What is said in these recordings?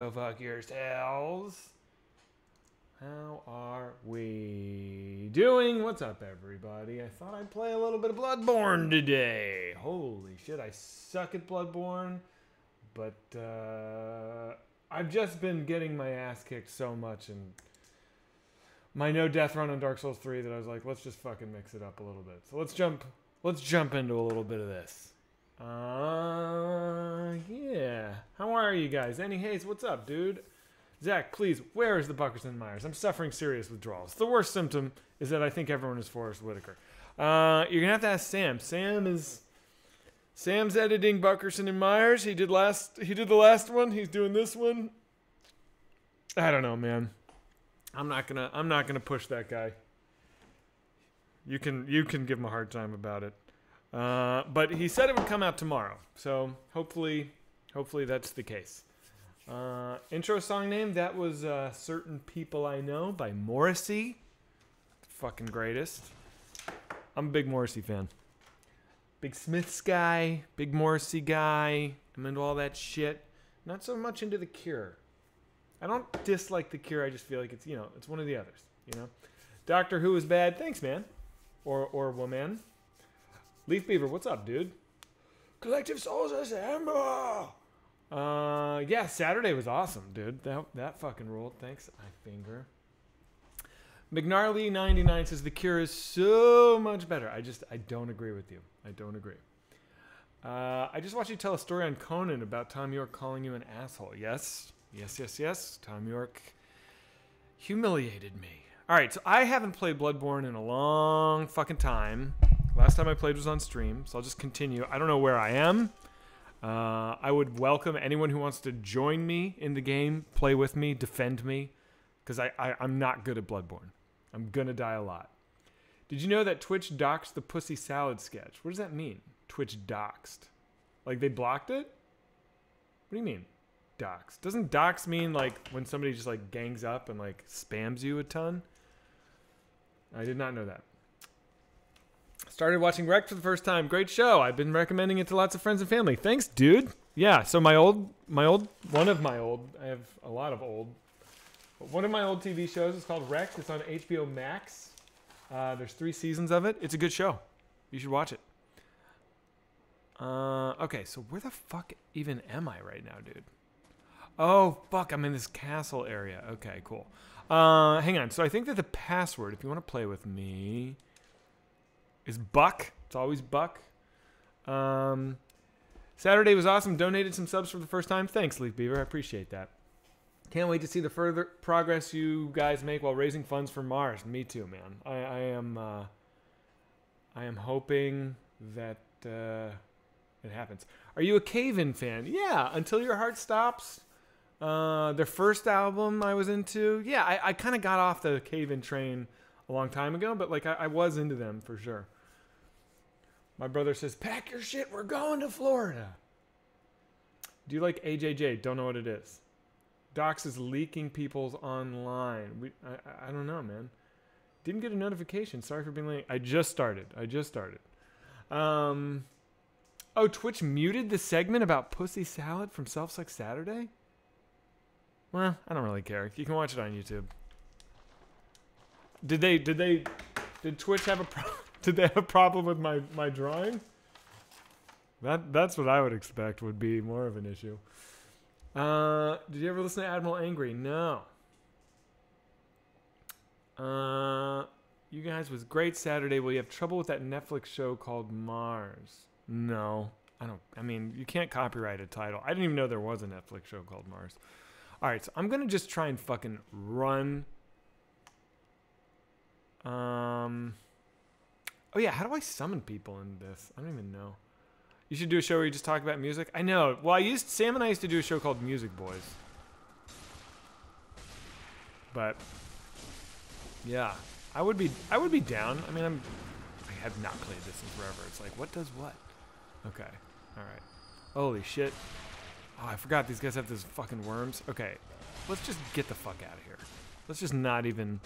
Go fuck yourselves. How are we doing? What's up, everybody? I thought I'd play a little bit of Bloodborne today. Holy shit, I suck at Bloodborne. But I've just been getting my ass kicked so much in my no death run on Dark Souls 3 that I was like, let's just fucking mix it up a little bit. So let's jump into a little bit of this. Yeah. How are you guys? Annie Hayes, what's up, dude? Zach, please, where is the Buckers and Myers? I'm suffering serious withdrawals. The worst symptom is that I think everyone is Forrest Whitaker. You're gonna have to ask Sam. Sam's editing Buckerson and Myers. He did the last one. He's doing this one. I don't know, man. I'm not gonna push that guy. You can give him a hard time about it. But he said it would come out tomorrow, so hopefully that's the case. Intro song name, that was Certain People I Know by Morrissey. Fucking greatest. I'm a big Morrissey fan. Big Smiths guy, big Morrissey guy. I'm into all that shit. Not so much into The Cure. I don't dislike The Cure, I just feel like it's, it's one of the others, Doctor Who is bad. Thanks, man. Or woman. Leaf Beaver, what's up, dude? Collective Souls Assemble! Yeah, Saturday was awesome, dude. That fucking ruled. Thanks, iFinger. McNarly99 says The Cure is so much better. I don't agree with you. I don't agree. I just watched you tell a story on Conan about Tom York calling you an asshole. Yes. Tom York humiliated me. Alright, so I haven't played Bloodborne in a long fucking time. Last time I played was on stream, so I'll just continue. I don't know where I am. I would welcome anyone who wants to join me in the game, play with me, defend me, because I'm not good at Bloodborne. I'm gonna die a lot. Did you know that Twitch doxed the Pussy Salad sketch? What does that mean? Twitch doxed? Like they blocked it? What do you mean, doxed? Doesn't dox mean like when somebody just like gangs up and like spams you a ton? I did not know that. Started watching Wrecked for the first time. Great show. I've been recommending it to lots of friends and family. Thanks, dude. Yeah, so I have a lot of old, but one of my old TV shows is called Wrecked. It's on HBO Max. There's 3 seasons of it. It's a good show. You should watch it. Okay, so where the fuck even am I right now, dude? Oh, fuck, I'm in this castle area. Okay, cool. Hang on. So I think that the password, if you want to play with me, is Buck. It's always Buck. Saturday was awesome. Donated some subs for the first time. Thanks, Leaf Beaver. I appreciate that. Can't wait to see the further progress you guys make while raising funds for Mars. Me too, man. I am hoping that it happens. Are you a Cave-In fan? Yeah, Until Your Heart Stops. Their first album I was into. Yeah, I kind of got off the Cave-In train a long time ago, but like I was into them for sure. My brother says, pack your shit, we're going to Florida. Do you like AJJ? Don't know what it is. Docs is leaking people's online. I don't know, man. Didn't get a notification. Sorry for being late. I just started. Oh, Twitch muted the segment about Pussy Salad from Self-Suck Saturday? Well, I don't really care. You can watch it on YouTube. Did Twitch have a problem? Did they have a problem with my drawing? That's what I would expect would be more of an issue. Did you ever listen to Admiral Angry? No. You guys was great Saturday. Will you have trouble with that Netflix show called Mars? No. I mean, you can't copyright a title. I didn't even know there was a Netflix show called Mars. Alright, so I'm gonna just try and fucking run. Oh yeah, how do I summon people in this? I don't even know. You should do a show where you just talk about music. I know. Well, Sam and I used to do a show called Music Boys. But yeah, I would be down. I mean, I have not played this in forever. It's like, what does what? Okay. All right. Holy shit. Oh, I forgot these guys have those fucking worms. Okay. Let's just get the fuck out of here. Let's just not even...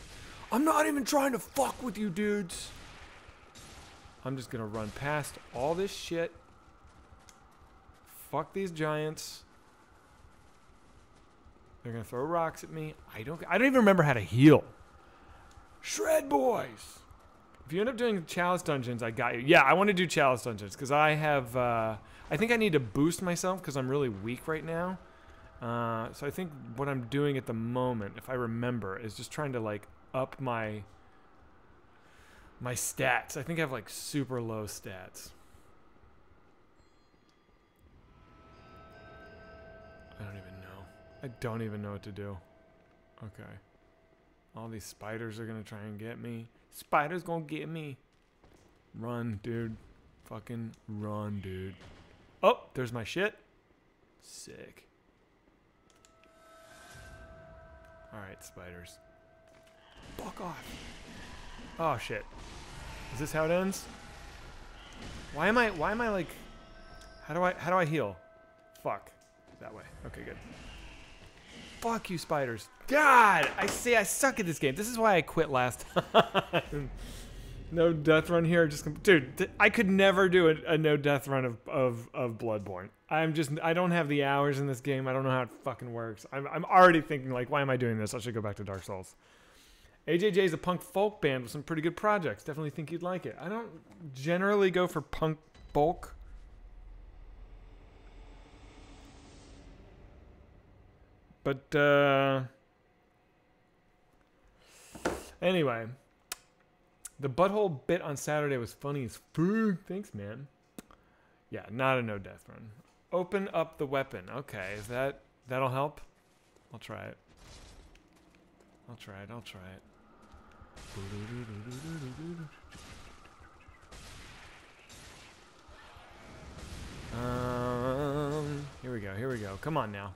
I'm not even trying to fuck with you dudes. I'm just gonna run past all this shit. Fuck these giants. They're gonna throw rocks at me. I don't even remember how to heal. Shred boys. If you end up doing chalice dungeons, I got you. Yeah, I want to do chalice dungeons because I have. I think I need to boost myself because I'm really weak right now. So I think what I'm doing at the moment, if I remember, is just trying to like up my stats. I think I have like super low stats. I don't even know. I don't even know what to do. Okay. All these spiders are gonna try and get me. Spiders gonna get me. Run, dude. Fucking run, dude. Oh, there's my shit. Sick. Alright, spiders. Fuck off. Oh shit. Is this how it ends? Why am I like how do I heal? Fuck. That way. Okay, good. Fuck you, spiders. God! I suck at this game. This is why I quit last time. No death run here. Dude, I could never do a no death run of Bloodborne. I don't have the hours in this game. I don't know how it fucking works. I'm already thinking like, why am I doing this? I should go back to Dark Souls. AJJ is a punk folk band with some pretty good projects. Definitely think you'd like it. I don't generally go for punk folk. But, anyway, the butthole bit on Saturday was funny as fuck. Thanks, man. Yeah, not a no death run. Open up the weapon. Okay, that'll help? I'll try it. I'll try it. Here we go. Come on now.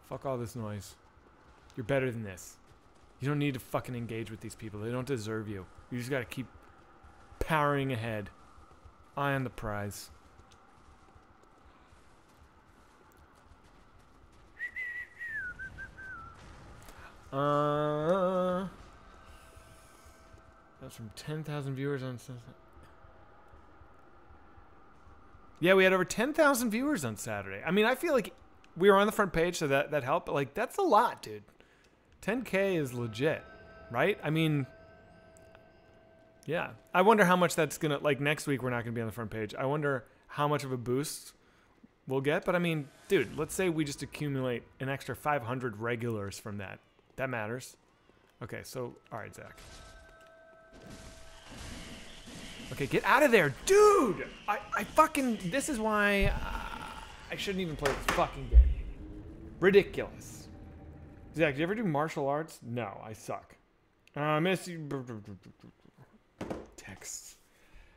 Fuck all this noise. You're better than this. You don't need to fucking engage with these people. They don't deserve you. You just gotta keep powering ahead. Eye on the prize. That's from 10,000 viewers on... Yeah, we had over 10,000 viewers on Saturday. I mean, I feel like we were on the front page, so that helped. But, like, that's a lot, dude. 10K is legit, right? I mean, yeah. I wonder how much that's going to... Like, next week we're not going to be on the front page. I wonder how much of a boost we'll get. But, I mean, dude, let's say we just accumulate an extra 500 regulars from that. That matters. Okay, so... All right, Zach. Okay, get out of there, dude! I fucking... This is why I shouldn't even play this fucking game. Ridiculous. Zach, do you ever do martial arts? No, I suck. Miss you... Texts.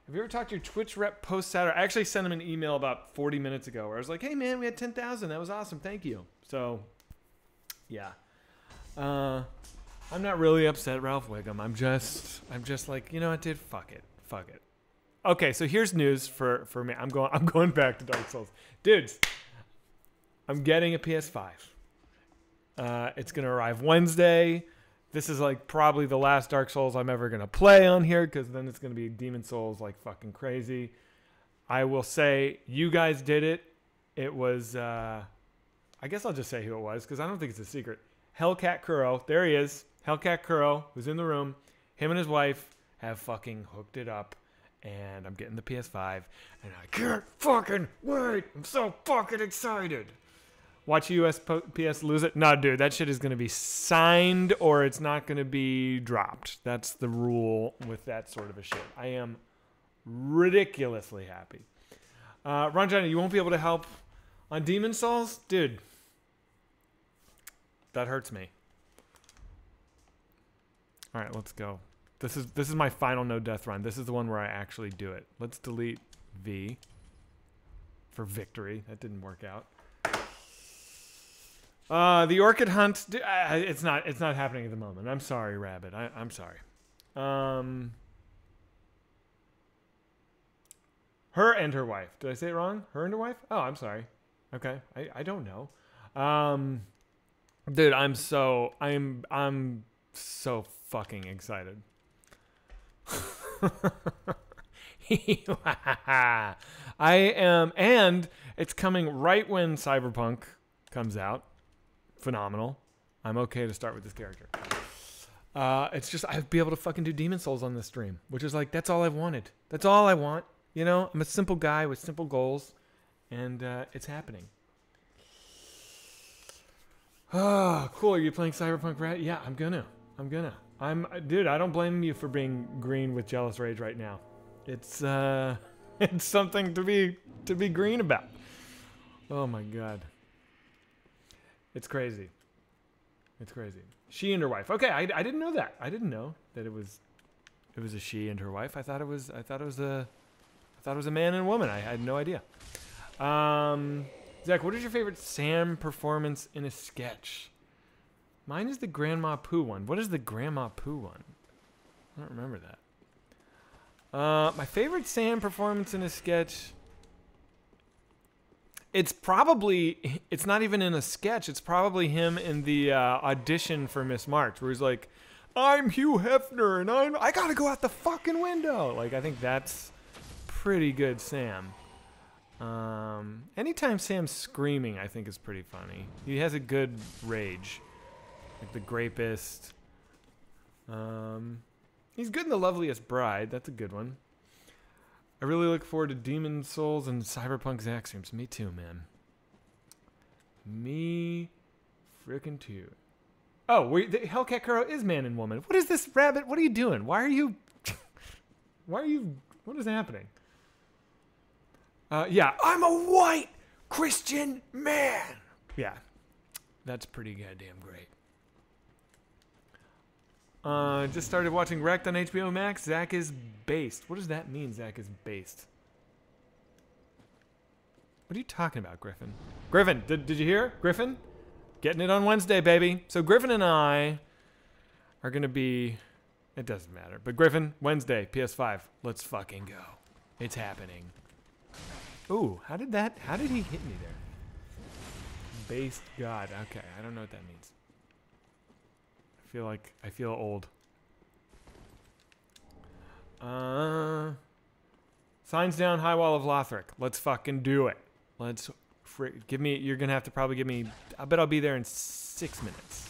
Have you ever talked to your Twitch rep post-Saturday? I actually sent him an email about 40 minutes ago where I was like, hey, man, we had 10,000. That was awesome. Thank you. So, yeah. I'm not really upset, Ralph Wiggum. I'm just like, you know what, dude? Fuck it. Okay, so here's news for me. I'm going back to Dark Souls. Dudes, I'm getting a PS5. It's gonna arrive Wednesday. This is like probably the last Dark Souls I'm ever gonna play on here, because then it's gonna be Demon Souls like fucking crazy. I will say you guys did it. It was I guess I'll just say who it was, because I don't think it's a secret. Hellcat Kuro, there he is. Hellcat Kuro, who's in the room. Him and his wife have fucking hooked it up, and I'm getting the PS5, and I can't fucking wait. I'm so fucking excited. Watch USPS lose it? No, dude, that shit is going to be signed or it's not going to be dropped. That's the rule with that sort of a shit. I am ridiculously happy. Ron Johnny, you won't be able to help on Demon Souls? Dude, that hurts me. All right, let's go. This is my final no death run. This is the one where I actually do it. Let's delete V for victory. That didn't work out. The Orchid Hunt. It's not happening at the moment. I'm sorry, Rabbit. I'm sorry. Her and her wife. Did I say it wrong? Her and her wife? Oh, I'm sorry. Okay. I don't know. Dude, I'm so fucking excited. I am, and it's coming right when Cyberpunk comes out. phenomenal. I'm okay to start with this character. It's just I'd be able to fucking do Demon Souls on this stream, which is like, that's all I've wanted. That's all I want. You know, I'm a simple guy with simple goals, and it's happening. Oh, cool. Are you playing Cyberpunk Rat? Yeah, I'm gonna. Dude, I don't blame you for being green with jealous rage right now. It's it's something to be green about. Oh my god. It's crazy. It's crazy. She and her wife. Okay, I didn't know that. I didn't know that it was a she and her wife. I thought it was a man and a woman. I had no idea. Zach, what is your favorite Sam performance in a sketch? Mine is the Grandma Pooh one. What is the Grandma Pooh one? I don't remember that. My favorite Sam performance in a sketch. It's not even in a sketch. It's probably him in the audition for Miss March, where he's like, I'm Hugh Hefner, and I gotta go out the fucking window. Like, I think that's pretty good Sam. Anytime Sam's screaming, I think is pretty funny. He has a good rage. Like the Grapist. He's good in The Loveliest Bride. That's a good one. I really look forward to Demon Souls and Cyberpunk Zack streams. Me too, man. Me frickin' too. Oh, the Hellcat Kuro is man and woman. What is this, rabbit? What are you doing? Why are you... What is happening? Yeah, I'm a white Christian man. Yeah, that's pretty goddamn great. Just started watching Wrecked on HBO Max. Zach is based. What does that mean, Zach is based? What are you talking about, Griffin? Griffin, did you hear? Griffin? Getting it on Wednesday, baby. So Griffin and I are going to be... It doesn't matter. But Griffin, Wednesday, PS5. Let's fucking go. It's happening. Ooh, how did he hit me there? Based God. Okay, I don't know what that means. I feel old. Signs down, High Wall of Lothric. Let's fucking do it. Let's you're gonna have to probably give me, I bet I'll be there in 6 minutes.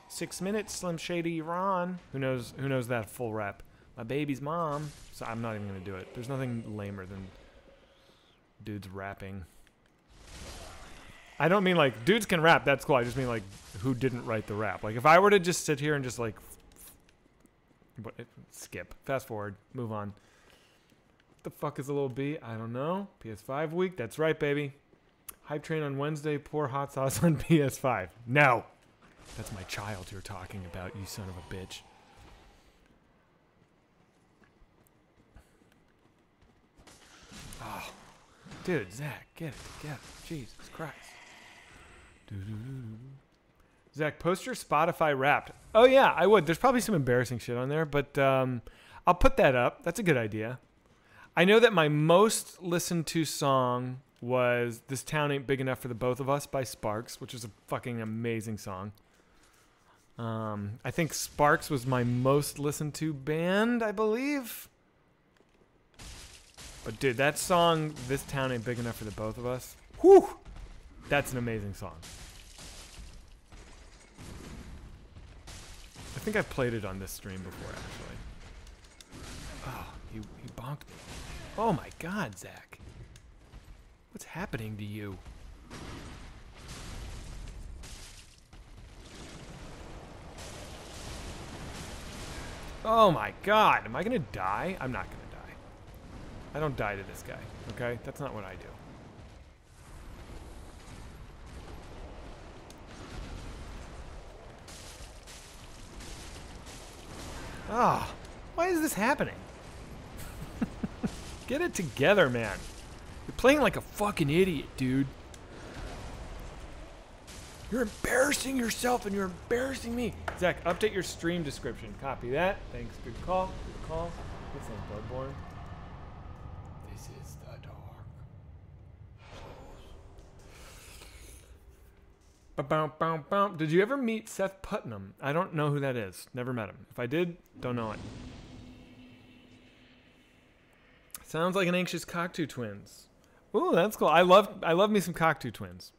6 minutes, Slim Shady, you're on. Who knows that full rap? My baby's mom. So I'm not even gonna do it. There's nothing lamer than dudes rapping. I don't mean like dudes can rap, that's cool. I just mean like who didn't write the rap. Like if I were to just sit here and just like skip, fast forward, move on. What the fuck is a little B? I don't know. PS5 week, that's right, baby. Hype train on Wednesday, pour hot sauce on PS5. No. That's my child you're talking about, you son of a bitch. Oh. Dude, Zach, get it together. Jesus Christ. Zach, post your Spotify Wrapped. Oh, yeah, I would. There's probably some embarrassing shit on there, but I'll put that up. That's a good idea. I know that my most listened to song was This Town Ain't Big Enough for the Both of Us by Sparks, which is a fucking amazing song. I think Sparks was my most listened to band, I believe. But dude, that song, This Town Ain't Big Enough for the Both of Us, whew, that's an amazing song. I think I've played it on this stream before, actually. Oh, he bonked me. Oh my god, Zach. What's happening to you? Oh my god, am I gonna die? I'm not gonna die. I don't die to this guy, okay? That's not what I do. Ah, why is this happening? Get it together, man. You're playing like a fucking idiot, dude. You're embarrassing yourself and you're embarrassing me. Zach, update your stream description. Copy that. Thanks. Good call. Good call. This ain't Bloodborne. This is the dark. Did you ever meet Seth Putnam? I don't know who that is. Never met him. If I did, don't know it. Sounds like an anxious Cocteau twins. Ooh, that's cool. I love me some Cocteau twins.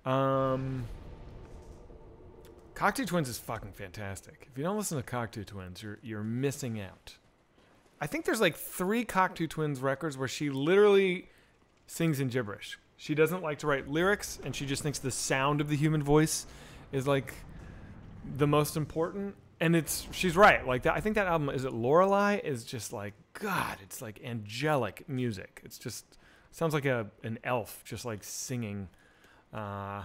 Cocteau Twins is fucking fantastic. If you don't listen to Cocteau Twins, you're missing out. I think there's like 3 Cocteau Twins records where she literally sings in gibberish. She doesn't like to write lyrics, and she just thinks the sound of the human voice is like the most important. And she's right. Like that, I think that album, is it Lorelei, is just like, God, it's like angelic music. It's just sounds like an elf just like singing. Like,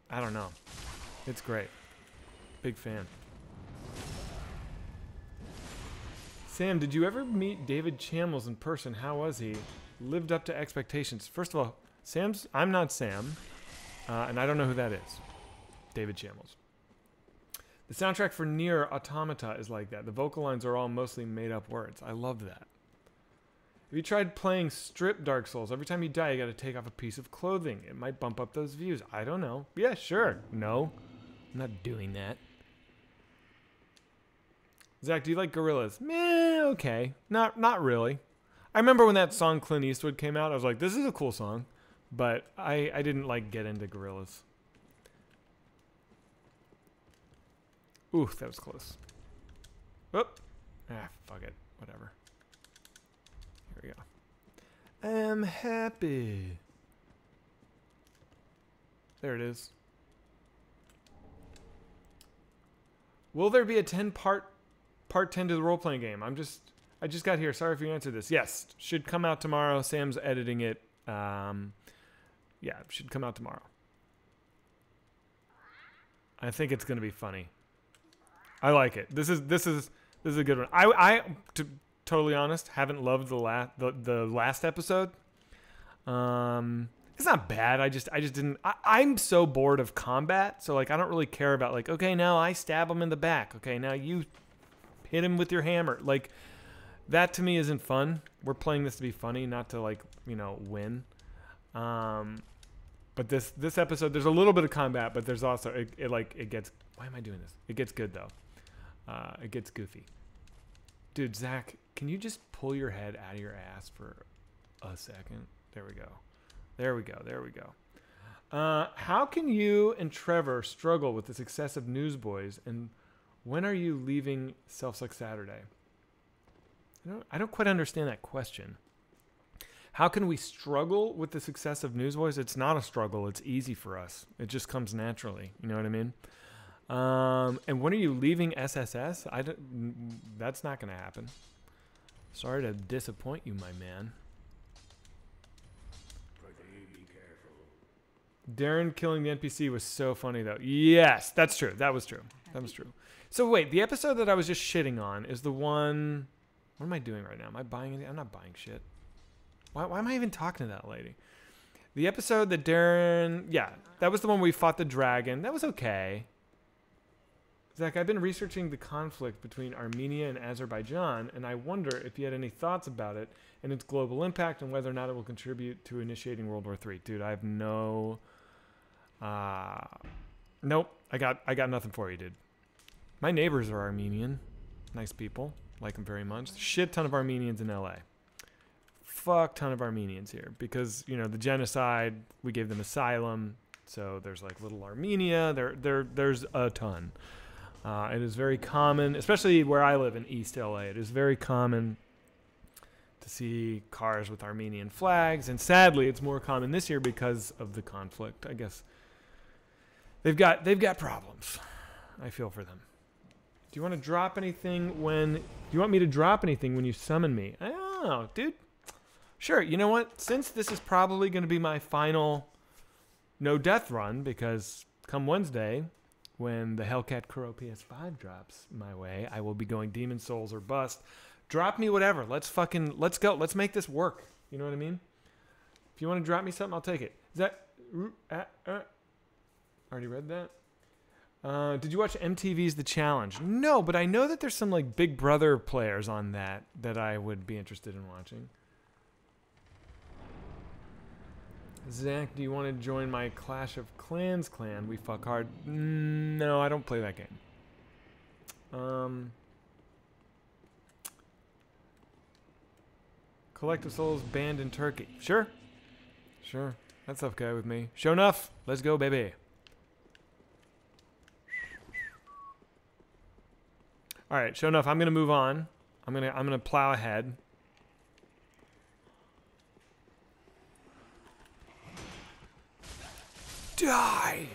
I don't know. It's great. Big fan. Sam, did you ever meet David Chamels in person? How was he? Lived up to expectations. First of all, I'm not Sam, and I don't know who that is. David Chamels. The soundtrack for Nier Automata is like that. The vocal lines are all mostly made-up words. I love that. Have you tried playing Strip Dark Souls? Every time you die, you got to take off a piece of clothing. It might bump up those views. I don't know. Yeah, sure. No, I'm not doing that. Zach, do you like Gorillaz? Meh, okay. Not really. I remember when that song Clint Eastwood came out, I was like, this is a cool song. But I didn't like get into Gorillaz. Ooh, that was close. Whoop. Fuck it. Whatever. Here we go. I'm happy. There it is. Will there be a part 10 to the role-playing game? I just got here. Sorry if you answered this. Yes, should come out tomorrow. Sam's editing it. Yeah, should come out tomorrow. I think it's going to be funny. I like it. This is a good one. I to totally honest, haven't loved the last episode. It's not bad. I just didn't. I'm so bored of combat, so like I don't really care about like, okay, now I stab him in the back. Okay, now you hit him with your hammer. Like that to me isn't fun. We're playing this to be funny, not to like, you know, win. But this episode, there's a little bit of combat, but there's also it gets. Why am I doing this? It gets good though. It gets goofy. Dude, Zach, can you just pull your head out of your ass for a second? There we go. There we go. There we go. How can you and Trevor struggle with the success of Newsboys, and when are you leaving Self-Suck Saturday? I don't quite understand that question. How can we struggle with the success of Newsboys? It's not a struggle. It's easy for us. It just comes naturally. You know what I mean? And when are you leaving SSS? That's not going to happen. Sorry to disappoint you, my man. Darren killing the NPC was so funny, though. Yes, that's true. That was true. That was true. So wait, the episode that I was just shitting on is the one... What am I doing right now? Am I buying anything? I'm not buying shit. Why am I even talking to that lady? The episode that Darren... Yeah, that was the one where we fought the dragon. That was okay. Zach, I've been researching the conflict between Armenia and Azerbaijan, and I wonder if you had any thoughts about it and its global impact and whether or not it will contribute to initiating World War III. Dude, I have no... Nope. I got nothing for you, dude. My neighbors are Armenian. Nice people. Like them very much. Shit ton of Armenians in LA. Fuck ton of Armenians here. Because, you know, the genocide, we gave them asylum. So there's like little Armenia. There's a ton. It is very common, especially where I live in East LA. It is very common to see cars with Armenian flags. And sadly, it's more common this year because of the conflict. I guess they've got problems. I feel for them. Do you want to drop anything when... Do you want me to drop anything when you summon me? I don't know, dude. Sure, you know what? Since this is probably going to be my final no-death run, because come Wednesday, when the Hellcat Crow PS5 drops my way, I will be going Demon Souls or bust. Drop me whatever. Let's go. Let's make this work. You know what I mean? If you want to drop me something, I'll take it. Is that... Already read that? Did you watch MTV's The Challenge? No, but I know that there's some like Big Brother players on that I would be interested in watching. Zach, do you want to join my Clash of Clans clan? We fuck hard. No, I don't play that game. Collective Souls banned in Turkey. Sure. Sure. That's okay with me. Show enough. Let's go, baby. All right, show enough. I'm gonna move on. I'm gonna plow ahead. Die!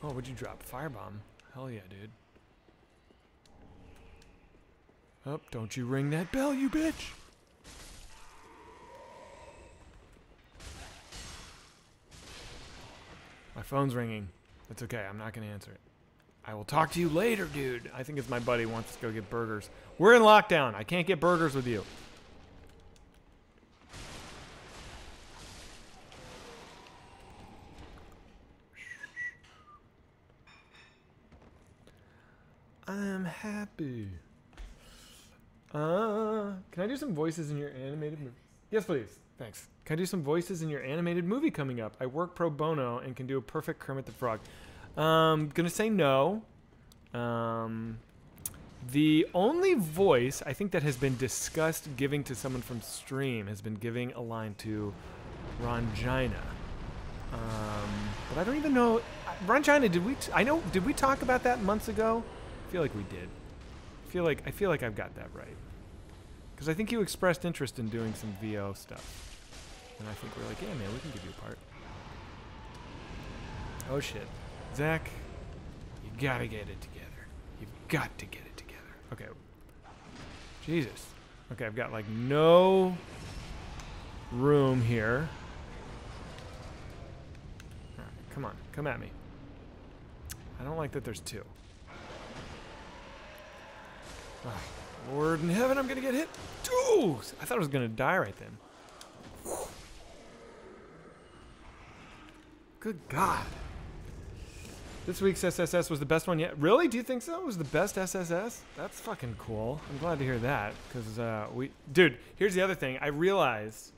Oh, what'd you drop? Firebomb. Hell yeah, dude. Oh, don't you ring that bell, you bitch! My phone's ringing. That's okay, I'm not gonna answer it. I will talk to you later, dude. I think it's my buddy wants to go get burgers. We're in lockdown. I can't get burgers with you. I'm happy. Can I do some voices in your animated movie? Yes, please. Thanks. Can I do some voices in your animated movie coming up? I work pro bono and can do a perfect Kermit the Frog. Gonna say no. The only voice I think that has been discussed giving to someone from stream has been giving a line to Rongina. But I don't even know. Rongina, did we talk about that months ago? I feel like we did. I feel like I've got that right. Because I think you expressed interest in doing some VO stuff. And I think we're like, yeah, man, we can give you a part. Oh, shit. Zach, you gotta get it together. You've got to get it together. Okay. Jesus. Okay, I've got, like, no room here. All right, come on. Come at me. I don't like that there's two. Oh, Lord in heaven, I'm gonna get hit. Ooh, I thought I was gonna die right then. Good God. This week's SSS was the best one yet. Really? Do you think so? It was the best SSS? That's fucking cool. I'm glad to hear that. Because, dude, here's the other thing. I realized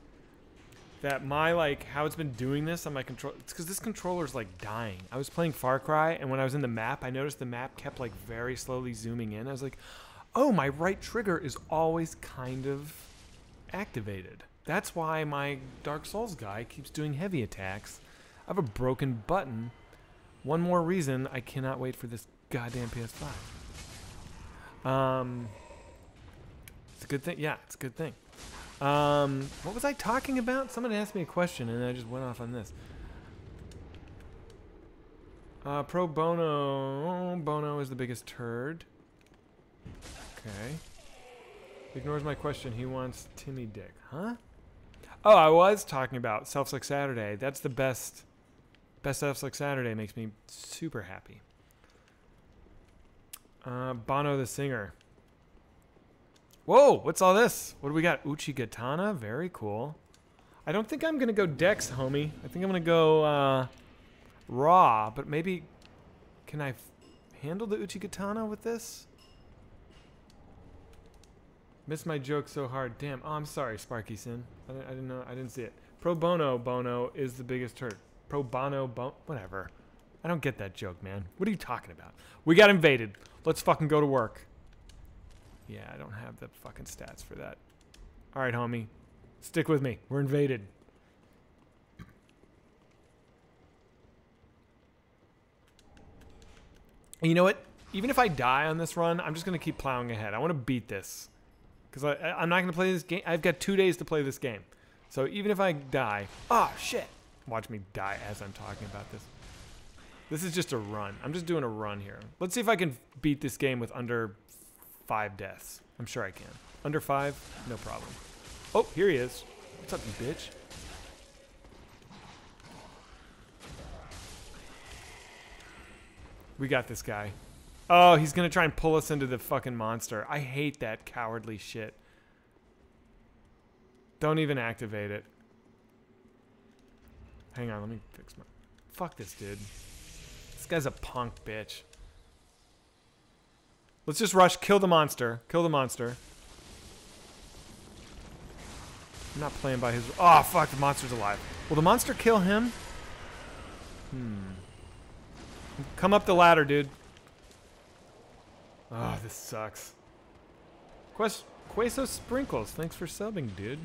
that my, like, how it's been doing this on my control. It's because this controller's, like, dying. I was playing Far Cry, and when I was in the map, I noticed the map kept, like, very slowly zooming in. I was like, oh, my right trigger is always kind of activated. That's why my Dark Souls guy keeps doing heavy attacks. I have a broken button. One more reason I cannot wait for this goddamn PS5. It's a good thing. Yeah, it's a good thing. What was I talking about? Someone asked me a question and I just went off on this. Pro bono. Bono is the biggest turd. Okay. Ignores my question. He wants Timmy Dick. Huh? Oh, I was talking about Self-Slick Saturday. That's the best. Best Self-Slick Saturday makes me super happy. Bono the singer. Whoa, what's all this? What do we got? Uchigatana? Very cool. I don't think I'm going to go Dex, homie. I think I'm going to go Raw, but maybe... Can I handle the Uchigatana with this? Missed my joke so hard. Damn. Oh, I'm sorry, Sparky Sin. I didn't know. I didn't see it. Pro bono, Bono is the biggest hurt. Pro bono, whatever. I don't get that joke, man. What are you talking about? We got invaded. Let's fucking go to work. Yeah, I don't have the fucking stats for that. All right, homie. Stick with me. We're invaded. And you know what? Even if I die on this run, I'm just going to keep plowing ahead. I want to beat this. Because I'm not going to play this game. I've got 2 days to play this game. So even if I die... Oh, shit. Watch me die as I'm talking about this. This is just a run. I'm just doing a run here. Let's see if I can beat this game with under 5 deaths. I'm sure I can. Under 5? No problem. Oh, here he is. What's up, you bitch? We got this guy. Oh, he's going to try and pull us into the fucking monster. I hate that cowardly shit. Don't even activate it. Hang on, let me fix my... Fuck this dude. This guy's a punk bitch. Let's just rush. Kill the monster. Kill the monster. I'm not playing by his... Oh, fuck. The monster's alive. Will the monster kill him? Come up the ladder, dude. Oh, this sucks. Queso Sprinkles. Thanks for subbing, dude.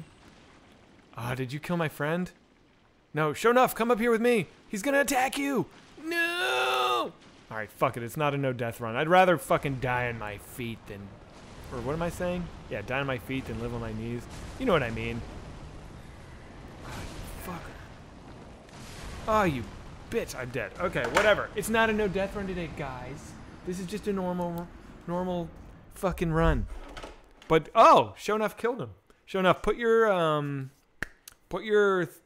Ah, did you kill my friend? No, show enough. Come up here with me. He's gonna attack you. No. All right, fuck it. It's not a no death run. I'd rather fucking die on my feet than, or what am I saying? Yeah, die on my feet than live on my knees. You know what I mean. Oh, fucker. Oh, you bitch. I'm dead. Okay, whatever. It's not a no death run today, guys. This is just a normal fucking run. But, oh, show enough killed him. Show enough, put your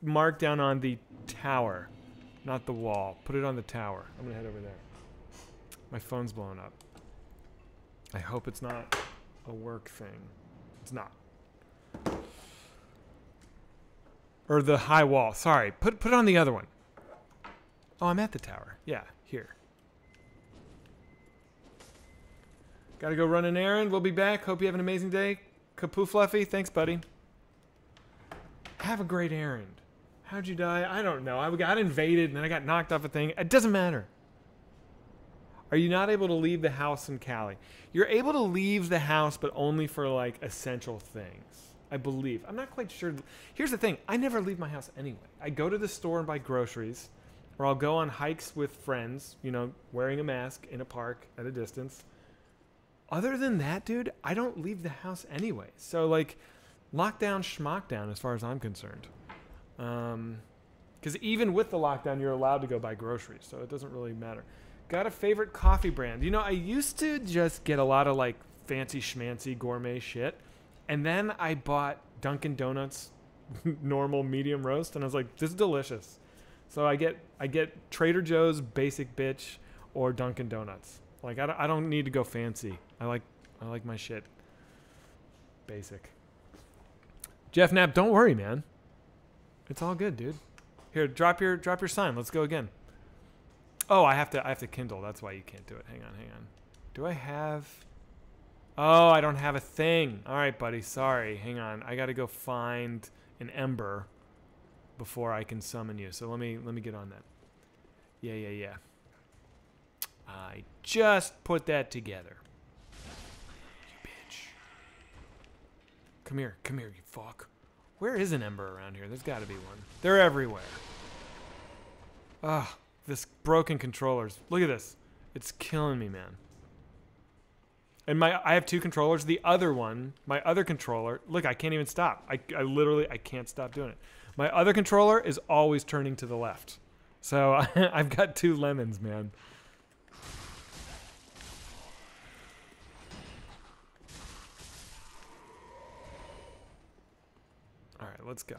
mark down on the tower, not the wall. Put it on the tower. I'm gonna head over there. My phone's blowing up. I hope it's not a work thing. It's not. Or the high wall. Sorry. Put it on the other one. Oh, I'm at the tower. Yeah, here. Gotta go run an errand. We'll be back. Hope you have an amazing day. Kapoo Fluffy. Thanks, buddy. Have a great errand. How'd you die? I don't know. I got invaded and then I got knocked off a thing. It doesn't matter. Are you not able to leave the house in Cali? You're able to leave the house, but only for, like, essential things. I believe. I'm not quite sure. Here's the thing. I never leave my house anyway. I go to the store and buy groceries, or I'll go on hikes with friends, you know, wearing a mask in a park at a distance. Other than that, dude, I don't leave the house anyway. So, like, lockdown, schmockdown as far as I'm concerned. Because even with the lockdown, you're allowed to go buy groceries, so it doesn't really matter. Got a favorite coffee brand. You know, I used to just get a lot of, like, fancy schmancy gourmet shit. And then I bought Dunkin' Donuts normal medium roast, and I was like, this is delicious. So I get Trader Joe's basic bitch or Dunkin' Donuts. Like, I don't need to go fancy. I like my shit basic. Jeff Knapp, don't worry, man. It's all good, dude. Here, drop your sign. Let's go again. Oh, I have to Kindle. That's why you can't do it. Hang on. Do I have? Oh, I don't have a thing. All right, buddy. Sorry. Hang on. I got to go find an ember before I can summon you. So let me get on that. Yeah. I just put that together. You bitch. Come here, you fuck. Where is an ember around here? There's got to be one. They're everywhere. Ugh, this broken controllers. Look at this. It's killing me, man. And I have two controllers. The other one, my other controller, look, I can't even stop. I literally can't stop doing it. My other controller is always turning to the left. So I've got two lemons, man. All right, let's go.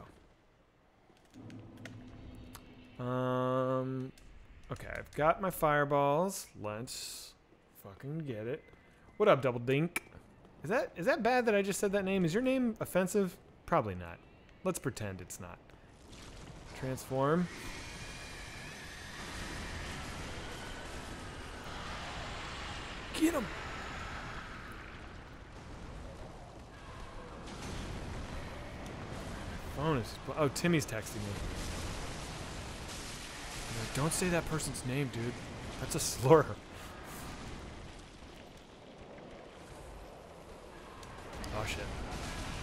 Okay, I've got my fireballs. Let's fucking get it. What up, Double Dink? Is that bad that I just said that name? Is your name offensive? Probably not. Let's pretend it's not. Transform. Get him! Phone is... Oh, Timmy's texting me. Like, don't say that person's name, dude. That's a slur. Oh, shit.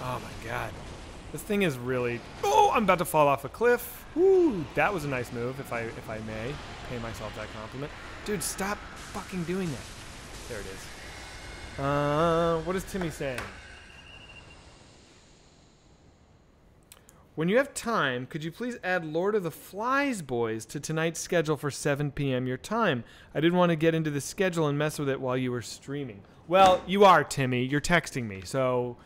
Oh, my God. This thing is really... Oh, I'm about to fall off a cliff. Woo! That was a nice move, if I may pay myself that compliment. Dude, stop fucking doing that. There it is. What is Timmy saying? When you have time, could you please add Lord of the Flies Boys to tonight's schedule for 7 p.m. your time? I didn't want to get into the schedule and mess with it while you were streaming. Well, you are, Timmy. You're texting me, so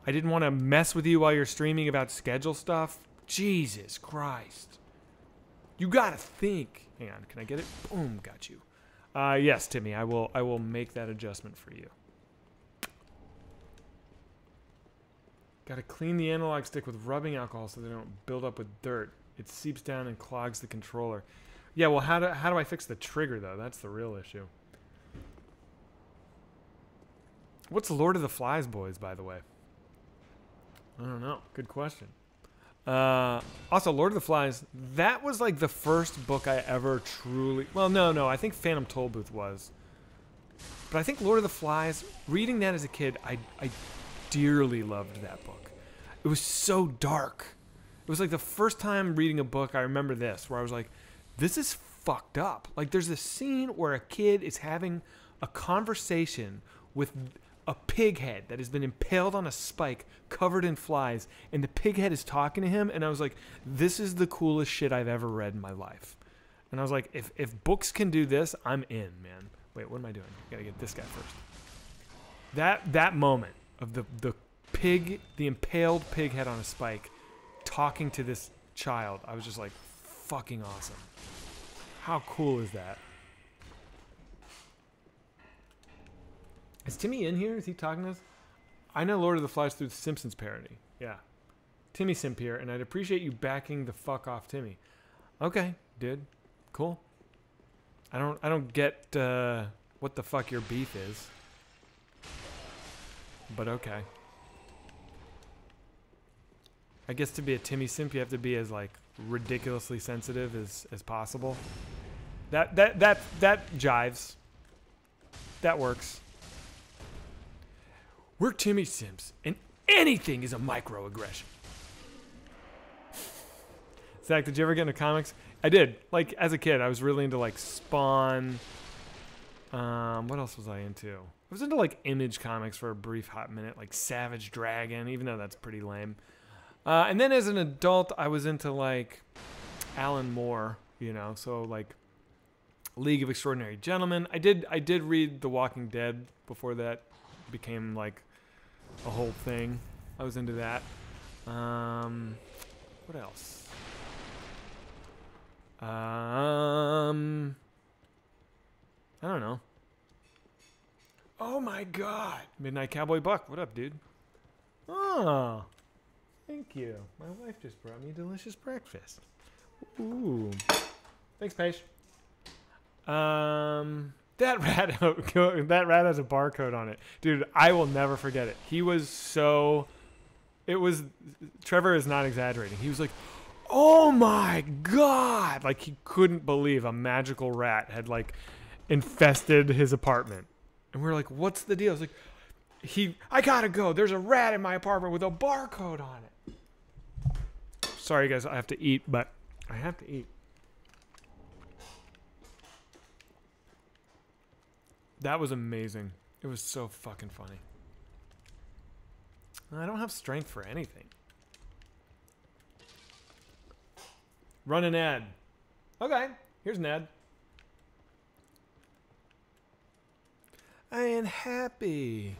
I didn't want to mess with you while you're streaming about schedule stuff. Jesus Christ. You gotta think. Hang on, can I get it? Boom, got you. Yes, Timmy, I will make that adjustment for you. Gotta clean the analog stick with rubbing alcohol so they don't build up with dirt. It seeps down and clogs the controller. Yeah, well, how do I fix the trigger, though? That's the real issue. What's Lord of the Flies Boys, by the way? I don't know. Good question. Also, Lord of the Flies, that was like the first book I ever truly... Well, no, I think Phantom Tollbooth was. But I think Lord of the Flies, reading that as a kid, I dearly loved that book. It was so dark. was like the first time reading a book. I remember this, where I was like, this is fucked up. Like, there's this scene where a kid is having a conversation with a pig head that has been impaled on a spike covered in flies, and the pig head is talking to him, and I was like, this is the coolest shit I've ever read in my life. And I was like, if books can do this, I'm in, man. Wait, what am I doing? I gotta get this guy first. That moment of the impaled pig head on a spike talking to this child, I was just like, fucking awesome. How cool is that? Is Timmy in here? Is he talking to us? I know Lord of the Flies through the Simpsons parody. Yeah. Timmy Simp here, and I'd appreciate you backing the fuck off Timmy. Okay, dude. Cool. I don't get what the fuck your beef is. But okay. I guess to be a Timmy Simp, you have to be as like ridiculously sensitive as possible. That jives. That works. We're Timmy Simps, and anything is a microaggression. Zach, did you ever get into comics? I did. Like, as a kid, I was really into, like, Spawn. What else was I into? I was into, like, Image comics for a brief hot minute, like Savage Dragon, even though that's pretty lame. And then as an adult, I was into, like, Alan Moore, you know, so, like, League of Extraordinary Gentlemen. I did read The Walking Dead before that became, like, a whole thing. I was into that. What else? I don't know. Oh my god. Midnight Cowboy Buck. What up, dude? Oh. Thank you. My wife just brought me delicious breakfast. Ooh. Thanks, Paige. That rat has a barcode on it. Dude, I will never forget it. He was so... Trevor is not exaggerating. He was like, oh my god! Like, he couldn't believe a magical rat had, like, infested his apartment. And we were like, what's the deal? I was like, I gotta go. There's a rat in my apartment with a barcode on it. Sorry, guys, I have to eat, but I have to eat. That was amazing. It was so fucking funny. I don't have strength for anything. Run an ad. Okay, here's an ad. I ain't happy.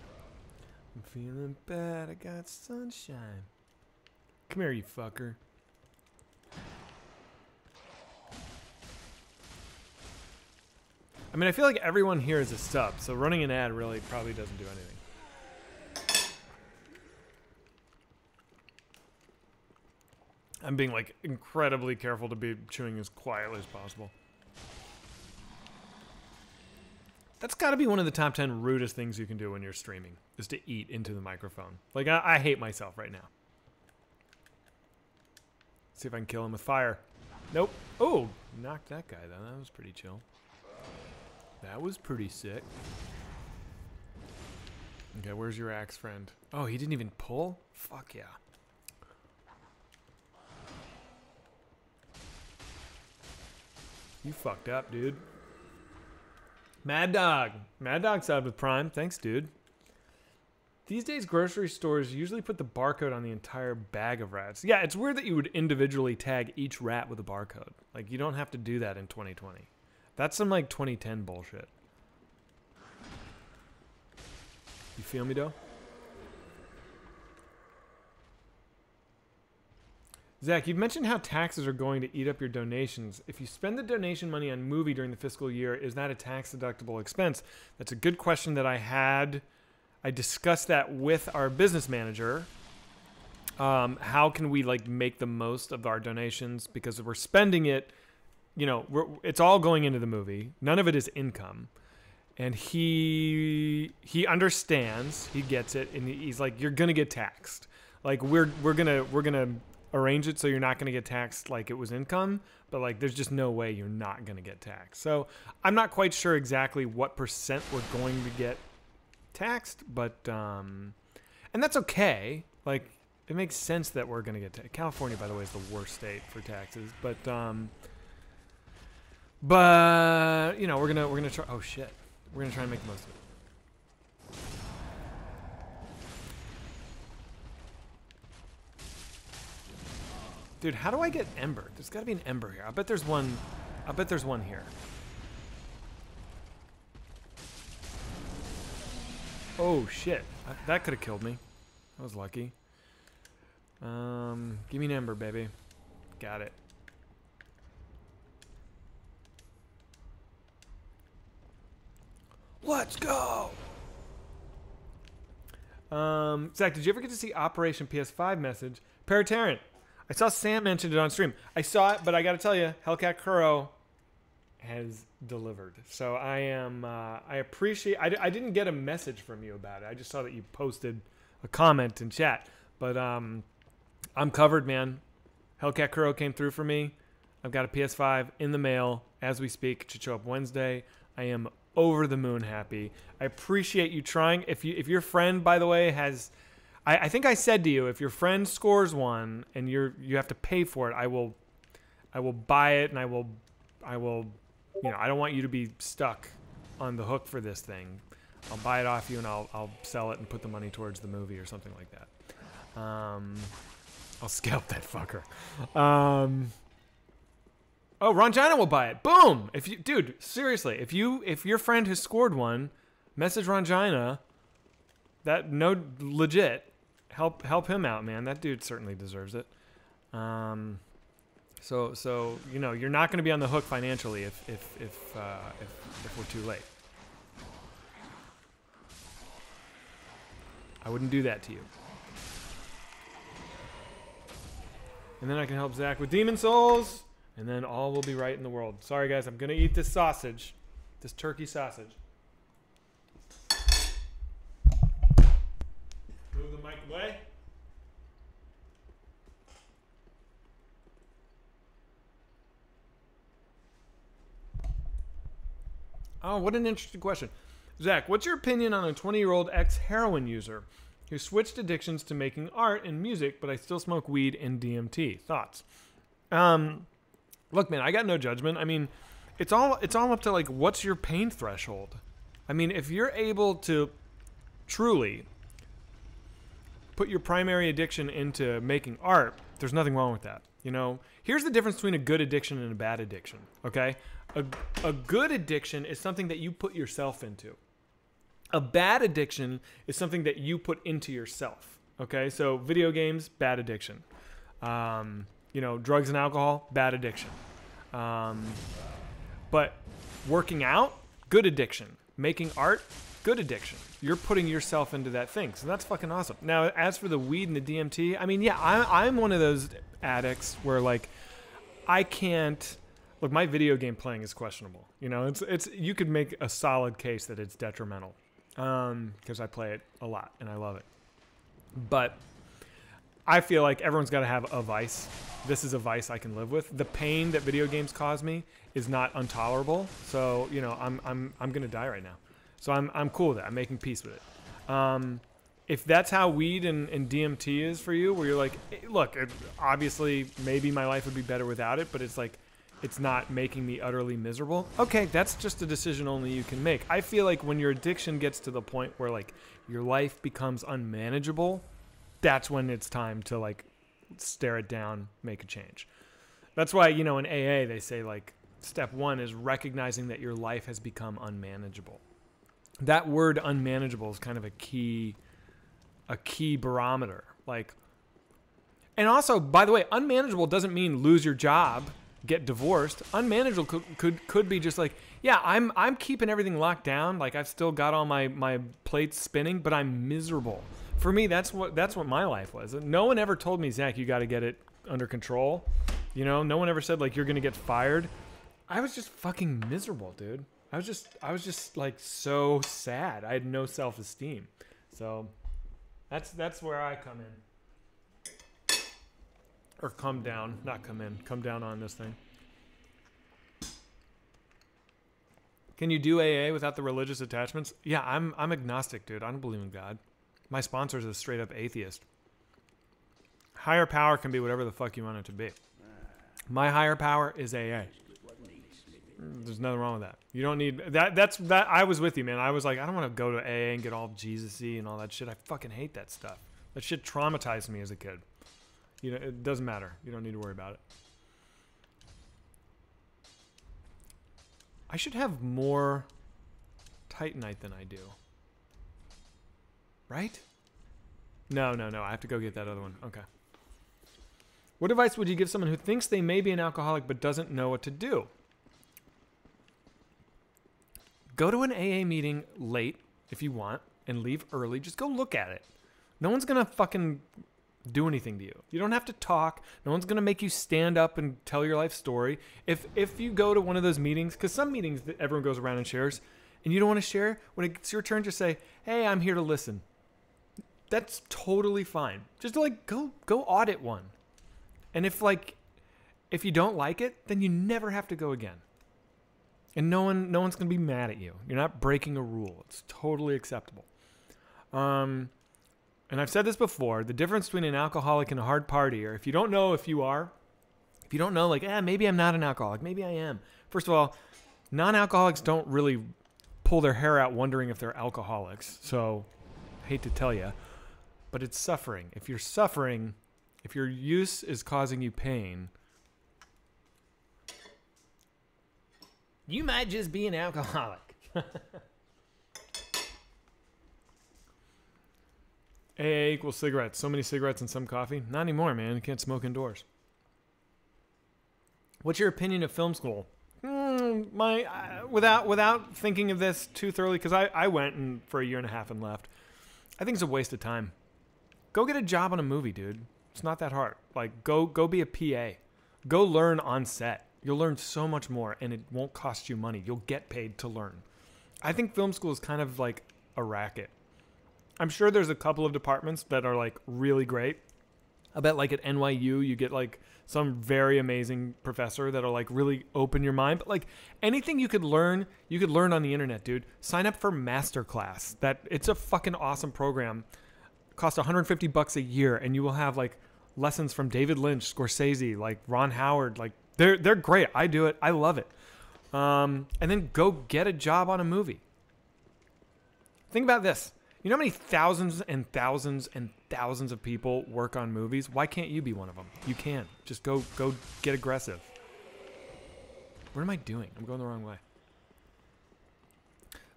I'm feeling bad. I got sunshine. Come here, you fucker. I mean, I feel like everyone here is a sub, so running an ad really probably doesn't do anything. I'm being, like, incredibly careful to be chewing as quietly as possible. That's got to be one of the top 10 rudest things you can do when you're streaming, is to eat into the microphone. Like, I hate myself right now. See if I can kill him with fire. Nope. Oh, knocked that guy, though. That was pretty chill. That was pretty sick. Okay, where's your axe friend? Oh, he didn't even pull? Fuck yeah. You fucked up, dude. Mad Dog. Mad Dog subbed with Prime. Thanks, dude. These days, grocery stores usually put the barcode on the entire bag of rats. Yeah, it's weird that you would individually tag each rat with a barcode. Like, you don't have to do that in 2020. That's some, like, 2010 bullshit. You feel me, though? Zach, you've mentioned how taxes are going to eat up your donations. If you spend the donation money on movie during the fiscal year, is that a tax-deductible expense? That's a good question that I had. I discussed that with our business manager. How can we, like, make the most of our donations? Because if we're spending it, you know, it's all going into the movie. None of it is income. And he understands, he gets it, and he's like, you're gonna get taxed. Like, we're gonna arrange it so you're not gonna get taxed like it was income, but like there's just no way you're not gonna get taxed. So I'm not quite sure exactly what percent we're going to get taxed, but and that's okay. Like, it makes sense that we're gonna get California, by the way, is the worst state for taxes, but you know, we're gonna try. Oh shit, we're gonna try and make the most of it. Dude, how do I get Ember? There's got to be an Ember here. I bet there's one. I bet there's one here. Oh shit, that could have killed me. I was lucky. Give me an Ember, baby. Got it. Let's go. Zach, did you ever get to see Operation PS5 message? Paraterran. I saw Sam mentioned it on stream. I saw it, but I got to tell you, Hellcat Kuro has delivered. So I am. I appreciate. I didn't get a message from you about it. I just saw that you posted a comment in chat. But I'm covered, man. Hellcat Kuro came through for me. I've got a PS5 in the mail as we speak. It should show up Wednesday. I am over the moon happy. I appreciate you trying. If your friend, by the way, has, I think I said to you, if your friend scores one and you have to pay for it, I will buy it, and I will, you know, I don't want you to be stuck on the hook for this thing. I'll buy it off you, and I'll sell it and put the money towards the movie or something like that. I'll scalp that fucker. Oh, Rongina will buy it. Boom! If you, dude, seriously, if your friend has scored one, message Rongina. That legit. Help him out, man. That dude certainly deserves it. So you know, you're not going to be on the hook financially if we're too late. I wouldn't do that to you. And then I can help Zach with Demon Souls. And then all will be right in the world. Sorry, guys. I'm going to eat this sausage. This turkey sausage. Move the mic away. Oh, what an interesting question. Zach, what's your opinion on a 20-year-old ex-heroin user who switched addictions to making art and music, but I still smoke weed and DMT? Thoughts? Look, man, I got no judgment. I mean, it's all up to, like, what's your pain threshold? I mean, if you're able to truly put your primary addiction into making art, there's nothing wrong with that. You know, here's the difference between a good addiction and a bad addiction, okay? A good addiction is something that you put yourself into. A bad addiction is something that you put into yourself, okay? So video games, bad addiction. You know, drugs and alcohol, bad addiction. But working out, good addiction. Making art, good addiction. You're putting yourself into that thing. So that's fucking awesome. Now, as for the weed and the DMT, I mean, yeah, I'm one of those addicts where, like, I can't... Look, my video game playing is questionable. You know, it's you could make a solid case that it's detrimental. Because I play it a lot and I love it. But I feel like everyone's got to have a vice. This is a vice I can live with. The pain that video games cause me is not intolerable. So, you know, I'm gonna die right now. So I'm cool with that. I'm making peace with it. If that's how weed and DMT is for you, where you're like, look, obviously maybe my life would be better without it, but it's like, it's not making me utterly miserable. Okay, that's just a decision only you can make. I feel like when your addiction gets to the point where, like, your life becomes unmanageable, that's when it's time to, like, stare it down, make a change. That's why, you know, in AA they say, like, step one is recognizing that your life has become unmanageable. That word unmanageable is kind of a key barometer. Like, and also, by the way, unmanageable doesn't mean lose your job, get divorced. Unmanageable could be just like, yeah, I'm keeping everything locked down. Like, I've still got all my plates spinning, but I'm miserable. For me, that's what my life was. No one ever told me, Zach, you got to get it under control. You know, no one ever said, like, you're gonna get fired. I was just fucking miserable, dude. I was just like so sad. I had no self-esteem. So that's where I come in. Or come down, not come in. Come down on this thing. Can you do AA without the religious attachments? Yeah, I'm agnostic, dude. I don't believe in God. My sponsor is a straight up atheist. Higher power can be whatever the fuck you want it to be. My higher power is AA. There's nothing wrong with that. You don't need that. That's I was with you, man. I was like, I don't want to go to AA and get all Jesus-y and all that shit. I fucking hate that stuff. That shit traumatized me as a kid. You know, it doesn't matter. You don't need to worry about it. I should have more Titanite than I do. Right? No. I have to go get that other one. Okay. What advice would you give someone who thinks they may be an alcoholic but doesn't know what to do? Go to an AA meeting late if you want and leave early. Just go look at it. No one's going to fucking do anything to you. You don't have to talk. No one's going to make you stand up and tell your life story. If you go to one of those meetings, because some meetings that everyone goes around and shares, and you don't want to share, when it's your turn, just say, hey, I'm here to listen. That's totally fine. Just like go audit one. And if you don't like it, then you never have to go again. And no one's going to be mad at you. You're not breaking a rule. It's totally acceptable. And I've said this before, the difference between an alcoholic and a hard partier, if you don't know if you are, if you don't know, like, maybe I'm not an alcoholic, maybe I am. First of all, non-alcoholics don't really pull their hair out wondering if they're alcoholics. So, hate to tell you, but it's suffering. If you're suffering, if your use is causing you pain, you might just be an alcoholic. AA equals cigarettes. So many cigarettes and some coffee. Not anymore, man. You can't smoke indoors. What's your opinion of film school? Without thinking of this too thoroughly, because I went for a year and a half and left. I think it's a waste of time. Go get a job on a movie, dude. It's not that hard. Like, go be a PA. Go learn on set. You'll learn so much more, and it won't cost you money. You'll get paid to learn. I think film school is kind of like a racket. I'm sure there's a couple of departments that are like really great. I bet like at NYU, you get like some very amazing professor that'll like really open your mind. But like anything you could learn on the internet, dude. Sign up for Masterclass. It's a fucking awesome program. It costs $150 a year, and you will have like lessons from David Lynch, Scorsese, like Ron Howard. Like they're great. I do it. I love it. And then go get a job on a movie. Think about this. You know how many thousands and thousands and thousands of people work on movies? Why can't you be one of them? You can. Just go get aggressive. What am I doing? I'm going the wrong way.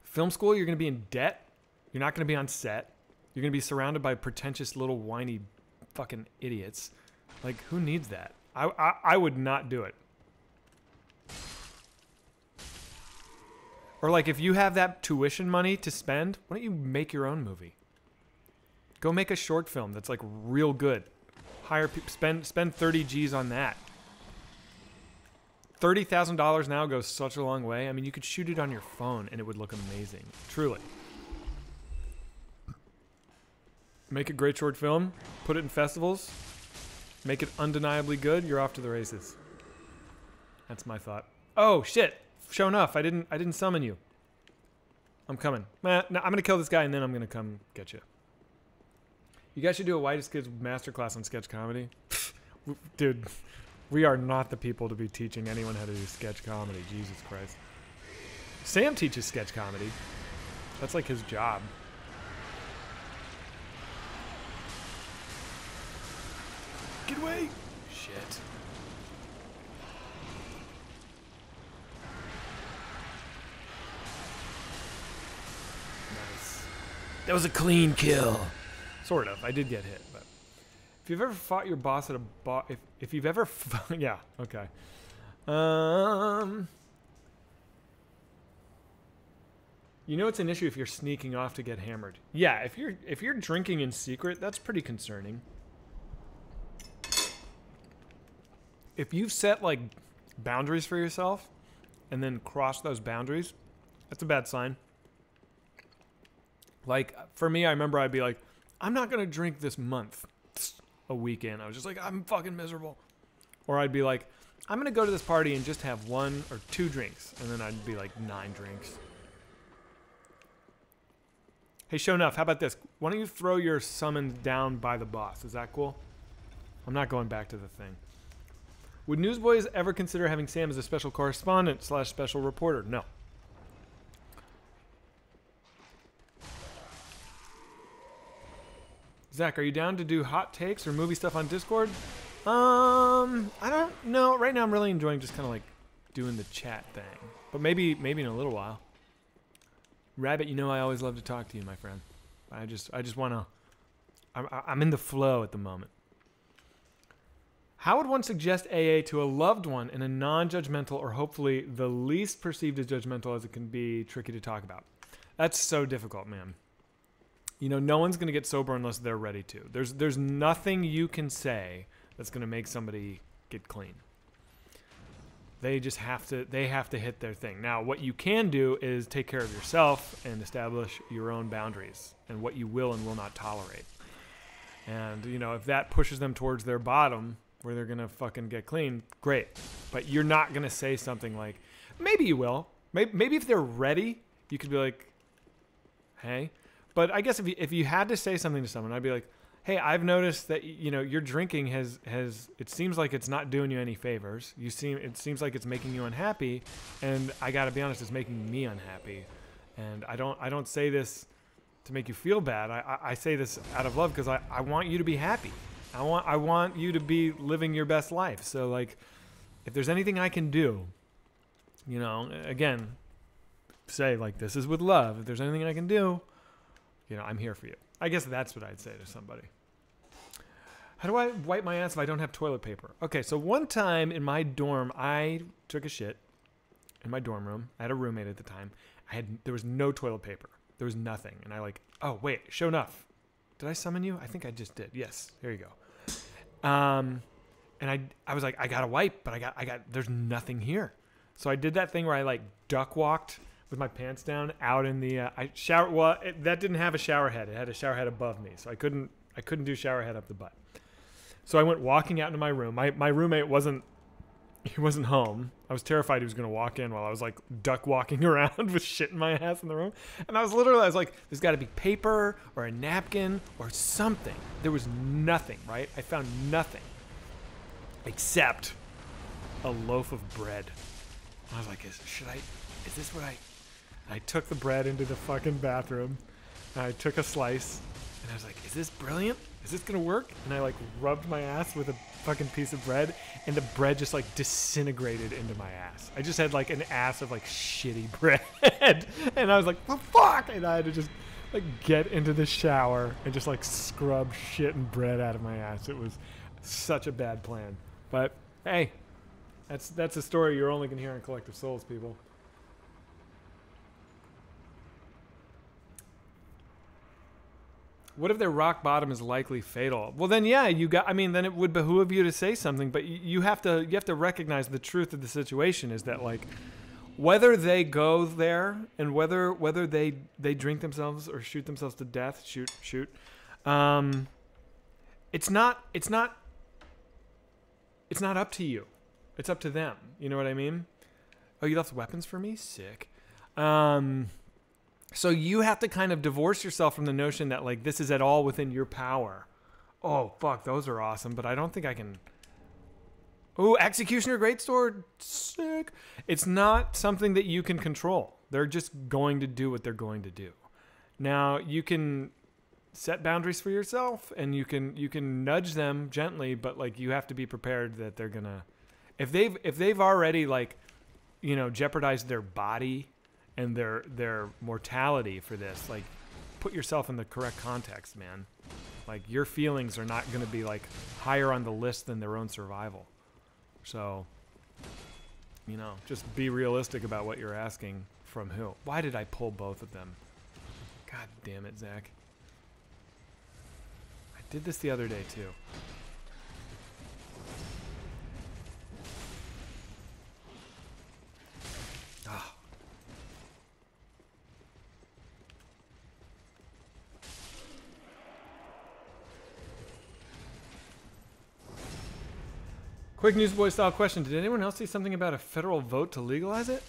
Film school, you're going to be in debt. You're not going to be on set. You're going to be surrounded by pretentious little whiny fucking idiots. Like, who needs that? I would not do it. Or like if you have that tuition money to spend, why don't you make your own movie? Go make a short film that's like real good. Spend 30 G's on that. $30,000 now goes such a long way. I mean, you could shoot it on your phone and it would look amazing. Truly. Make a great short film, put it in festivals, make it undeniably good, you're off to the races. That's my thought. Oh shit. Show enough. I didn't summon you. I'm coming. No, I'm gonna kill this guy and then I'm gonna come get you. You guys should do a Whitest Kids masterclass on sketch comedy. Dude, we are not the people to be teaching anyone how to do sketch comedy. Jesus Christ. Sam teaches sketch comedy. That's like his job. Get away! Shit. That was a clean kill. Sort of. I did get hit, but if you've ever fought your boss at a bar, if you've ever, yeah, okay. You know it's an issue if you're sneaking off to get hammered. Yeah, if you're drinking in secret, that's pretty concerning. If you've set like boundaries for yourself and then cross those boundaries, that's a bad sign. Like, for me, I remember I'd be like, I'm not going to drink this month. A weekend. I was just like, I'm fucking miserable. Or I'd be like, I'm going to go to this party and just have 1 or 2 drinks. And then I'd be like 9 drinks. Hey, show enough. How about this? Why don't you throw your summons down by the boss? Is that cool? I'm not going back to the thing. Would newsboys ever consider having Sam as a special correspondent / special reporter? No. Zach, are you down to do hot takes or movie stuff on Discord? I don't know. Right now I'm really enjoying just kind of like doing the chat thing. But maybe in a little while. Rabbit, you know I always love to talk to you, my friend. I just want to... I'm in the flow at the moment. How would one suggest AA to a loved one in a non-judgmental or hopefully the least perceived as judgmental as it can be tricky to talk about? That's so difficult, man. You know, no one's going to get sober unless they're ready to. There's nothing you can say that's going to make somebody get clean. They just have to hit their thing. Now, what you can do is take care of yourself and establish your own boundaries and what you will and will not tolerate. And, you know, if that pushes them towards their bottom where they're going to fucking get clean, great. But you're not going to say something like, maybe you will. Maybe if they're ready, you could be like, hey. But I guess if you had to say something to someone, I'd be like, hey, I've noticed that, you know, your drinking has it seems like it's not doing you any favors. It seems like it's making you unhappy, and I got to be honest, it's making me unhappy. And I don't say this to make you feel bad. I say this out of love because I want you to be happy. I want you to be living your best life. So like, if there's anything I can do, you know, again, say like, this is with love. If there's anything I can do, you know, I'm here for you. I guess that's what I'd say to somebody. How do I wipe my ass if I don't have toilet paper? Okay, so one time in my dorm, I took a shit in my dorm room. I had a roommate at the time. There was no toilet paper. There was nothing. And I like, oh, wait, show enough. Did I summon you? I think I just did. Yes, here you go. And I was like, I gotta wipe, but there's nothing here. So I did that thing where I like duck walked with my pants down out in the that didn't have a shower head. It had a shower head above me, so I couldn't do shower head up the butt. So I went walking out into my room. My roommate wasn't home. I was terrified he was going to walk in while I was like duck walking around with shit in my ass in the room. And I was like, there's got to be paper or a napkin or something. There was nothing, right? I found nothing except a loaf of bread. I was like, is this what I took the bread into the fucking bathroom, and I took a slice, and I was like, is this brilliant? Is this gonna work? And I like rubbed my ass with a fucking piece of bread, and the bread just like disintegrated into my ass. I just had like an ass of like shitty bread, and I was like, well, fuck! And I had to just like get into the shower and just like scrub shit and bread out of my ass. It was such a bad plan. But hey, that's a story you're only gonna hear on Collective Souls, people. What if their rock bottom is likely fatal? Well, then, yeah, then it would behoove you to say something, but you have to recognize the truth of the situation is that, like, whether they go there and whether they drink themselves or shoot themselves to death, shoot, it's not up to you. It's up to them. You know what I mean? Oh, you left weapons for me? Sick. So you have to kind of divorce yourself from the notion that like this is at all within your power. Oh, fuck, those are awesome, but I don't think I can... Ooh, Executioner Greatsword, sick. It's not something that you can control. They're just going to do what they're going to do. Now, you can set boundaries for yourself, and you can nudge them gently, but like you have to be prepared that they're gonna... If they've already like, you know, jeopardized their body and their mortality for this, like, put yourself in the correct context, man. Like, your feelings are not going to be like higher on the list than their own survival. So, you know, just be realistic about what you're asking from who. Why did I pull both of them? God damn it, Zach. I did this the other day too. Ah. Quick newsboy style question. Did anyone else see something about a federal vote to legalize it?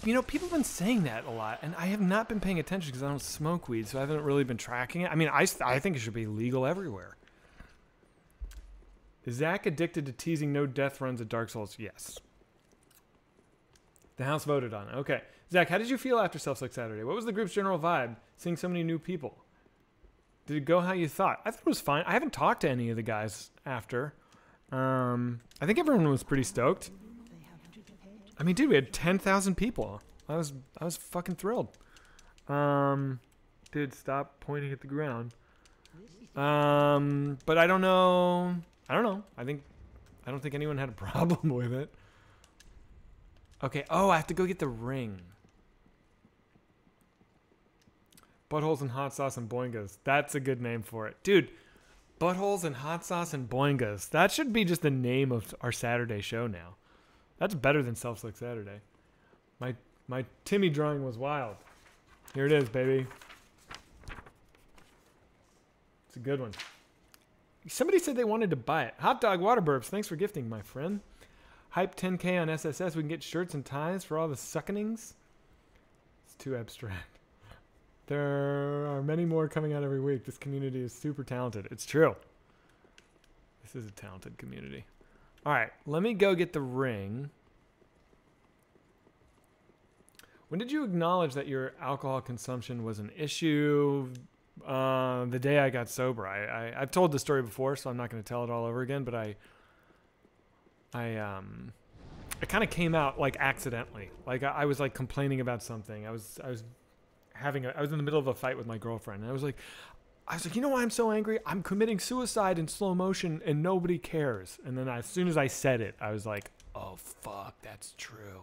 You know, people have been saying that a lot, and I have not been paying attention because I don't smoke weed, so I haven't really been tracking it. I mean, I think it should be legal everywhere. Is Zach addicted to teasing no death runs at Dark Souls? Yes. The house voted on it. Okay. Zach, how did you feel after Self-Suck Saturday? What was the group's general vibe, seeing so many new people? Did it go how you thought? I thought it was fine. I haven't talked to any of the guys after. I think everyone was pretty stoked. I mean, dude, we had 10,000 people. I was fucking thrilled. Dude, stop pointing at the ground. But I don't know. I don't think anyone had a problem with it. Okay. Oh, I have to go get the ring. Buttholes and hot sauce and boingas. That's a good name for it, dude. Buttholes and hot sauce and boingas. That should be just the name of our Saturday show now. That's better than Self-Suck Saturday. My Timmy drawing was wild. Here it is, baby. It's a good one. Somebody said they wanted to buy it. Hot Dog Water Burps, thanks for gifting, my friend. Hype 10K on SSS. We can get shirts and ties for all the suckenings. It's too abstract. There are many more coming out every week. This community is super talented. It's true. This is a talented community. All right, let me go get the ring. When did you acknowledge that your alcohol consumption was an issue? The day I got sober. I've told the story before, so I'm not going to tell it all over again, but it kind of came out like accidentally. Like I was like complaining about something. I was in the middle of a fight with my girlfriend, and I was like, you know why I'm so angry? I'm committing suicide in slow motion and nobody cares. And then as soon as I said it, I was like, oh fuck, that's true.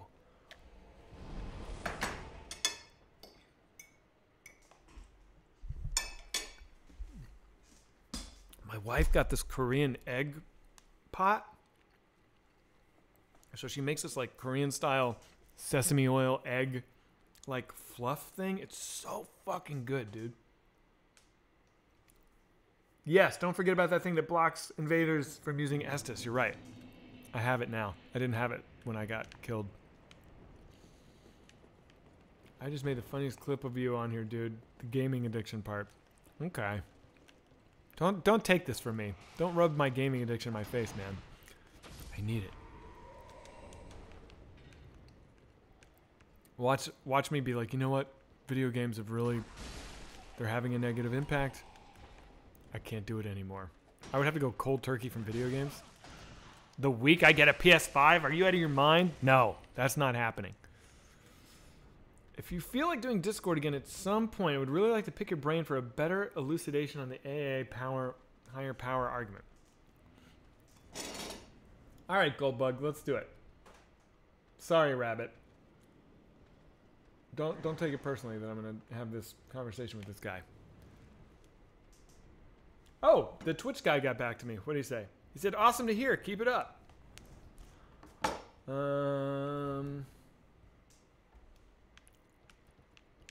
My wife got this Korean egg pot. So she makes this like Korean style sesame oil egg like fluff thing. It's so fucking good, dude. Yes, don't forget about that thing that blocks invaders from using Estus. You're right. I have it now. I didn't have it when I got killed. I just made the funniest clip of you on here, dude. The gaming addiction part. Okay. Don't take this from me. Don't rub my gaming addiction in my face, man. I need it. Watch me be like, you know what? Video games have really, they're having a negative impact. I can't do it anymore. I would have to go cold turkey from video games. The week I get a PS5? Are you out of your mind? No, that's not happening. If you feel like doing Discord again at some point, I would really like to pick your brain for a better elucidation on the AA higher power argument. All right, Goldbug, let's do it. Sorry, Rabbit. Don't take it personally that I'm going to have this conversation with this guy. Oh, the Twitch guy got back to me. What did he say? He said, awesome to hear. Keep it up.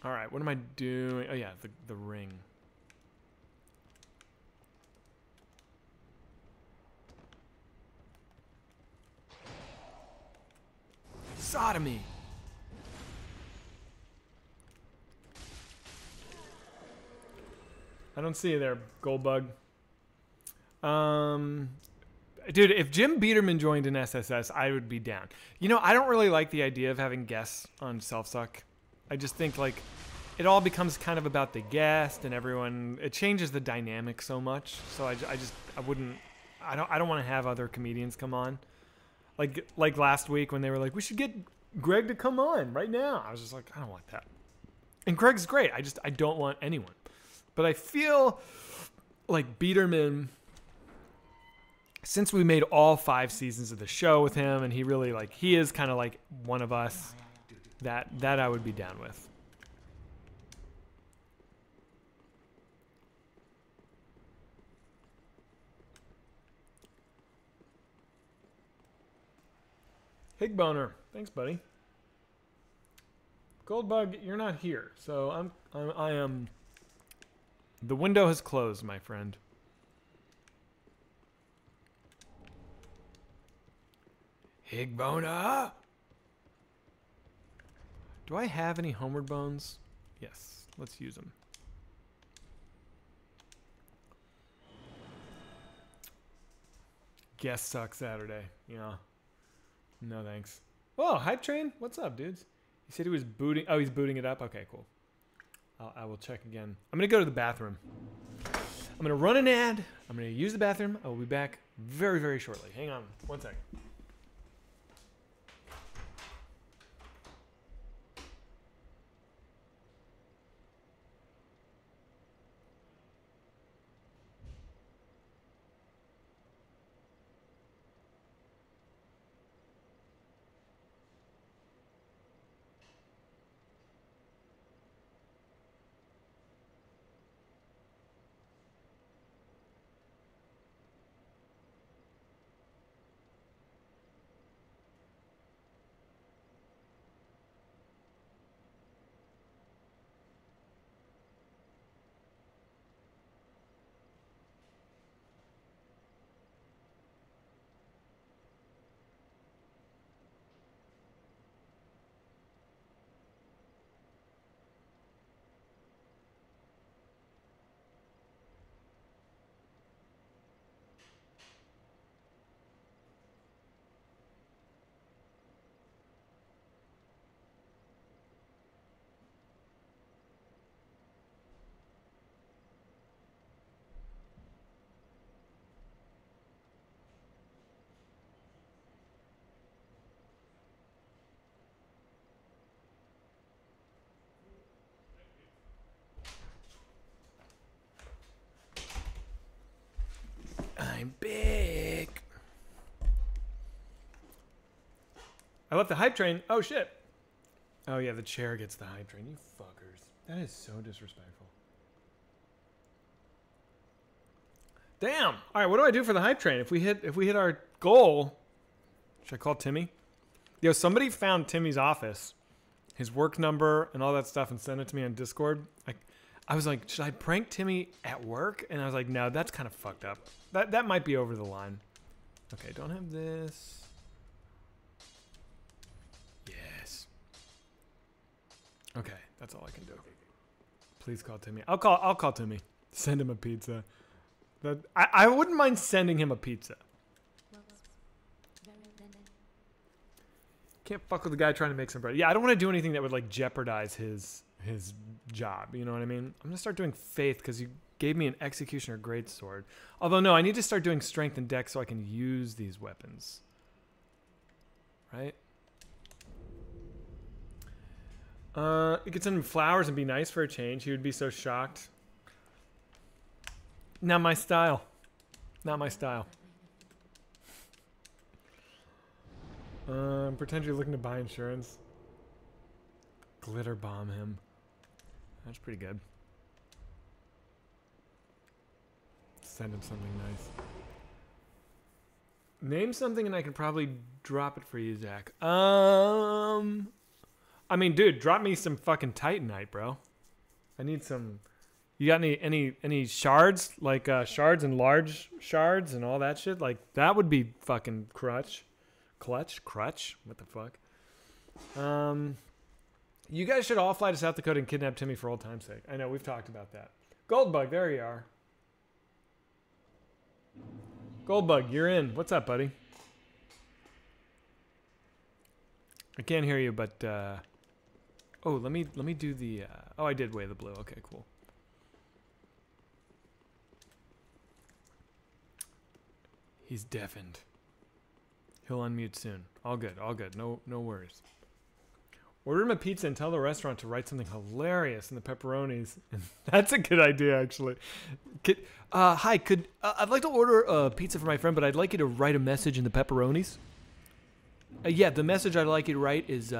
All right, what am I doing? Oh, yeah, the ring. Sodomy. I don't see you there, Goldbug. Dude, if Jim Biederman joined in SSS, I would be down. You know, I don't really like the idea of having guests on Self-Suck. I just think, like, it all becomes kind of about the guest and everyone. It changes the dynamic so much. So I don't want to have other comedians come on. Like last week when they were like, we should get Greg to come on right now. I was just like, I don't want that. And Greg's great. I don't want anyone. But I feel like Biederman, since we made all 5 seasons of the show with him, and he really, like, he is kind of like one of us, that I would be down with. Higboner, thanks, buddy. Goldbug, you're not here, so I am. The window has closed, my friend. Higboner. Do I have any homeward bones? Yes, let's use them. guest suck Saturday. Yeah. No thanks. Oh, Hype Train? What's up, dudes? He said he was booting. Oh, he's booting it up? Okay, cool. I will check again. I'm going to go to the bathroom. I'm going to run an ad. I'm going to use the bathroom. I will be back very, very shortly. Hang on 1 second. I'm big. I left the Hype Train. Oh, shit. Oh, yeah, the chair gets the Hype Train. You fuckers. That is so disrespectful. Damn. All right, what do I do for the Hype Train? If we hit our goal, should I call Timmy? Yo, somebody found Timmy's office, his work number and all that stuff, and sent it to me on Discord. I was like, should I prank Timmy at work? And I was like, no, that's kind of fucked up. That might be over the line. Okay, don't have this. Yes. Okay, that's all I can do. Please call Timmy. I'll call Timmy. Send him a pizza. I wouldn't mind sending him a pizza. Can't fuck with the guy trying to make some bread. Yeah, I don't want to do anything that would like jeopardize his job. You know what I mean? I'm gonna start doing faith because you gave me an executioner greatsword. Although no, I need to start doing strength and dex so I can use these weapons. Right? You could send him flowers and be nice for a change. He would be so shocked. Not my style. Not my style. Pretend you're looking to buy insurance. Glitter bomb him. That's pretty good. Send him something nice. Name something and I can probably drop it for you, Zach. I mean, dude, drop me some fucking Titanite, bro. I need some. You got any shards? Like shards and large shards and all that shit? Like, that would be fucking crutch. Crutch? What the fuck? You guys should all fly to South Dakota and kidnap Timmy for old time's sake. I know, we've talked about that. Goldbug, there you are. Goldbug, you're in. What's up, buddy? I can't hear you, but oh, let me do the oh, I did weigh the blue. Okay, cool. He's deafened. He'll unmute soon. All good, all good. No worries. Order him a pizza and tell the restaurant to write something hilarious in the pepperonis. That's a good idea, actually. Hi, I'd like to order a pizza for my friend, but I'd like you to write a message in the pepperonis. Yeah, the message I'd like you to write is,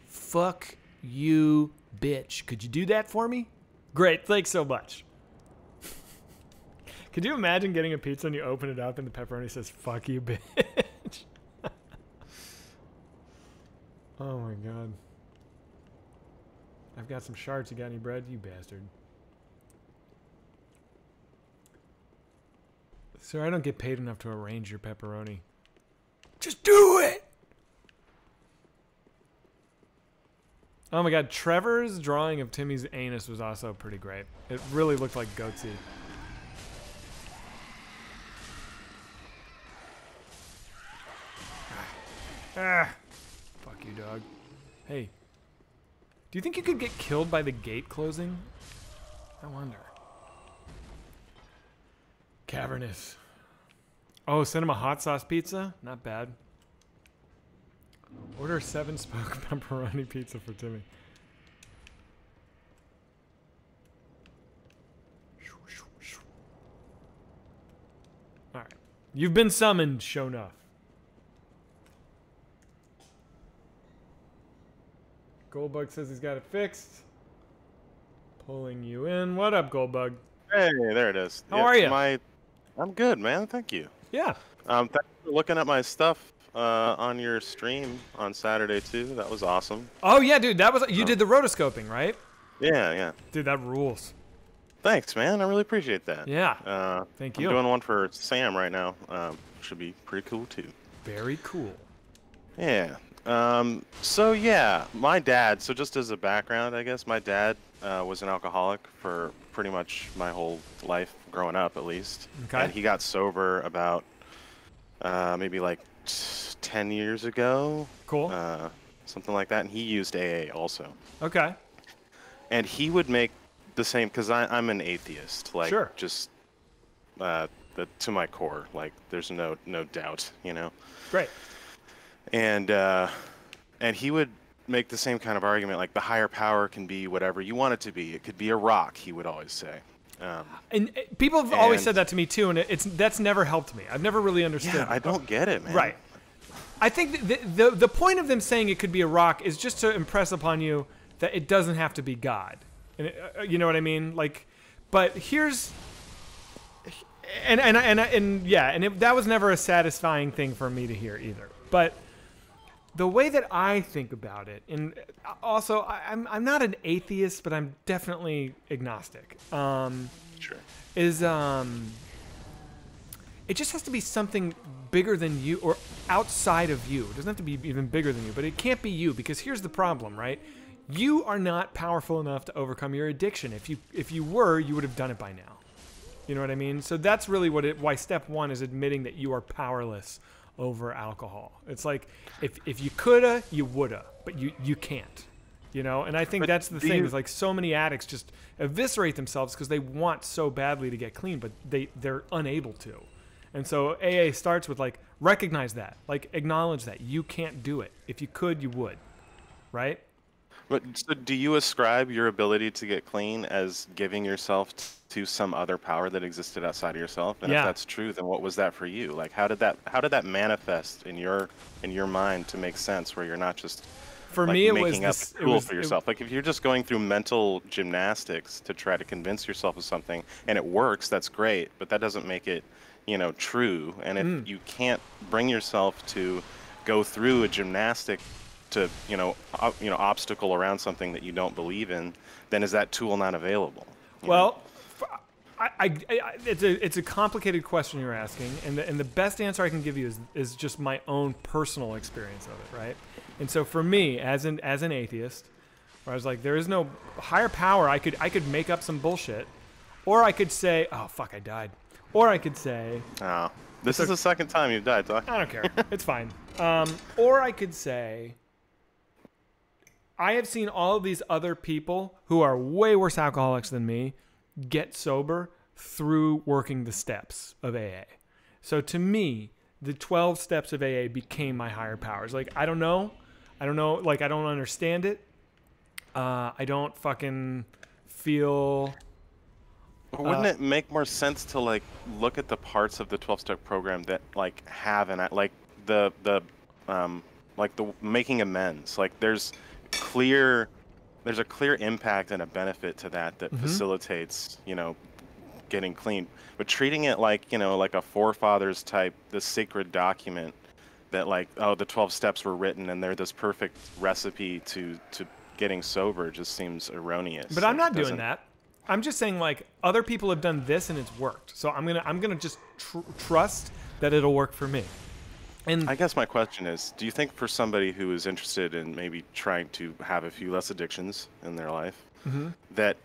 fuck you, bitch. Could you do that for me? Great, thanks so much. Could you imagine getting a pizza and you open it up and the pepperoni says, fuck you, bitch? Oh my god. I've got some shards. You got any bread? You bastard. Sir, I don't get paid enough to arrange your pepperoni. Just do it! Oh my god, Trevor's drawing of Timmy's anus was also pretty great. It really looked like goatsy. Ah, fuck you, dog. Hey, do you think you could get killed by the gate closing? I wonder. Cavernous. Oh, send him a hot sauce pizza? Not bad. Order 7-spoke pepperoni pizza for Timmy. Alright. You've been summoned, show enough. Goldbug says he's got it fixed. Pulling you in. What up, Goldbug? Hey, there it is. How are you? I'm good, man. Thank you. Yeah. Thanks for looking at my stuff on your stream on Saturday too. That was awesome. Oh yeah, dude. That was you did the rotoscoping, right? Yeah, yeah. Dude, that rules. Thanks, man. I really appreciate that. Yeah. Thank you. I'm doing one for Sam right now. Should be pretty cool too. Very cool. Yeah. So yeah, my dad. So just as a background, I guess my dad was an alcoholic for pretty much my whole life, growing up at least. Okay. And he got sober about maybe like 10 years ago. Cool. Something like that. And he used AA also. Okay. And he would make the same, because I'm an atheist. Like, sure. Just to my core. Like, there's no doubt, you know. Great. And he would make the same kind of argument, like the higher power can be whatever you want it to be. It could be a rock, he would always say. And people have always said that to me too, and that's never helped me. I've never really understood. Yeah, I don't get it, man. Right. I think the point of them saying it could be a rock is just to impress upon you that it doesn't have to be God. And you know what I mean? Like, but here's that was never a satisfying thing for me to hear either. But the way that I think about it, and also I'm not an atheist, but I'm definitely agnostic. Sure. It just has to be something bigger than you or outside of you. It doesn't have to be even bigger than you, but it can't be you, because here's the problem, right? You are not powerful enough to overcome your addiction. If you were, you would have done it by now. You know what I mean? So that's really why step one is admitting that you are powerless over alcohol. It's like if you coulda, you woulda, but you can't. You know, and I think that's the thing is like so many addicts just eviscerate themselves because they want so badly to get clean, but they're unable to. And so AA starts with like recognize that, like acknowledge that you can't do it. If you could, you would, right? But so do you ascribe your ability to get clean as giving yourself to some other power that existed outside of yourself? And if that's true, then what was that for you? Like, how did that manifest in your mind to make sense, where you're not just for like me, making up a tool for yourself? Like, if you're just going through mental gymnastics to try to convince yourself of something and it works, that's great, but that doesn't make it, you know, true. And if you can't bring yourself to go through a gymnastic to obstacle around something that you don't believe in, then is that tool not available? Well, it's a complicated question you're asking, and the best answer I can give you is just my own personal experience of it, right? And so for me, as an atheist, where I was like, there is no higher power. I could make up some bullshit, or I could say, oh fuck, I died, or I could say, oh, this is the second time you've died, Doc. I don't care, it's fine. Or I could say, I have seen all of these other people who are way worse alcoholics than me get sober through working the steps of AA. So to me, the 12 steps of AA became my higher powers. Like, I don't know, like, I don't understand it. I don't fucking feel... Wouldn't it make more sense to, like, look at the parts of the 12-step program that, like, have an, like, the making amends? Like, there's a clear impact and a benefit to that facilitates, you know, getting clean. But treating it like, you know, like a forefathers type, this sacred document that, like, oh, the 12 steps were written and they're this perfect recipe to getting sober, just seems erroneous. But I'm not doing that. I'm just saying, like, other people have done this and it's worked. So I'm gonna just trust that it'll work for me. And I guess my question is, do you think for somebody who is interested in maybe trying to have a few less addictions in their life, that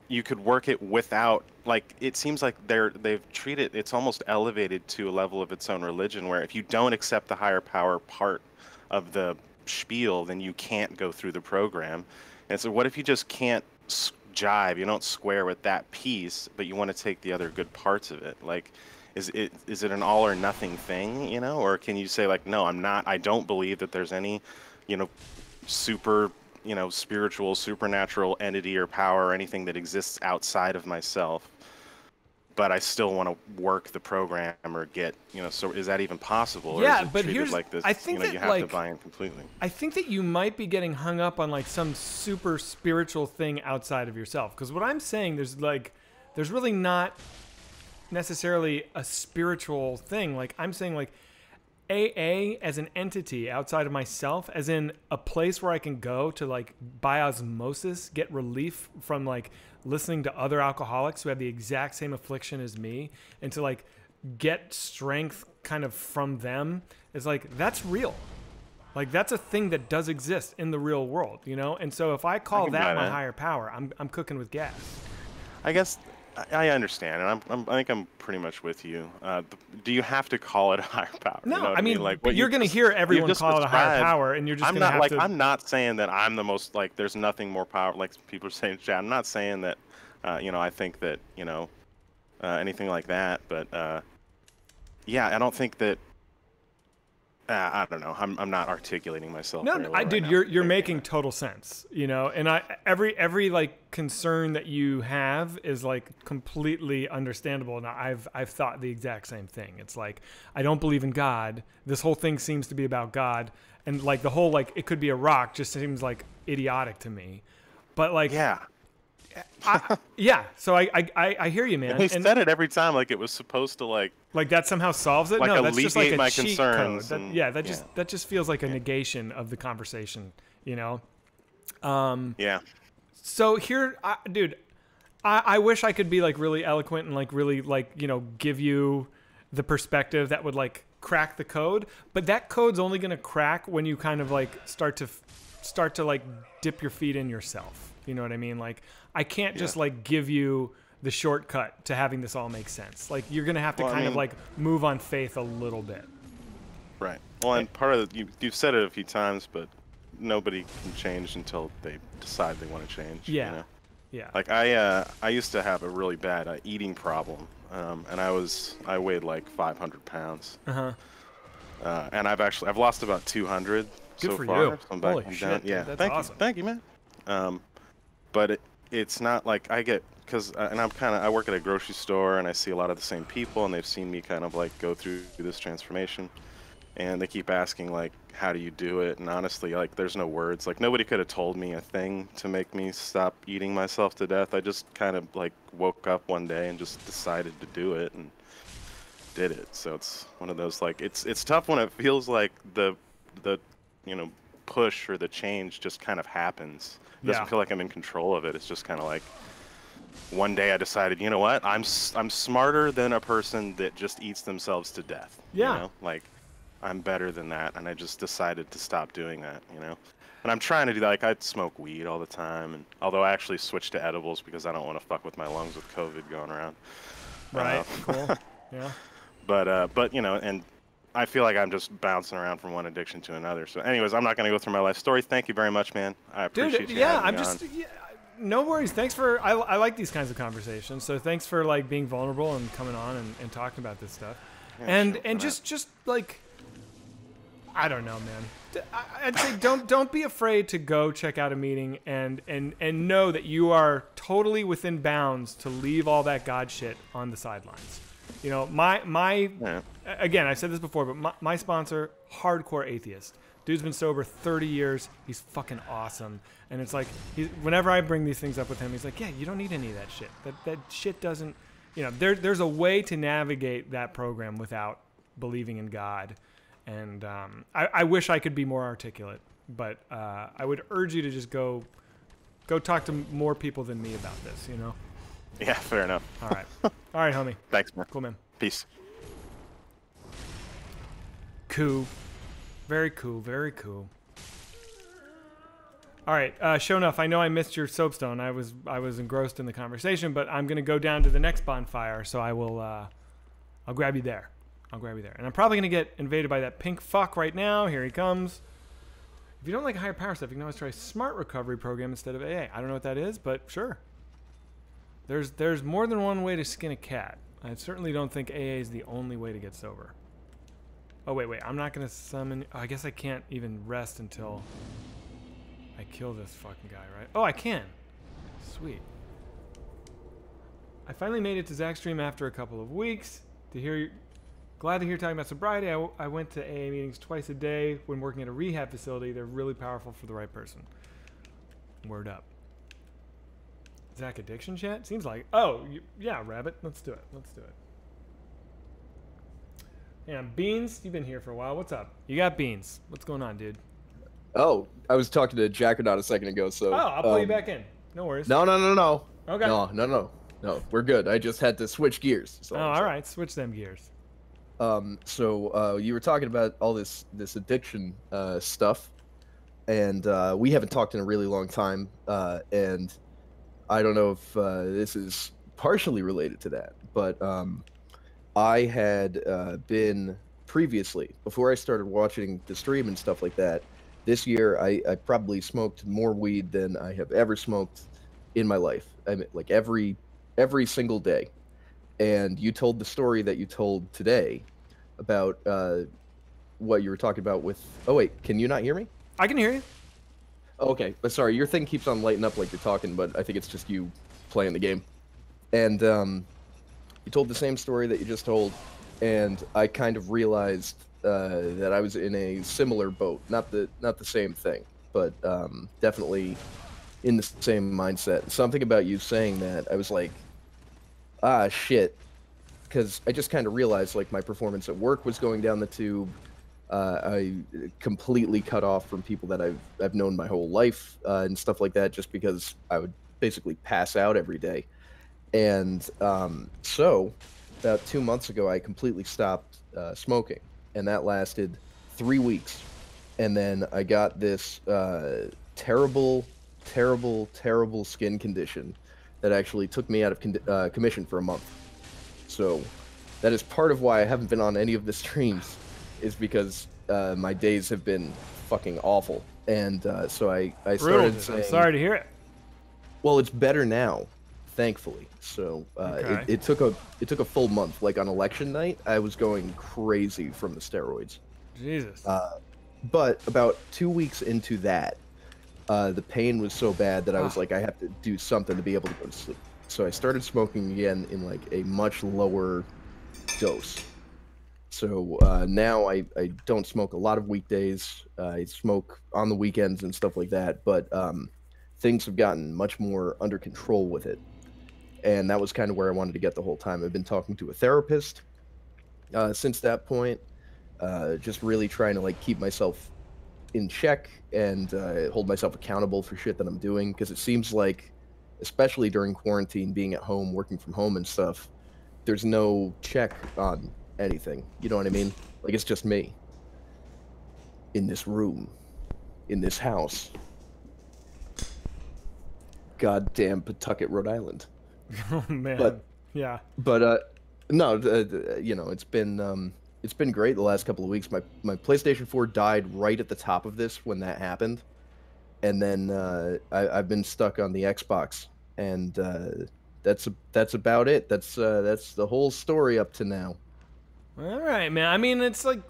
you could work it without, like, it seems like they've treated it's almost elevated to a level of its own religion, where if you don't accept the higher power part of the spiel, then you can't go through the program. And so what if you just can't jive, you don't square with that piece, but you want to take the other good parts of it? Like, is it an all or nothing thing, you know? Or can you say like, no, I don't believe that there's any, you know, super, you know, spiritual, supernatural entity or power or anything that exists outside of myself, but I still want to work the program or get, you know, so is that even possible? Yeah, or is it but treated here's, like this, I think you know, that, you have to buy in completely. I think that you might be getting hung up on like some super spiritual thing outside of yourself. Because what I'm saying, there's really not necessarily a spiritual thing. Like I'm saying like AA as an entity outside of myself, as in a place where I can go to like by osmosis get relief from like listening to other alcoholics who have the exact same affliction as me, and to like get strength kind of from them, is like, that's real. Like that's a thing that does exist in the real world, you know? And so if I call that my higher power, I'm cooking with gas. I guess I understand, and I think I'm pretty much with you. Do you have to call it a higher power? No, you know I mean, like, but you're going to hear everyone call it a higher power, and you're just going to have to... I'm not saying that I'm the most, like, there's nothing more powerful, like people are saying in chat. I'm not saying that, you know, I think that, you know, anything like that, but, yeah, I don't think that, I don't know. I'm not articulating myself. No, dude, right you're making total sense, you know. And every like concern that you have is like completely understandable. And I've thought the exact same thing. It's like, I don't believe in God. This whole thing seems to be about God, and like the whole like it could be a rock just seems like idiotic to me. But like, yeah. Yeah, so I hear you, man. He said it every time like it was supposed to like that somehow solves it. Like no, that's just like a my cheat concerns. code. That just feels like a negation of the conversation, you know. Yeah. So here, dude, I wish I could be like really eloquent and like really like, you know, give you the perspective that would like crack the code, but that code's only gonna crack when you kind of like start to like dip your feet in yourself. You know what I mean? Like, I can't just like give you the shortcut to having this all make sense. Like, you're gonna have to kind of like move on faith a little bit. Right. Well, and part of you've said it a few times, but nobody can change until they decide they want to change. Yeah. You know? Yeah. Like I used to have a really bad eating problem, and I weighed like 500 pounds. And I've lost about 200 so far. You. So I'm back, Holy I'm shit, down. dude, Yeah. that's awesome. Thank you, man. But it's not like I get, and I work at a grocery store and I see a lot of the same people, and they've seen me kind of like go through this transformation, and they keep asking like, how do you do it? And honestly, like, there's no words. Like, nobody could have told me a thing to make me stop eating myself to death. I just kind of like woke up one day and just decided to do it and did it. So it's one of those, like, it's tough when it feels like the you know, push or the change just kind of happens. It doesn't feel like I'm in control of it. It's just kind of like one day I decided, you know what? I'm smarter than a person that just eats themselves to death. Yeah. You know? Like, I'm better than that, and I just decided to stop doing that, you know? And I'm trying to do that. Like, I smoke weed all the time, and although I actually switched to edibles because I don't want to fuck with my lungs with COVID going around. Right. Cool. Yeah. But you know, and I feel like I'm just bouncing around from one addiction to another. So anyways, I'm not going to go through my life story. Thank you very much, man. I appreciate you having me on. No worries. Thanks for, I like these kinds of conversations. So thanks for like being vulnerable and coming on and talking about this stuff. Yeah, and just like, I don't know, man. I'd say don't be afraid to go check out a meeting and know that you are totally within bounds to leave all that God shit on the sidelines. You know, again, I've said this before, but my sponsor, hardcore atheist. Dude's been sober 30 years. He's fucking awesome. And it's like, whenever I bring these things up with him, he's like, yeah, you don't need any of that shit. That shit doesn't, you know, there's a way to navigate that program without believing in God. And I wish I could be more articulate, but I would urge you to just go talk to more people than me about this, you know? Yeah, fair enough. All right. All right, homie. Thanks, man. Cool, man. Peace. Cool. Very cool. Very cool. All right. Show enough. I know I missed your soapstone. I was engrossed in the conversation, but I'm going to go down to the next bonfire, so I will, I'll grab you there. And I'm probably going to get invaded by that pink fuck right now. Here he comes. If you don't like higher power stuff, you can always try Smart Recovery Program instead of AA. I don't know what that is, but sure. There's more than one way to skin a cat. I certainly don't think AA is the only way to get sober. Oh, wait. I'm not going to summon... Oh, I guess I can't even rest until I kill this fucking guy, right? Oh, I can. Sweet. I finally made it to Zach's stream after a couple of weeks. Glad to hear you talking about sobriety. I went to AA meetings twice a day when working at a rehab facility. They're really powerful for the right person. Word up. Zach addiction chat? Seems like... Oh, yeah, Rabbit. Let's do it. Yeah, Beans, you've been here for a while. What's up? You got Beans. What's going on, dude? Oh, I was talking to Jackernaut a second ago, so... Oh, I'll pull you back in. No worries. No. Okay. No, we're good. I just had to switch gears. Oh, all right. Switch them gears. So you were talking about all this addiction stuff, and we haven't talked in a really long time, and I don't know if this is partially related to that, but I had been previously, before I started watching the stream and stuff like that, this year I probably smoked more weed than I have ever smoked in my life. I mean, like every single day. And you told the story that you told today about what you were talking about with... Oh, wait, can you not hear me? I can hear you. Okay, but sorry, your thing keeps on lighting up like you're talking, but I think it's just you playing the game. And you told the same story that you just told, and I kind of realized that I was in a similar boat. Not the same thing, but definitely in the same mindset. Something about you saying that, I was like, ah, shit. Because I just kind of realized, like, my performance at work was going down the tube. I completely cut off from people that I've known my whole life and stuff like that, just because I would basically pass out every day. And so about 2 months ago, I completely stopped smoking, and that lasted 3 weeks. And then I got this terrible skin condition that actually took me out of commission for a month. So that is part of why I haven't been on any of the streams, is because my days have been fucking awful. And so I started saying... I'm sorry to hear it. Well, it's better now, thankfully. So okay. it took a full month. Like on election night, I was going crazy from the steroids. Jesus. But about 2 weeks into that, the pain was so bad that I was like, I have to do something to be able to go to sleep. So I started smoking again in like a much lower dose. So now I don't smoke a lot of weekdays. I smoke on the weekends and stuff like that. But things have gotten much more under control with it. And that was kind of where I wanted to get the whole time. I've been talking to a therapist since that point, just really trying to like keep myself in check and hold myself accountable for shit that I'm doing. Because it seems like, especially during quarantine, being at home, working from home and stuff, there's no check on anything. You know what I mean? Like, it's just me in this room, in this house. Goddamn Pawtucket, Rhode Island. Oh man. But no, you know, it's been great the last couple of weeks. My PlayStation 4 died right at the top of this when that happened, and then I've been stuck on the Xbox, and that's about it. That's the whole story up to now. All right, man. I mean, it's like,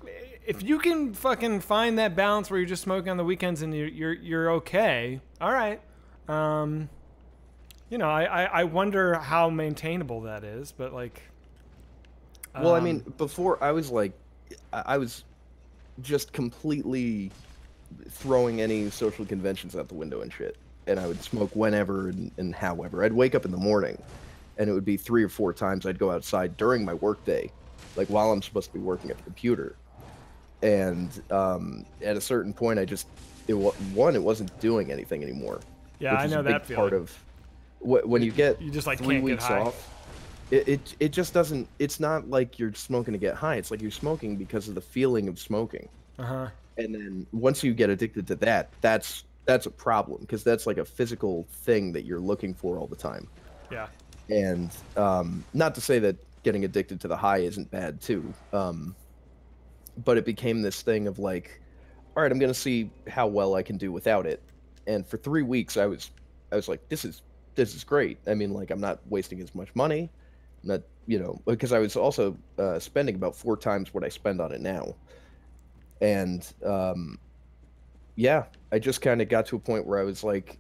if you can fucking find that balance where you're just smoking on the weekends and you're okay. All right. You know, I wonder how maintainable that is, but like. Well, I mean, before I was like, I was just completely throwing any social conventions out the window and shit. And I would smoke whenever and however. I'd wake up in the morning, and it would be 3 or 4 times I'd go outside during my workday, like while I'm supposed to be working at the computer. And at a certain point, it wasn't doing anything anymore. Yeah, I know that feeling. Part of when you just like 3 can't weeks get high. off. It just doesn't. It's not like you're smoking to get high. It's like you're smoking because of the feeling of smoking. Uh-huh. And then once you get addicted to that, that's a problem, because that's like a physical thing that you're looking for all the time. Yeah. And not to say that getting addicted to the high isn't bad too, but it became this thing of like, all right, I'm gonna see how well I can do without it. And for 3 weeks, I was like, this is great. I mean, like, I'm not wasting as much money, not, you know, because I was also spending about 4 times what I spend on it now. And yeah, I just kind of got to a point where I was like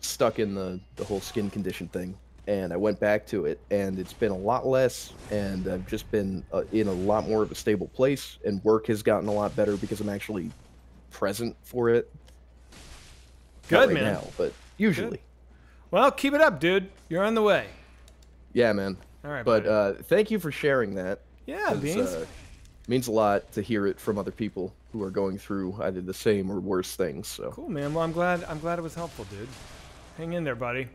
stuck in the whole skin condition thing, and I went back to it, and it's been a lot less, and I've just been in a lot more of a stable place, and work has gotten a lot better because I'm actually present for it. Good, Not right man. now, but usually. Good. Well, keep it up, dude. You're on the way. Yeah, man. All right, but thank you for sharing that. Yeah, Beans. It means a lot to hear it from other people who are going through either the same or worse things. So cool, man. Well, I'm glad it was helpful, dude. Hang in there, buddy.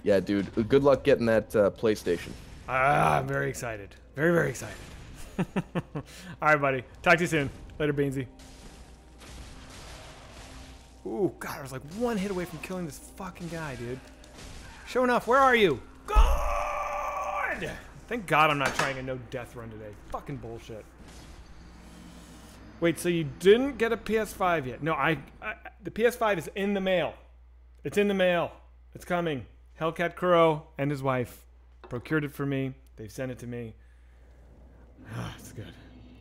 Yeah, dude. Good luck getting that PlayStation. I'm very excited. Very, very excited. All right, buddy. Talk to you soon. Later, Beansy. Ooh, God, I was like one hit away from killing this fucking guy, dude. Show enough, where are you? God! Thank God I'm not trying a no-death run today. Fucking bullshit. Wait, so you didn't get a PS5 yet? No, the PS5 is in the mail. It's in the mail. It's coming. Hellcat Kuro and his wife procured it for me. They've sent it to me. Ah, it's good.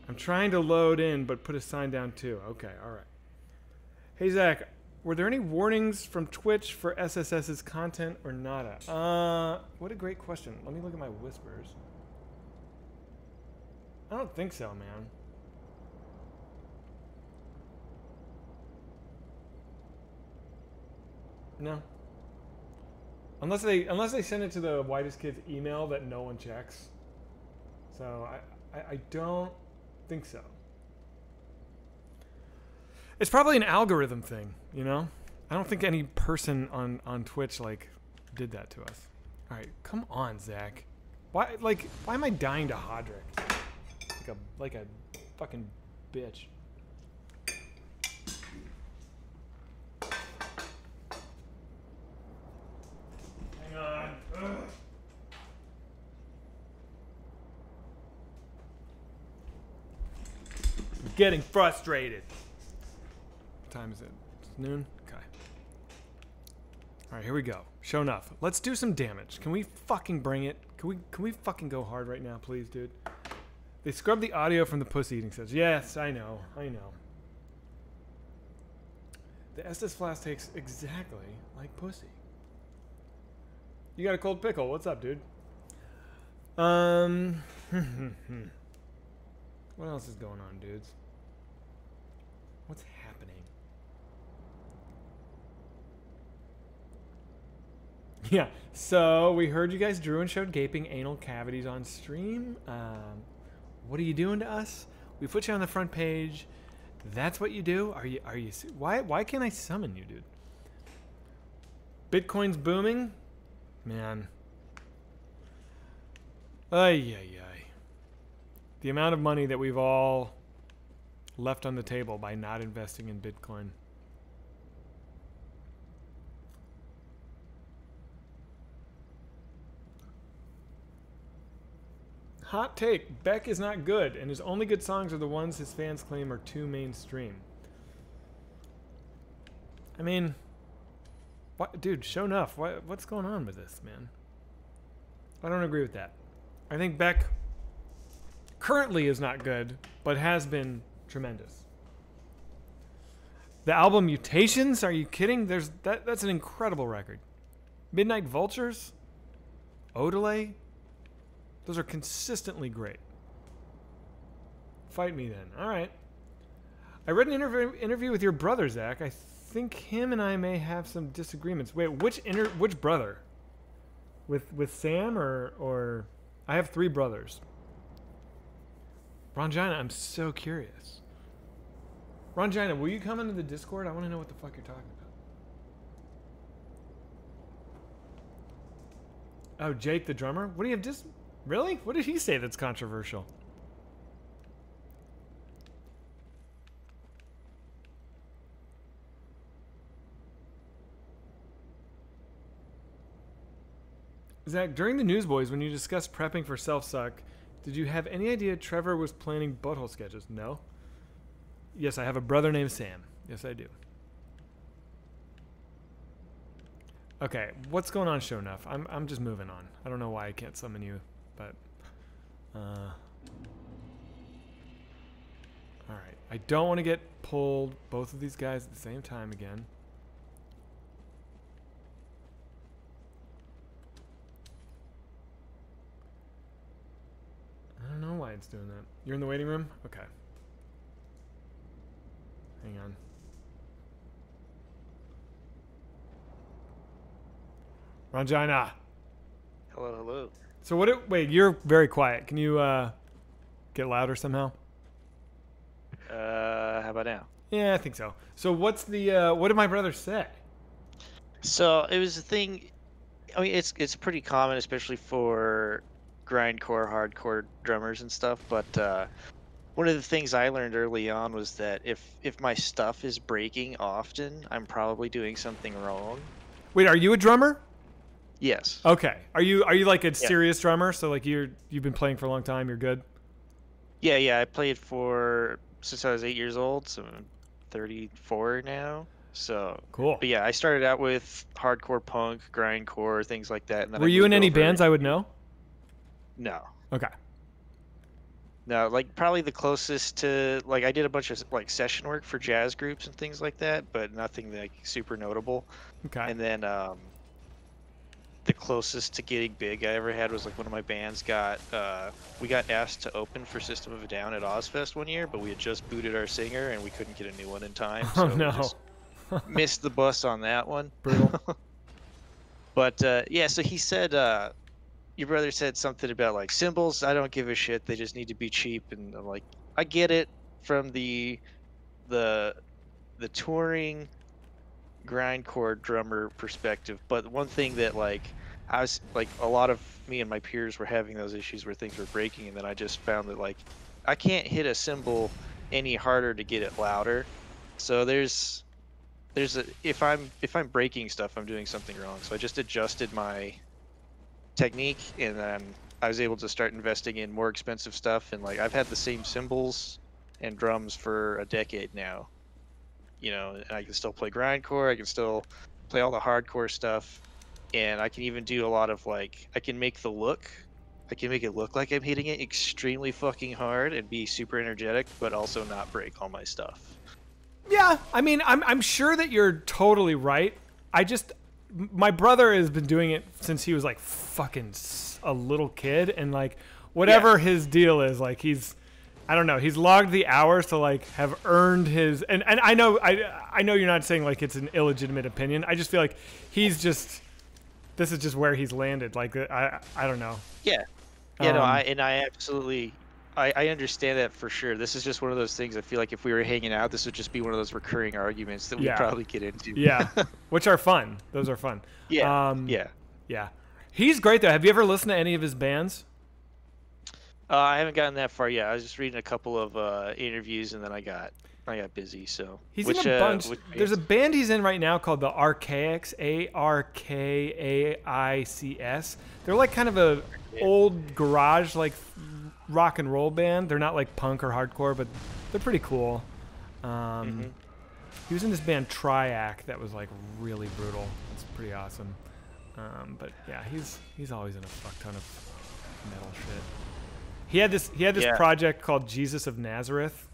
I'm trying to load in, but put a sign down too. Okay, all right. Hey, Zach, were there any warnings from Twitch for SSS's content or nada? What a great question. Let me look at my whispers. I don't think so, man. No. Unless they send it to the Whitest Kids email that no one checks. So I don't think so. It's probably an algorithm thing, you know? I don't think any person on Twitch like did that to us. All right, come on, Zach. Why am I dying to Hodrick? Like a fucking bitch. Hang on. Ugh. I'm getting frustrated. What time is it? It's noon? Okay. Alright, here we go. Show enough. Let's do some damage. Can we fucking bring it? Can we fucking go hard right now, please, dude? They scrubbed the audio from the pussy eating sets. Yes, I know. The Estes Flask tastes exactly like pussy. You got a cold pickle. What's up, dude? What else is going on, dudes? What's happening? Yeah, so we heard you guys drew and showed gaping anal cavities on stream. What are you doing to us? We put you on the front page. That's what you do? Are you why can't I summon you, dude? Bitcoin's booming? Man. Ay. The amount of money that we've all left on the table by not investing in Bitcoin. Hot take. Beck is not good, and his only good songs are the ones his fans claim are too mainstream. I mean, what, dude, show enough. What's going on with this, man? I don't agree with that. I think Beck currently is not good, but has been tremendous. The album Mutations? Are you kidding? That's an incredible record. Midnight Vultures? Odelay? Those are consistently great. Fight me then. All right. I read an interview with your brother, Zach. I think him and I may have some disagreements. Wait, which brother? With Sam or I have 3 brothers. Rongina, I'm so curious. Rongina, will you come into the Discord? I want to know what the fuck you're talking about. Oh, Jake the drummer? What do you have Really? What did he say that's controversial? Zach, during the Newsboys, when you discussed prepping for Self-Suck, did you have any idea Trevor was planning butthole sketches? No. Yes, I have a brother named Sam. Yes, I do. Okay, what's going on, Show Enough? I'm just moving on. I don't know why I can't summon you, but all right. I don't want to get pulled both of these guys at the same time again. I don't know why it's doing that. You're in the waiting room? Okay. Hang on. Ranjana. Hello, hello. So wait, you're very quiet. Can you get louder somehow? How about now? Yeah, I think so. So what's the what did my brother say? So it was a thing. I mean, it's pretty common, especially for grindcore, hardcore drummers and stuff. But one of the things I learned early on was that if my stuff is breaking often, I'm probably doing something wrong. Wait, are you a drummer? Yes. Okay. Are you like a serious drummer? So like you've been playing for a long time. You're good. Yeah. I played since I was 8 years old, so I'm 34 now. So cool. But yeah, I started out with hardcore punk, grindcore, things like that. And then were you in any bands I would know? No. Okay. No, like probably the closest to like I did a bunch of like session work for jazz groups and things like that, but nothing like super notable. Okay. And then the closest to getting big I ever had was like one of my bands we got asked to open for System of a Down at Ozfest one year, but we had just booted our singer and we couldn't get a new one in time. Oh So no. we just missed the bus on that one. Brutal. But yeah, so he said your brother said something about like cymbals. I don't give a shit. They just need to be cheap. And I'm like, I get it from the touring grindcore drummer perspective. But one thing that like I was like a lot of me and my peers were having those issues where things were breaking, and then I just found that like I can't hit a cymbal any harder to get it louder. So there's if I'm breaking stuff, I'm doing something wrong. So I just adjusted my technique, and then I was able to start investing in more expensive stuff. And like I've had the same cymbals and drums for a decade now, and I can still play grindcore, I can still play all the hardcore stuff, and I can even do a lot of like I can make it look like I'm hitting it extremely fucking hard and be super energetic, but also not break all my stuff. Yeah, I mean, I'm sure that you're totally right. My brother has been doing it since he was like fucking a little kid, and like whatever his deal is, like he's logged the hours to like have earned his. And I know you're not saying like it's an illegitimate opinion. I just feel like this is just where he's landed. Like I don't know. Yeah. Yeah. I absolutely. I understand that for sure. This is just one of those things. I feel like if we were hanging out, this would just be one of those recurring arguments that we'd probably get into. Yeah, which are fun. Those are fun. Yeah. Yeah. He's great though. Have you ever listened to any of his bands? I haven't gotten that far yet. I was just reading a couple of interviews, and then I got busy. So he's in a bunch. There's a band he's in right now called the Archaics, ARKAICS. They're like kind of a old garage like rock and roll band. They're not like punk or hardcore, but they're pretty cool. He was in this band Triac that was like really brutal. It's pretty awesome. But yeah, he's always in a fuck ton of metal shit. He had this project called Jesus of Nazareth,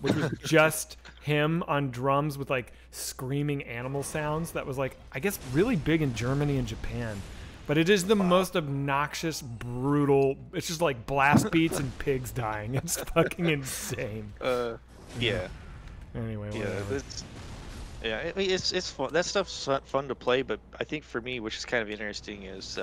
which was just him on drums with like screaming animal sounds. That was like I guess really big in Germany and Japan. But it is the most obnoxious, brutal. It's just like blast beats and pigs dying. It's fucking insane. Yeah. Anyway. I mean, it's fun. That stuff's fun to play. But I think for me, which is kind of interesting, is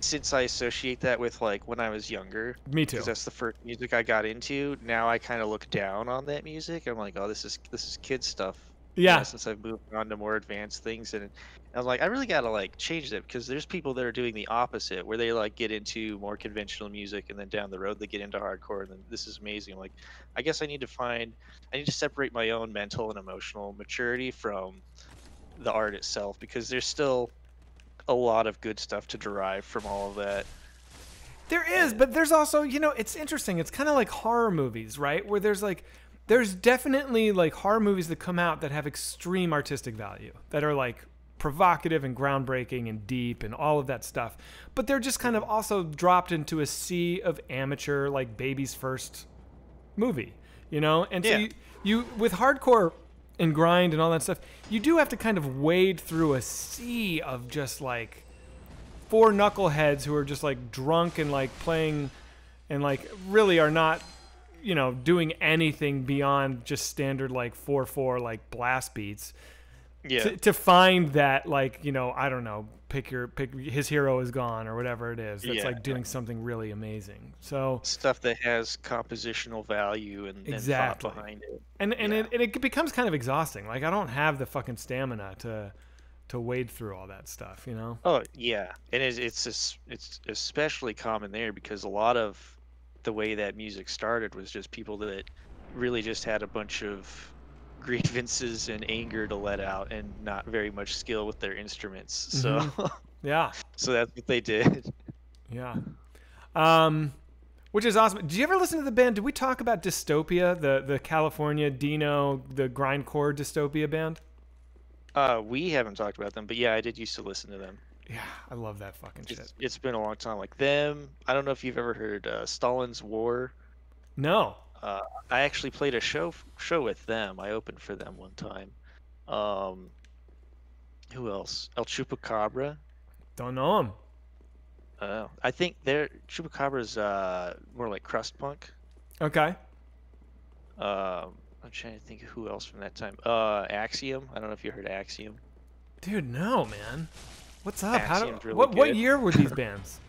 since I associate that with like when I was younger. Me too. Because that's the first music I got into. Now I kind of look down on that music. I'm like, oh, this is kid stuff. Yeah. Since I've moved on to more advanced things, and I was like, I really gotta like change that, because there's people that are doing the opposite, where they like get into more conventional music, and then down the road they get into hardcore, and then this is amazing. I'm like, I guess I need to separate my own mental and emotional maturity from the art itself, because there's still a lot of good stuff to derive from all of that. There is, but there's also, it's interesting. It's kind of like horror movies, right? Where there's like, there's definitely like horror movies that come out that have extreme artistic value, that are like provocative and groundbreaking and deep and all of that stuff, but they're just kind of also dropped into a sea of amateur, like baby's first movie, you know? And so you with hardcore and grind and all that stuff, you do have to kind of wade through a sea of just like four knuckleheads who are just like drunk and like playing and like really are not, you know, doing anything beyond just standard like 4/4 like blast beats. Yeah. To find that, like, you know, I don't know, pick His Hero Is Gone or whatever it is. That's like doing something really amazing. So stuff that has compositional value and thought behind it. And it becomes kind of exhausting. Like I don't have the fucking stamina to wade through all that stuff, you know? Oh yeah, and it's especially common there because a lot of the way that music started was just people that really just had a bunch of grievances and anger to let out and not very much skill with their instruments. So yeah, so that's what they did. Yeah. Which is awesome. Did you ever listen to the band? Did we talk about Dystopia, the California Dino, the grindcore Dystopia band? We haven't talked about them, but yeah, I did used to listen to them. Yeah, I love that fucking shit. It's been a long time. Like them, I don't know if you've ever heard Stalin's War. No. I actually played a show with them. I opened for them one time. Who else? El Chupacabra. Don't know him. I think Chupacabra's more like crust punk. Okay. I'm trying to think of who else from that time. Axiom. I don't know if you heard Axiom. Dude, no, man. What's up? Really what year were these bands?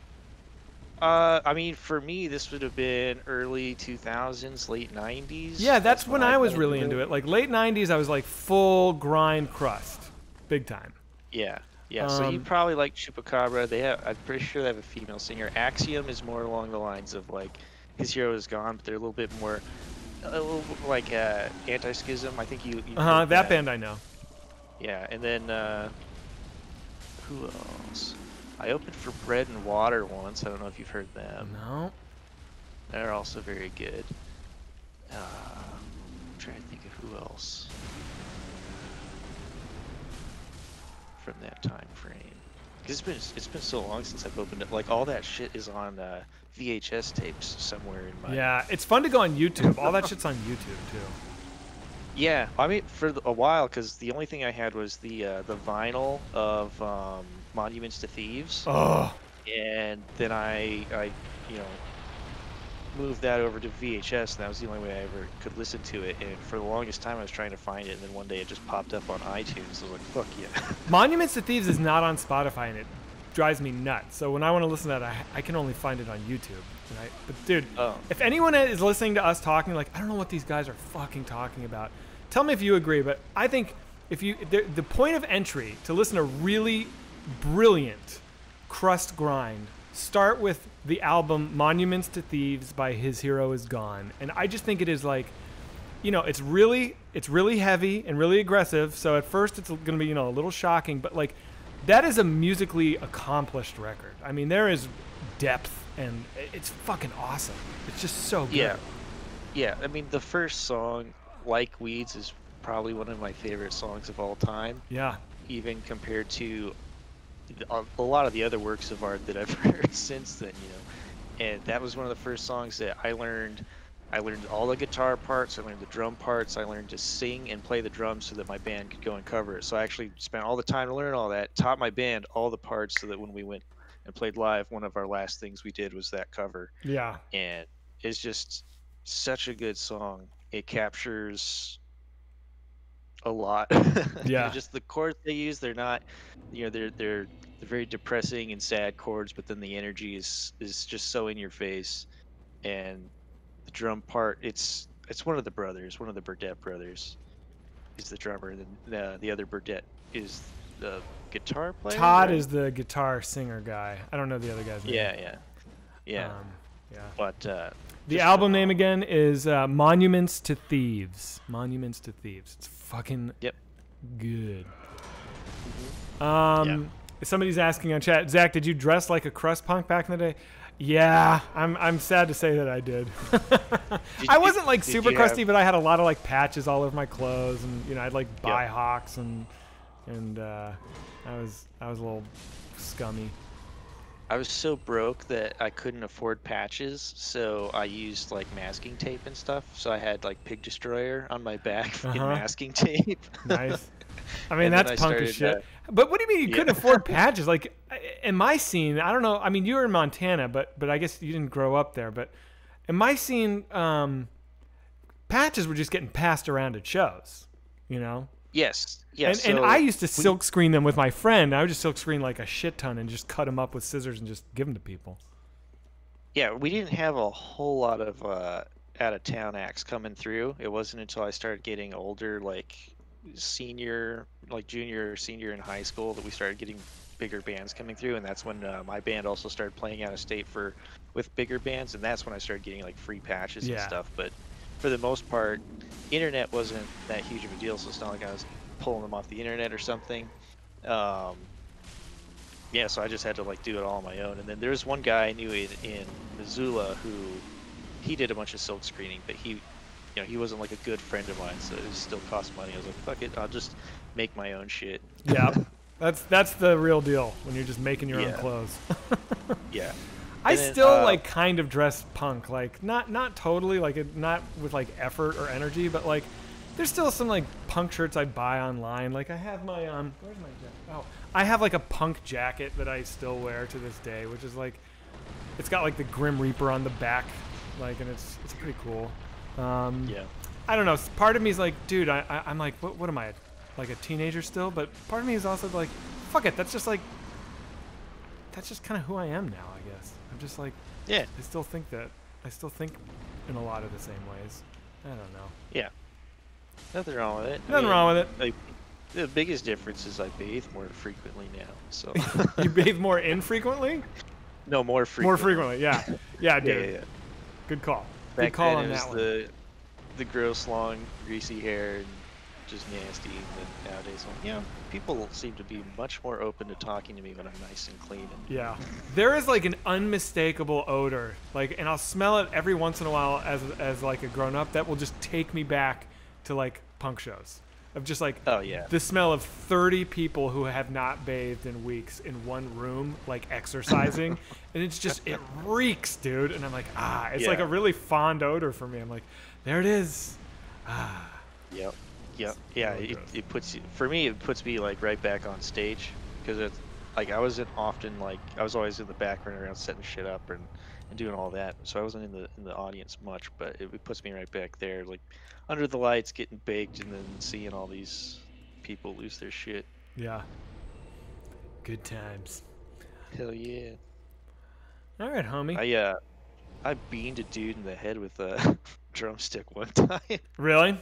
I mean, for me, this would have been early 2000s, late 90s. Yeah, that's when I was really into it. Like late 90s, I was like full grind crust, big time. Yeah, yeah. So you probably like Chupacabra. I'm pretty sure they have a female singer. Axiom is more along the lines of like His Hero Is Gone, but they're a little bit more, like Anti-Schism. I think you. That band I know. Yeah, and then who else? I opened for Bread and Water once. I don't know if you've heard them. No. They're also very good. I'm trying to think of who else from that time frame. Because it's been so long since I've opened it. Like all that shit is on VHS tapes somewhere in my. Yeah, it's fun to go on YouTube. All that shit's on YouTube too. Yeah, I mean for a while, because the only thing I had was the vinyl of Monuments to Thieves. Oh. And then I moved that over to VHS, and that was the only way I ever could listen to it. And for the longest time, I was trying to find it, and then one day it just popped up on iTunes. I was like, fuck yeah. Monuments to Thieves is not on Spotify, and it drives me nuts. So when I want to listen to that, I can only find it on YouTube. Right? But dude, if anyone is listening to us talking, like, I don't know what these guys are fucking talking about, tell me if you agree. But I think the point of entry to listen to really brilliant crust grind, start with the album Monuments to Thieves by His Hero Is Gone. And I just think it is like, you know, it's really heavy and really aggressive. So at first it's going to be, you know, a little shocking, but like that is a musically accomplished record. I mean, there is depth and it's fucking awesome. It's just so good. Yeah. Yeah. I mean, the first song, Like Weeds, is probably one of my favorite songs of all time. Yeah. Even compared to a lot of the other works of art that I've heard since then, you know. And that was one of the first songs that I learned all the guitar parts, I learned the drum parts, I learned to sing and play the drums so that my band could go and cover it. So I actually spent all the time to learn all that, taught my band all the parts so that when we went and played live, one of our last things we did was that cover. Yeah. And it's just such a good song. It captures a lot. Yeah. Just the chords they use, they're not, you know, they're very depressing and sad chords, but then the energy is just so in your face. And the drum part, it's one of the Burdett brothers is the drummer, and then the other Burdett is the guitar player. Todd is the guitar singer guy. I don't know the other guy's name. Yeah. Yeah. But the album name again is Monuments to Thieves. Monuments to Thieves. It's fucking good. Somebody's asking on chat, Zach, did you dress like a crust punk back in the day? Yeah, I'm sad to say that I did. I wasn't like super crusty, but I had a lot of like patches all over my clothes, and you know I'd like buy hawks, and I was a little scummy. I was so broke that I couldn't afford patches, so I used like masking tape and stuff. So I had like Pig Destroyer on my back in masking tape. Nice. I mean, that's punk as shit. But what do you mean you couldn't afford patches? Like, in my scene, I don't know. I mean, you were in Montana, but I guess you didn't grow up there. But in my scene, patches were just getting passed around at shows, you know? Yes. Yes. And I used to silk screen them with my friend. I would just silk screen like a shit ton and just cut them up with scissors and just give them to people. Yeah, we didn't have a whole lot of out-of-town acts coming through. It wasn't until I started getting older, like junior or senior in high school, that we started getting bigger bands coming through, and that's when my band also started playing out of state with bigger bands, and that's when I started getting like free patches and stuff. But for the most part, internet wasn't that huge of a deal, so it's not like I was pulling them off the internet or something. So I just had to like do it all on my own. And then there's one guy I knew in Missoula who he did a bunch of silk screening, but he wasn't like a good friend of mine, so it still cost money. I was like, fuck it, I'll just make my own shit. Yeah, that's the real deal when you're just making your own clothes. Yeah. I still like kind of dress punk, like not totally, like not with like effort or energy, but like there's still some like punk shirts I buy online. Like I have my where's my jacket? Oh, I have like a punk jacket that I still wear to this day, which is like it's got like the Grim Reaper on the back, like, and it's pretty cool. I don't know. Part of me is like, dude, I'm like, what am I, like a teenager still? But part of me is also like, fuck it. That's just kind of who I am now, I guess. I'm just like, I still think in a lot of the same ways. I don't know. Yeah. Nothing wrong with it. Nothing wrong with it. Like, the biggest difference is I bathe more frequently now. So you bathe more infrequently? No, more frequently. More frequently, yeah. Yeah, dude. Yeah. Good call. Back Good call then on it that was one. the gross, long, greasy hair and just nasty. And then nowadays, people seem to be much more open to talking to me when I'm nice and clean. Yeah, there is like an unmistakable odor, like, and I'll smell it every once in a while as like a grown up that will just take me back to like punk shows. Of just like the smell of 30 people who have not bathed in weeks in one room, like exercising, and it's just, it reeks, dude. And I'm like, it's like a really fond odor for me. I'm like, there it is. Yep. Yeah, it puts me like right back on stage, because it's like I was always in the background around setting shit up and doing all that, so I wasn't in the audience much, but it puts me right back there, like under the lights, getting baked, and then seeing all these people lose their shit. Yeah. Good times. Hell yeah. All right, homie. I beamed a dude in the head with a drumstick one time. Really?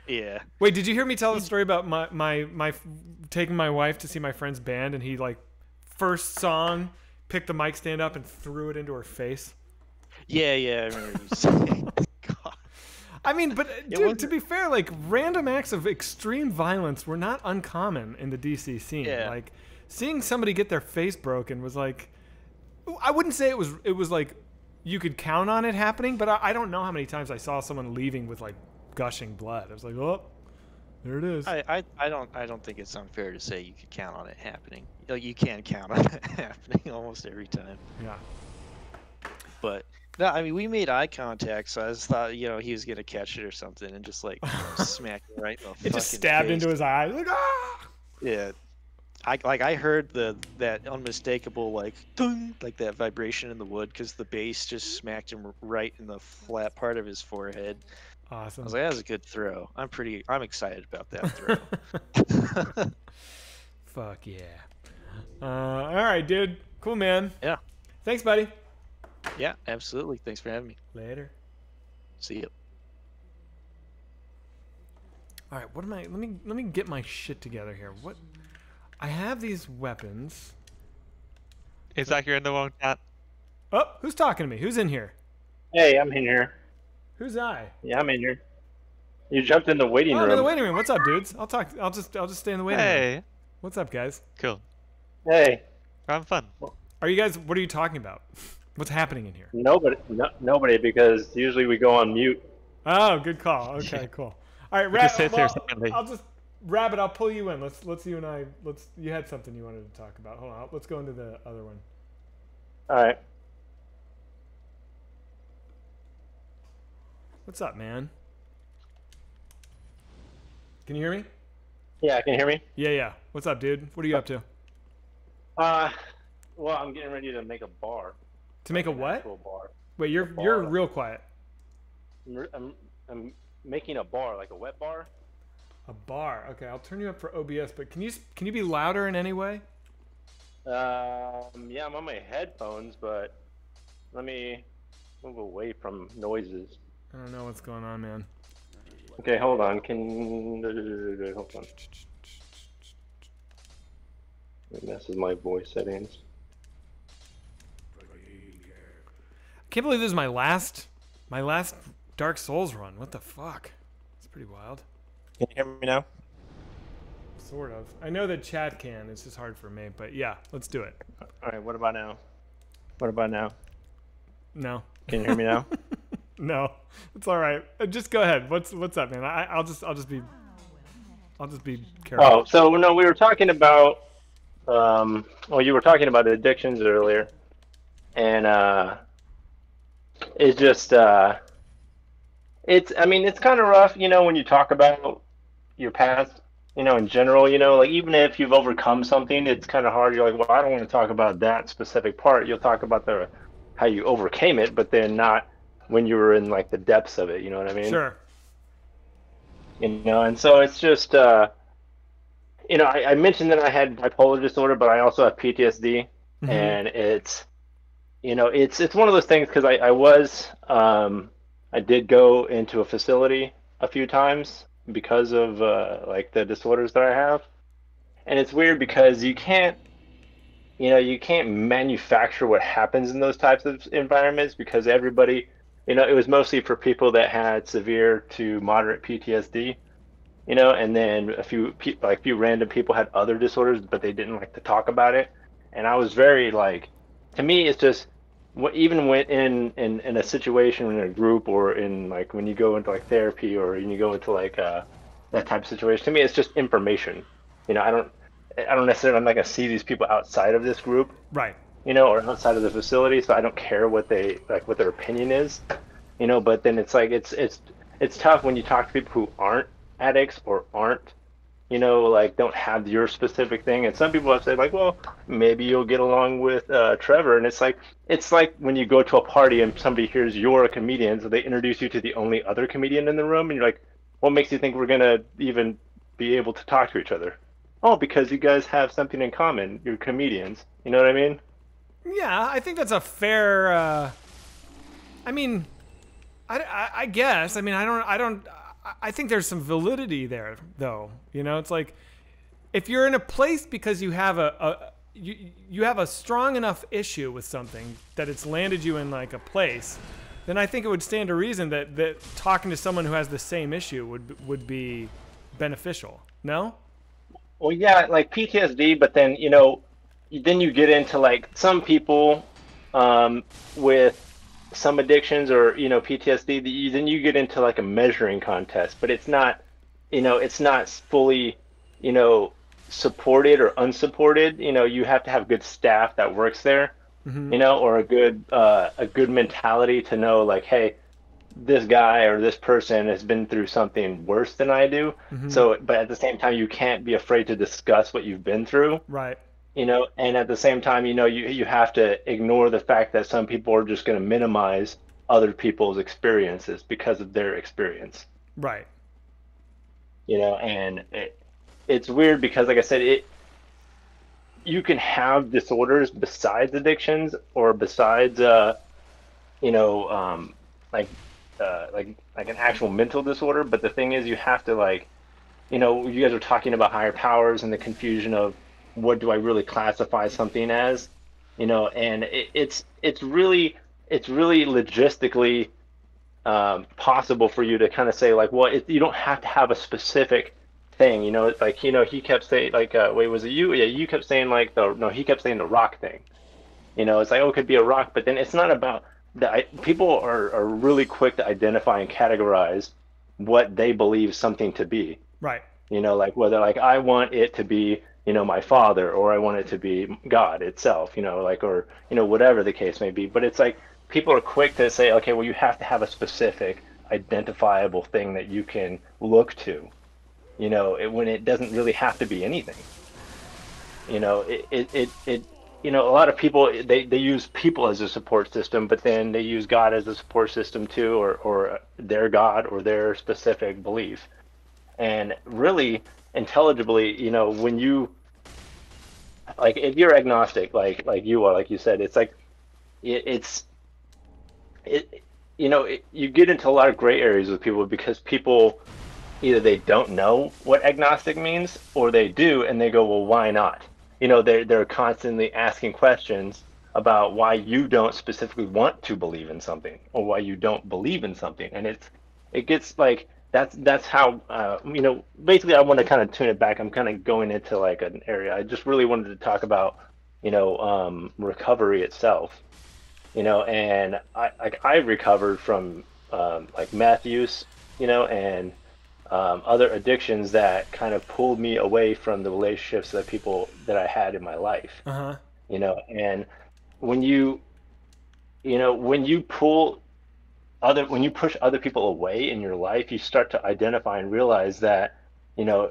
Yeah. Wait, did you hear me tell the story about my taking my wife to see my friend's band, and he like first song picked the mic stand up and threw it into her face? Yeah, I remember you saying. God. I mean, but dude, to be fair, like random acts of extreme violence were not uncommon in the DC scene. Yeah. Like seeing somebody get their face broken was like, I wouldn't say it was like you could count on it happening, but I don't know how many times I saw someone leaving with like gushing blood. I was like, oh, there it is. I don't think it's unfair to say you could count on it happening. Like, you can count on it happening almost every time. Yeah. But no, I mean, we made eye contact, so I just thought, he was gonna catch it or something, and just like smack me right in the fucking It just stabbed face. into his eye. Like, ah! Yeah. I heard that unmistakable like ding, like that vibration in the wood, because the bass just smacked him right in the flat part of his forehead. Awesome. I was like, that was a good throw. I'm excited about that throw. Fuck yeah. All right, dude. Cool, man. Yeah. Thanks, buddy. Yeah, absolutely. Thanks for having me. Later. See you. All right, what am I? Let me get my shit together here. What? I have these weapons. Hey, Zach, you're in the wrong chat. Oh, who's talking to me? Who's in here? Hey, I'm in here. Who's I? Yeah, I'm in here. You jumped in the waiting room. I'm in the waiting room. What's up, dudes? I'll talk. I'll just stay in the waiting room. Hey. What's up, guys? Cool. Hey. We're having fun. Are you guys? What are you talking about? What's happening in here? Nobody, because usually we go on mute. Oh, good call. Okay, cool. All right, just sit there silently. I'll just Rabbit. I'll pull you in. Let's you and I. You had something you wanted to talk about. Hold on. Let's go into the other one. All right. What's up, man? Can you hear me? Yeah, can you hear me? Yeah. What's up, dude? What are you up to? Well, I'm getting ready to make a bar. To make a what? Actual bar. Wait, you're real quiet. I'm making a bar, like a wet bar. A bar. Okay, I'll turn you up for OBS. But can you be louder in any way? Yeah, I'm on my headphones, but let me move away from noises. I don't know what's going on, man. Okay, hold on. Hold on. It messes my voice settings. I can't believe this is my last Dark Souls run. What the fuck? It's pretty wild. Can you hear me now? Sort of. I know that chat can. It's just hard for me. But yeah, let's do it. All right. What about now? What about now? No. Can you hear me now? No. It's all right. Just go ahead. What's up, man? I'll just be careful. Oh, so no, we were talking about. Well, you were talking about addictions earlier, and it's just it's. I mean, it's kind of rough, when you talk about your past. In general, like even if you've overcome something, it's kind of hard. You're like, well, I don't want to talk about that specific part. You'll talk about how you overcame it, but then not when you were in like the depths of it. You know what I mean? Sure. And so it's just, I mentioned that I had bipolar disorder, but I also have PTSD, and it's one of those things because I did go into a facility a few times because of like the disorders that I have, and it's weird because you can't manufacture what happens in those types of environments because everybody, it was mostly for people that had severe to moderate PTSD, and then a few random people had other disorders, but they didn't like to talk about it, and I was very like, to me, it's just. Even when in a situation in a group or in like when you go into like therapy or when you go into like that type of situation, to me it's just information. I don't necessarily, I'm not gonna see these people outside of this group, right? Or outside of the facility, so I don't care what their opinion is, But then it's like it's tough when you talk to people who aren't addicts or aren't. Like don't have your specific thing, and some people have said like, well, maybe you'll get along with Trevor, and it's like when you go to a party and somebody hears you're a comedian, so they introduce you to the only other comedian in the room, and you're like, what makes you think we're gonna even be able to talk to each other? Oh, because you guys have something in common. You're comedians. You know what I mean? Yeah, I think that's a fair. I mean, I guess. I mean, I don't. I think there's some validity there, though. It's like if you're in a place because you have you have a strong enough issue with something that it's landed you in like a place, then I think it would stand to reason that talking to someone who has the same issue would be beneficial. No? Well, yeah, like PTSD, but then then you get into like some people with some addictions or PTSD, then you get into like a measuring contest, but it's not fully supported or unsupported. You have to have good staff that works there, or a good mentality to know like, hey, this guy or this person has been through something worse than I do. So, but at the same time, you can't be afraid to discuss what you've been through, right? And at the same time, you have to ignore the fact that some people are just going to minimize other people's experiences because of their experience. Right. And it's weird because, like I said, you can have disorders besides addictions or besides, like an actual mental disorder. But the thing is, you have to you guys are talking about higher powers and the confusion of, what do I really classify something as, and it's really logistically possible for you to kind of say like, well, you don't have to have a specific thing, he kept saying like, wait, was it you? Yeah, you kept saying like he kept saying the rock thing, You know, it's like, oh, it could be a rock, but then it's not about people are really quick to identify and categorize what they believe something to be. Right. You know, like whether like I want it to be, you know, my father, or I want it to be God itself, you know, like, or, you know, whatever the case may be. But it's like people are quick to say, okay, well, you have to have a specific identifiable thing that you can look to, you know, when it doesn't really have to be anything. You know, you know, a lot of people, they use people as a support system, but then they use God as a support system too, or their God or their specific belief. And really intelligibly, you know, when you, like, if you're agnostic, like you are, like you said, it's like, you know, you get into a lot of gray areas with people because people, either they don't know what agnostic means, or they do, and they go, well, why not? You know, they're constantly asking questions about why you don't specifically want to believe in something, or why you don't believe in something. And it gets like, that's how, you know, basically I want to kind of tune it back. I'm kind of going into like an area. I just really wanted to talk about, you know, recovery itself, you know, and I recovered from like meth use, you know, and other addictions that kind of pulled me away from the relationships that I had in my life. Uh-huh. You know, and when you know, when you push other people away in your life, you start to identify and realize that, you know,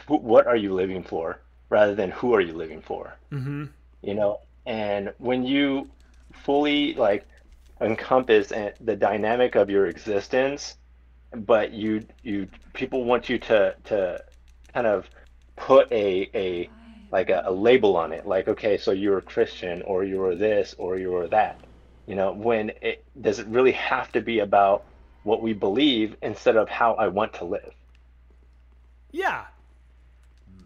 what are you living for rather than who are you living for? Mm-hmm. You know, and when you fully like encompass the dynamic of your existence, but people want you to kind of put a label on it, like, okay, so you're a Christian, or you're this, or you're that. You know, when does it really have to be about what we believe instead of how I want to live? Yeah,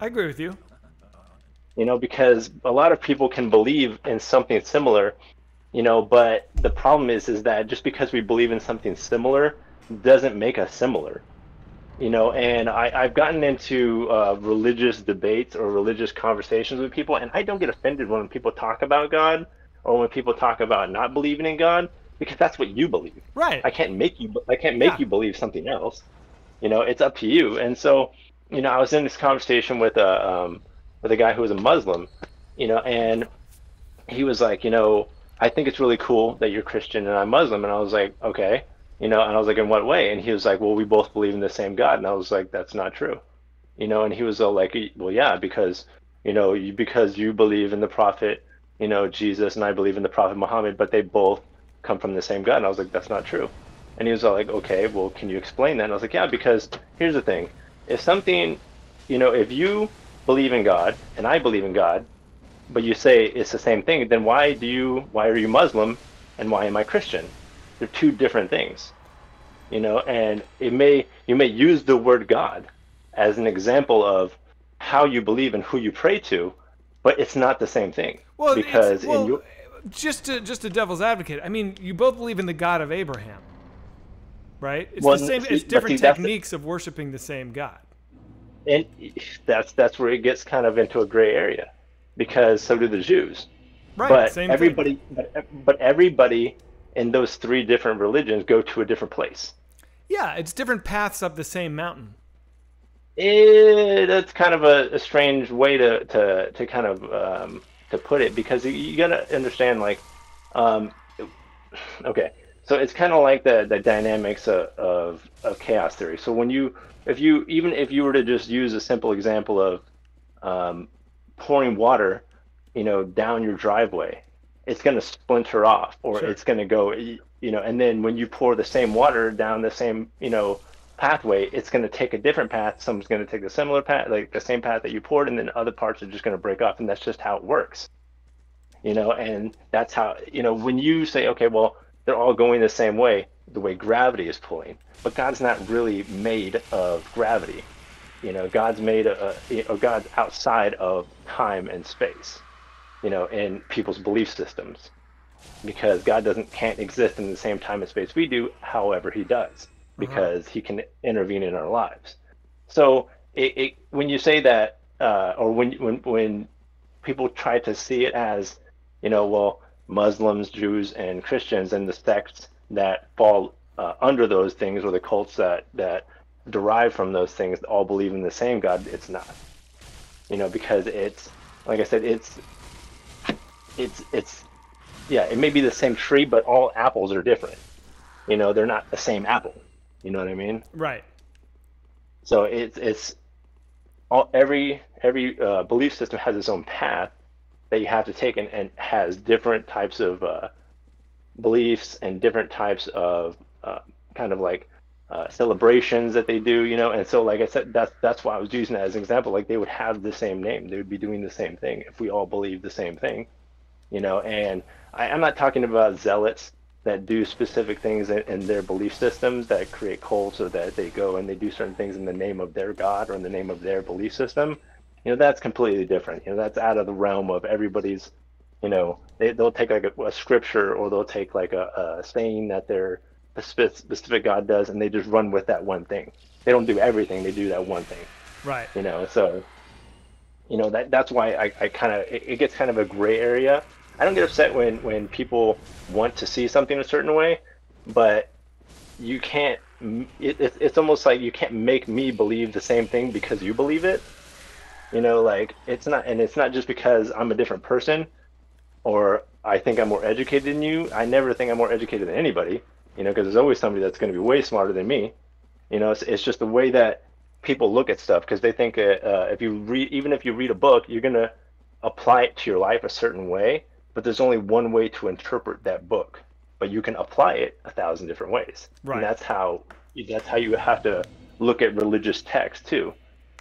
I agree with you. You know, because a lot of people can believe in something similar, you know, but the problem is that just because we believe in something similar doesn't make us similar. You know, and I've gotten into religious debates or religious conversations with people, and I don't get offended when people talk about God, or when people talk about not believing in God, because that's what you believe. Right. I can't make you you believe something else. You know, it's up to you. And so, you know, I was in this conversation with a guy who was a Muslim, you know, and he was like, you know, I think it's really cool that you're Christian and I'm Muslim. And I was like, okay, you know, and I was like, in what way? And he was like, well, we both believe in the same God. And I was like, that's not true. You know, and he was all like, well, yeah, because, you know, because you believe in the prophet, you know, Jesus, and I believe in the prophet Muhammad, but they both come from the same God. And I was like, that's not true. And he was all like, okay, well, can you explain that? And I was like, yeah, because here's the thing. If something, you know, if you believe in God and I believe in God, but you say it's the same thing, then why are you Muslim and why am I Christian? They're two different things, you know, and you may use the word God as an example of how you believe and who you pray to, but it's not the same thing. Well, because just a devil's advocate, I mean, you both believe in the God of Abraham, right? It's well, the same. It's different techniques of worshiping the same God. And that's where it gets kind of into a gray area, because so do the Jews. Right. But same everybody, thing. but everybody in those three different religions go to a different place. Yeah, it's different paths up the same mountain. That's kind of a strange way to kind of to put it, because you gotta understand, like, okay, so it's kind of like the dynamics of chaos theory. So if you were to just use a simple example of pouring water, you know, down your driveway, it's going to splinter off, or Sure. it's going to go, you know, and then when you pour the same water down the same, you know, pathway, it's going to take a different path. Someone's going to take the similar path, like the same path that you poured, and then other parts are just going to break off, and that's just how it works. You know, and that's how, you know, when you say, okay, well, they're all going the same way, the way gravity is pulling, but God's not really made of gravity. You know, God's made God's outside of time and space, you know, in people's belief systems, because God can't exist in the same time and space we do. However, he does, because he can intervene in our lives. So when you say that, or when people try to see it as, well, Muslims, Jews, and Christians, and the sects that fall under those things, or the cults that derive from those things, all believe in the same God. It's not, because it's, like I said, it's yeah, it may be the same tree, but all apples are different. They're not the same apple. You know what I mean? Right. So it's all every belief system has its own path that you have to take, and has different types of beliefs and different types of kind of like celebrations that they do, and so, like I said, that's why I was using that as an example. Like, they would have the same name, they would be doing the same thing if we all believed the same thing, and I'm not talking about zealots that do specific things in their belief systems that create cults, or that they go and they do certain things in the name of their God or in the name of their belief system. That's completely different. That's out of the realm of everybody's, they'll take like a scripture, or they'll take like a saying that their specific God does, and they just run with that one thing. They don't do everything, they do that one thing. Right. So, that's why I kind of, it gets kind of a gray area. I don't get upset when people want to see something a certain way, but you can't, it's almost like you can't make me believe the same thing because you believe it. Like, it's not just because I'm a different person, or I think I'm more educated than you. I never think I'm more educated than anybody, because there's always somebody that's going to be way smarter than me. It's just the way that people look at stuff, because they think even if you read a book, you're going to apply it to your life a certain way, but there's only one way to interpret that book, but you can apply it 1,000 different ways. Right. And that's how you have to look at religious texts too,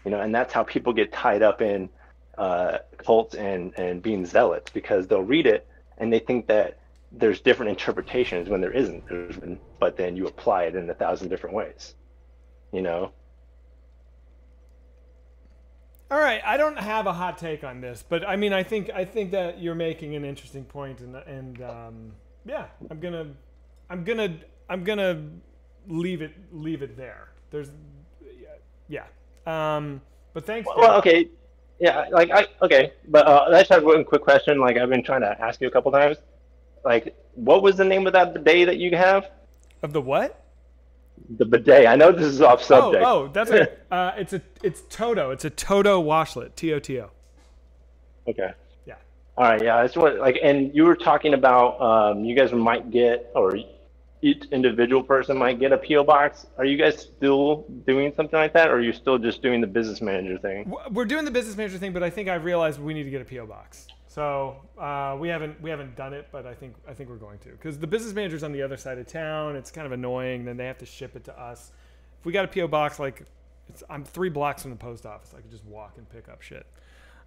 and that's how people get tied up in cults and being zealots, because they'll read it and they think that there's different interpretations when there isn't. But then you apply it in 1,000 different ways, All right, I don't have a hot take on this, but I mean, I think that you're making an interesting point, and yeah, I'm gonna leave it there. There's, yeah, but thanks. Well, okay, yeah, but I just have one quick question. Like, I've been trying to ask you a couple times. Like, what was the name of that bidet that you have? Of the what? The bidet. I know this is off subject. Oh, that's it. It's Toto. It's a Toto washlet. TOTO. Okay. Yeah. All right. Yeah. I just want, like, and you were talking about you guys might get, or each individual person might get a PO box. Are you guys still doing something like that, or are you still just doing the business manager thing? We're doing the business manager thing, but I think I've realized we need to get a PO box. So we haven't done it, but I think we're going to, because the business manager's on the other side of town. It's kind of annoying. Then they have to ship it to us. If we got a PO box, like, I'm 3 blocks from the post office. I could just walk and pick up shit.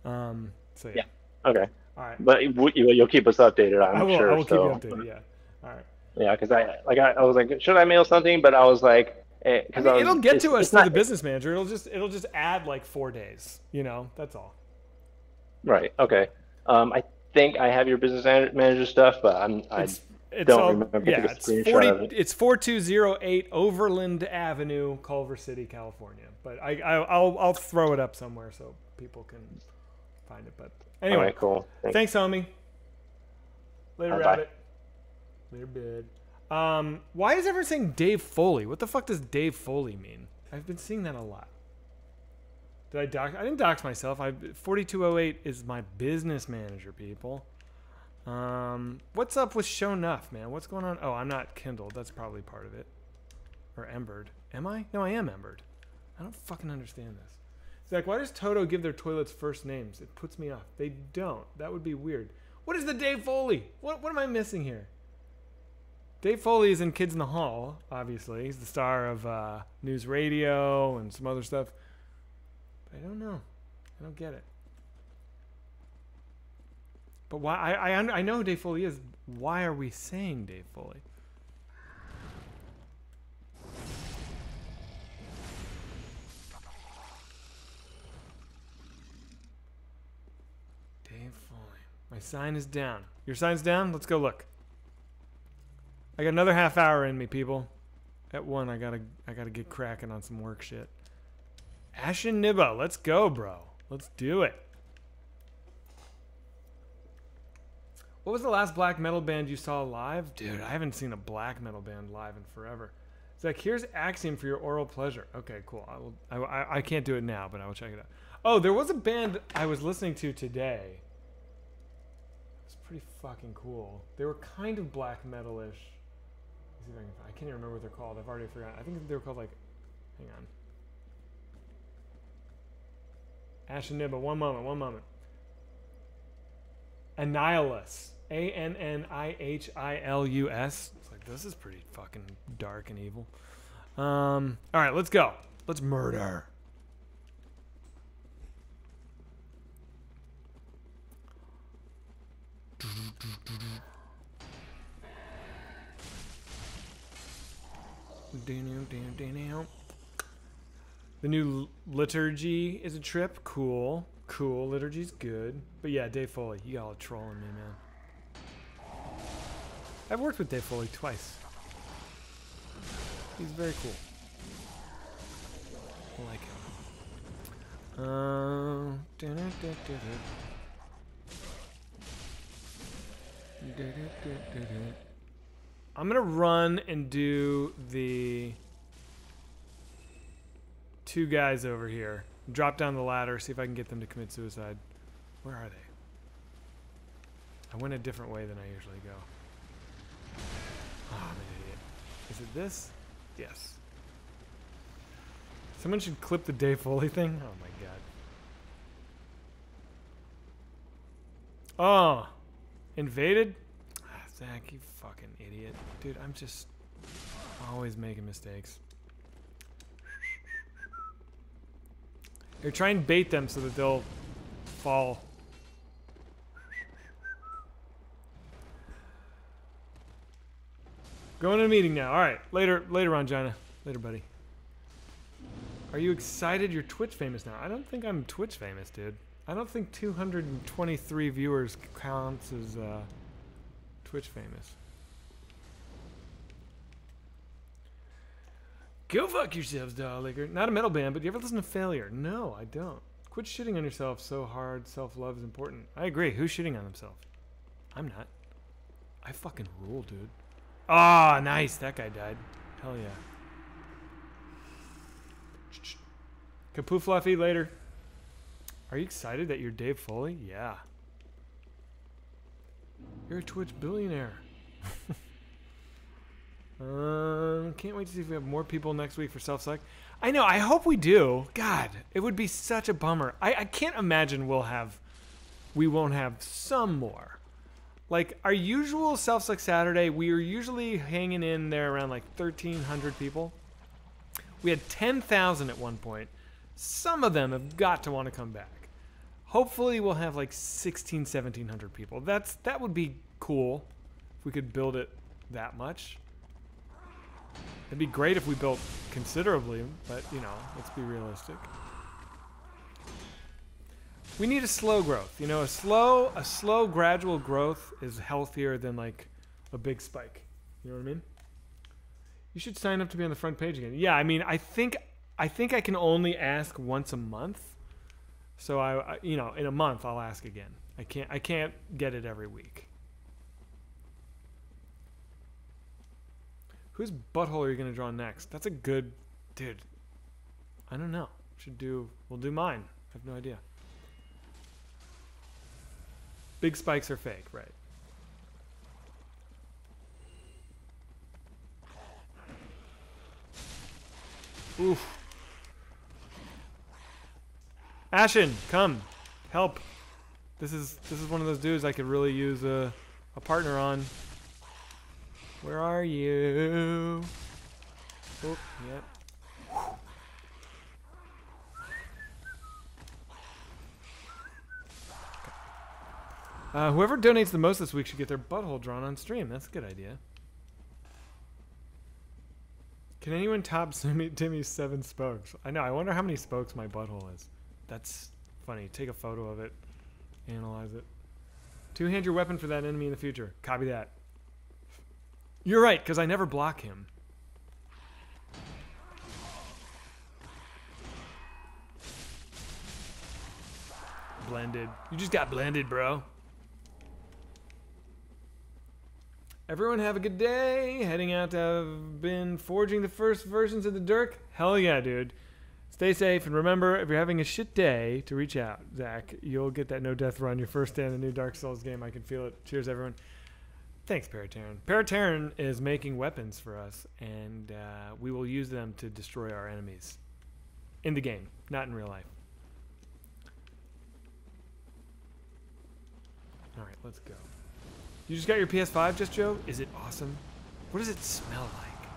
So yeah. Okay. All right. But you'll keep us updated, I'm sure. I will keep you updated. Yeah. All right. Yeah, because I was like, should I mail something? But I was like, because it'll get to us through the business manager. It'll just add like 4 days. That's all. Right. Okay. I think I have your business manager stuff, but I don't remember taking a screenshot of it. It's 4208 Overland Avenue, Culver City, California. But I'll throw it up somewhere so people can find it. But anyway, all right, cool. Thanks, homie. Later, Bye. Rabbit. Later, bid. Why is everyone saying Dave Foley? What the fuck does Dave Foley mean? I've been seeing that a lot. Did I dox? I didn't dox myself. 4208 is my business manager, people. What's up with Show Nuff, man? What's going on? Oh, I'm not Kindled. That's probably part of it. Or Embered. Am I? No, I am Embered. I don't fucking understand this. Zach, why does Toto give their toilets first names? It puts me off. They don't. That would be weird. What is the Dave Foley? What am I missing here? Dave Foley is in Kids in the Hall, obviously. He's the star of News Radio and some other stuff. I don't know. I don't get it. But why? I know who Dave Foley is. Why are we saying Dave Foley? Dave Foley. My sign is down. Your sign's down? Let's go look. I got another half hour in me, people. At 1, I gotta get cracking on some work shit. Ashen Nibbo, let's go, bro. Let's do it. What was the last black metal band you saw live? Dude, I haven't seen a black metal band live in forever. It's like, here's Axiom for your oral pleasure. Okay, cool. I can't do it now, but I will check it out. Oh, there was a band I was listening to today. It was pretty fucking cool. They were kind of black metal-ish. Let's see if I can't even remember what they're called. I've already forgotten. I think they were called like, hang on. Ash and Nibba, one moment. Annihilus. Annihilus. It's like, this is pretty fucking dark and evil. All right, let's go. Let's murder. The new liturgy is a trip. Cool. Liturgy's good. But yeah, Dave Foley, you all trolling me, man. I've worked with Dave Foley twice. He's very cool. I like him. I'm gonna run and do the two guys over here. Drop down the ladder, see if I can get them to commit suicide. Where are they? I went a different way than I usually go. Oh, I'm an idiot. Is it this? Yes. Someone should clip the Dave Foley thing. Oh my god. Oh! Invaded? Zach, you fucking idiot. Dude, I'm just always making mistakes. Here, try and bait them so that they'll fall. Going to a meeting now. All right, later on, Jana. Later, buddy. Are you excited you're Twitch famous now? I don't think I'm Twitch famous, dude. I don't think 223 viewers counts as Twitch famous. Go fuck yourselves, Dolllicker. Not a metal band, but you ever listen to Failure? No, I don't. Quit shitting on yourself so hard. Self-love is important. I agree. Who's shitting on themselves? I'm not. I fucking rule, dude. Ah, nice. That guy died. Hell yeah. Kapoo Fluffy, later. Are you excited that you're Dave Foley? Yeah. You're a Twitch billionaire. Can't wait to see if we have more people next week for self-select. I know, I hope we do. God, it would be such a bummer. I can't imagine we won't have some more. Like, our usual self-select Saturday, we are usually hanging in there around like 1,300 people. We had 10,000 at one point. Some of them have got to want to come back. Hopefully we'll have like 1,700 people. That would be cool if we could build it that much. It'd be great if we built considerably, but you know, let's be realistic. We need a slow growth. You know, a slow gradual growth is healthier than like a big spike. You know what I mean? You should sign up to be on the front page again. Yeah, I mean, I think I can only ask once a month. So I you know, in a month I'll ask again. I can't get it every week. Whose butthole are you gonna draw next? That's a good, dude. I don't know. We'll do mine. I have no idea. Big spikes are fake, right? Oof. Ashen, come, help. This is one of those dudes I could really use a partner on. Where are you? Oh, yep. Whoever donates the most this week should get their butthole drawn on stream. That's a good idea. Can anyone top Timmy's 7 spokes? I know. I wonder how many spokes my butthole is. That's funny. Take a photo of it. Analyze it. Two-hand your weapon for that enemy in the future. Copy that. You're right, because I never block him. Blended. You just got blended, bro. Everyone have a good day. Heading out to have been forging the first versions of the Dirk. Hell yeah, dude. Stay safe, and remember, if you're having a shit day, to reach out. Zach, you'll get that no-death run your first day in the new Dark Souls game. I can feel it. Cheers, everyone. Thanks, Paraterran. Paraterran is making weapons for us, and we will use them to destroy our enemies. In the game, not in real life. All right, let's go. You just got your PS5, Just Joe? Is it awesome? What does it smell like?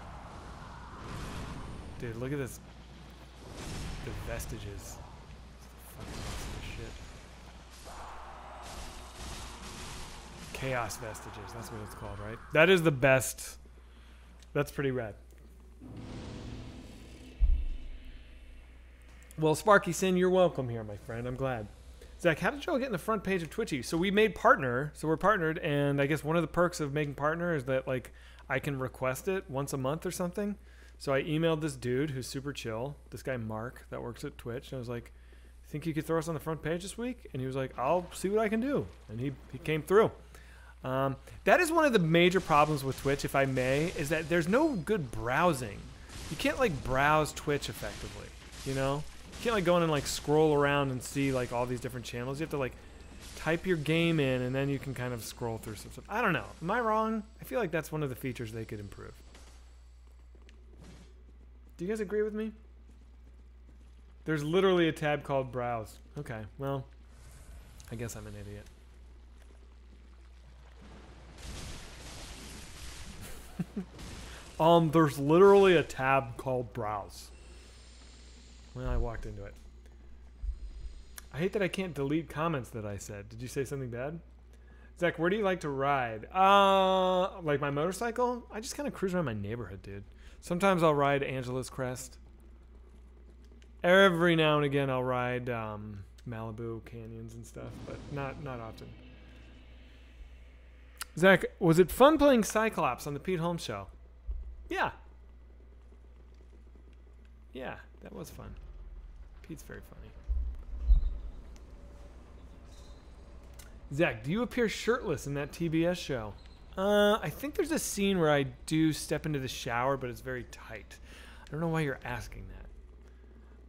Dude, look at this. The vestiges. Fucking awesome shit. Chaos vestiges, that's what it's called, right? That is the best. That's pretty rad. Well, Sparky Sin, you're welcome here, my friend. I'm glad. Zach, how did you all get in the front page of Twitchy? So we made partner, so we're partnered, and I guess one of the perks of making partner is that like I can request it once a month or something. So I emailed this dude who's super chill, this guy Mark that works at Twitch, and I was like, think you could throw us on the front page this week? And he was like, I'll see what I can do. And he came through. That is one of the major problems with Twitch, if I may, is that there's no good browsing. You can't like browse Twitch effectively, you know? You can't like go in and like scroll around and see like all these different channels. You have to like type your game in and then you can kind of scroll through some stuff. I don't know. Am I wrong? I feel like that's one of the features they could improve. Do you guys agree with me? There's literally a tab called Browse. Okay, well, I guess I'm an idiot. There's literally a tab called Browse. Well, I walked into it. I hate that I can't delete comments that I said. Did you say something bad? Zach, where do you like to ride? Like my motorcycle? I just kind of cruise around my neighborhood, dude. Sometimes I'll ride Angela's Crest. Every now and again I'll ride Malibu canyons and stuff, but not often. Zach, was it fun playing Cyclops on the Pete Holmes show? Yeah. Yeah, that was fun. Pete's very funny. Zach, do you appear shirtless in that TBS show? I think there's a scene where I do step into the shower, but it's very tight. I don't know why you're asking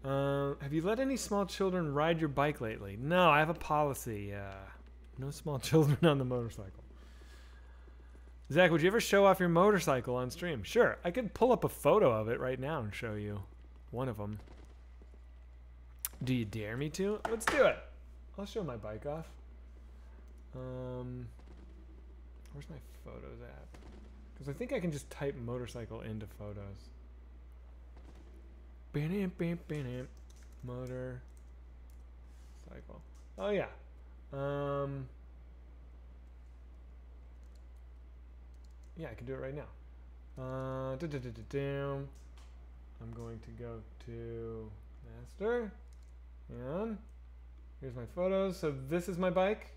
that. Have you let any small children ride your bike lately? No, I have a policy. No small children on the motorcycle. Zach, would you ever show off your motorcycle on stream? Sure, I could pull up a photo of it right now and show you one of them. Do you dare me to? Let's do it. I'll show my bike off. Where's my photos app? Because I think I can just type motorcycle into photos. Motor cycle. Oh yeah. Yeah, I can do it right now. I'm going to go to master. And here's my photos. So this is my bike.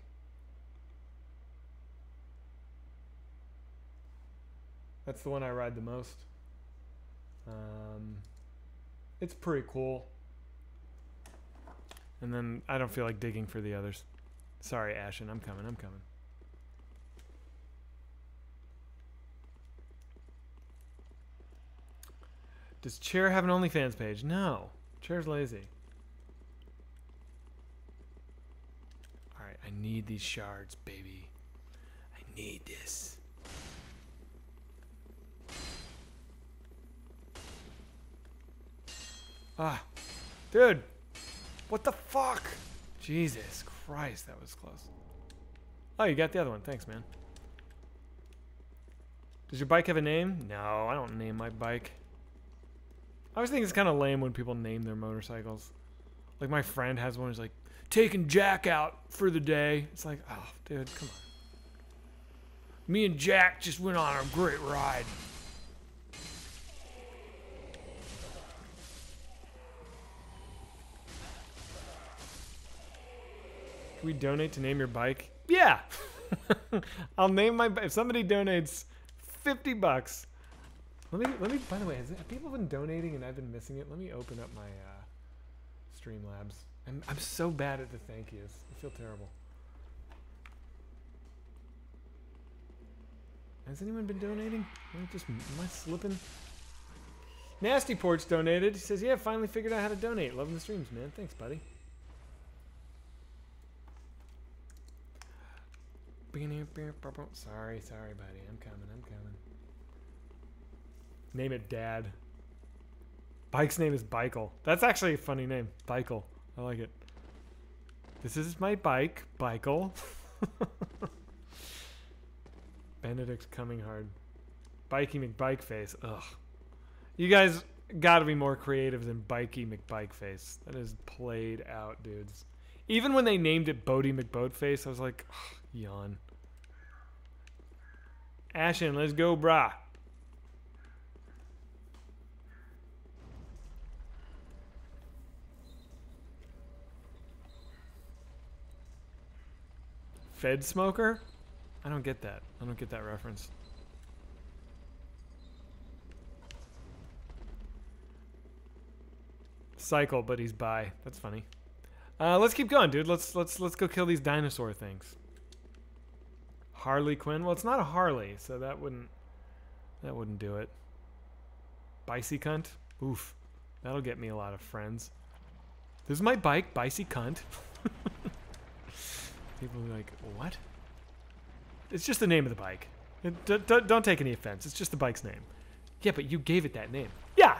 That's the one I ride the most. It's pretty cool. And then I don't feel like digging for the others. Sorry, Ashen. I'm coming. Does Chair have an OnlyFans page? No. Chair's lazy. Alright, I need these shards, baby. I need this. Ah, dude, what the fuck? Jesus Christ, that was close. Oh, you got the other one. Thanks, man. Does your bike have a name? No, I don't name my bike. I always think it's kind of lame when people name their motorcycles. Like my friend has one who's like, taking Jack out for the day. It's like, oh, dude, come on. Me and Jack just went on a great ride. Can we donate to name your bike? Yeah. I'll name my bike. If somebody donates $50, let me. By the way, have people been donating and I've been missing it? Let me open up my Streamlabs. I'm so bad at the thank yous. I feel terrible. Has anyone been donating? Am I slipping? Nasty Porch donated. He says, yeah, finally figured out how to donate. Loving the streams, man. Thanks, buddy. Sorry, buddy. I'm coming. Name it Dad. Bike's name is Bikel. That's actually a funny name. Bikel. I like it. This is my bike, Bikel. Benedict's coming hard. Bikey McBikeface. Ugh. You guys gotta be more creative than Bikey McBikeface. That is played out, dudes. Even when they named it Bodie McBoatface, I was like, ugh, yawn. Ashen, let's go, brah. Fed smoker? I don't get that. I don't get that reference. Cycle, but he's bi. That's funny. Let's keep going, dude. Let's go kill these dinosaur things. Harley Quinn. Well, it's not a Harley, so that wouldn't do it. Bicey cunt. Oof. That'll get me a lot of friends. This is my bike, Bicey cunt. People are like, what? It's just the name of the bike. Don't take any offense. It's just the bike's name. Yeah, but you gave it that name. Yeah.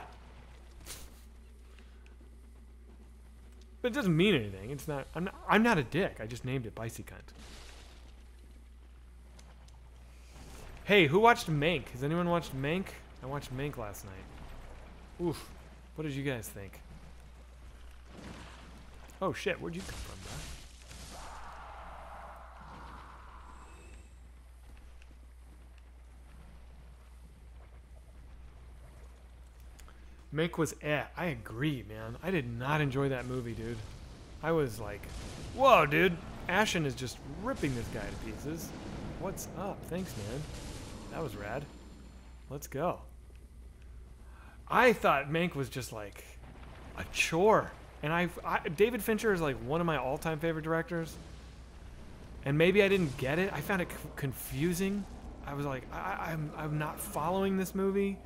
But it doesn't mean anything. It's not. I'm not a dick. I just named it Bicey cunt. Hey, who watched Mank? Has anyone watched Mank? I watched Mank last night. Oof. What did you guys think? Oh shit, where'd you come from, bro? Mank was I agree, man. I did not enjoy that movie, dude. I was like, whoa, dude. Ashen is just ripping this guy to pieces. What's up? Thanks, man. That was rad. Let's go. I thought Mank was just like a chore. And David Fincher is like one of my all-time favorite directors. And maybe I didn't get it. I found it confusing. I was like, I'm not following this movie.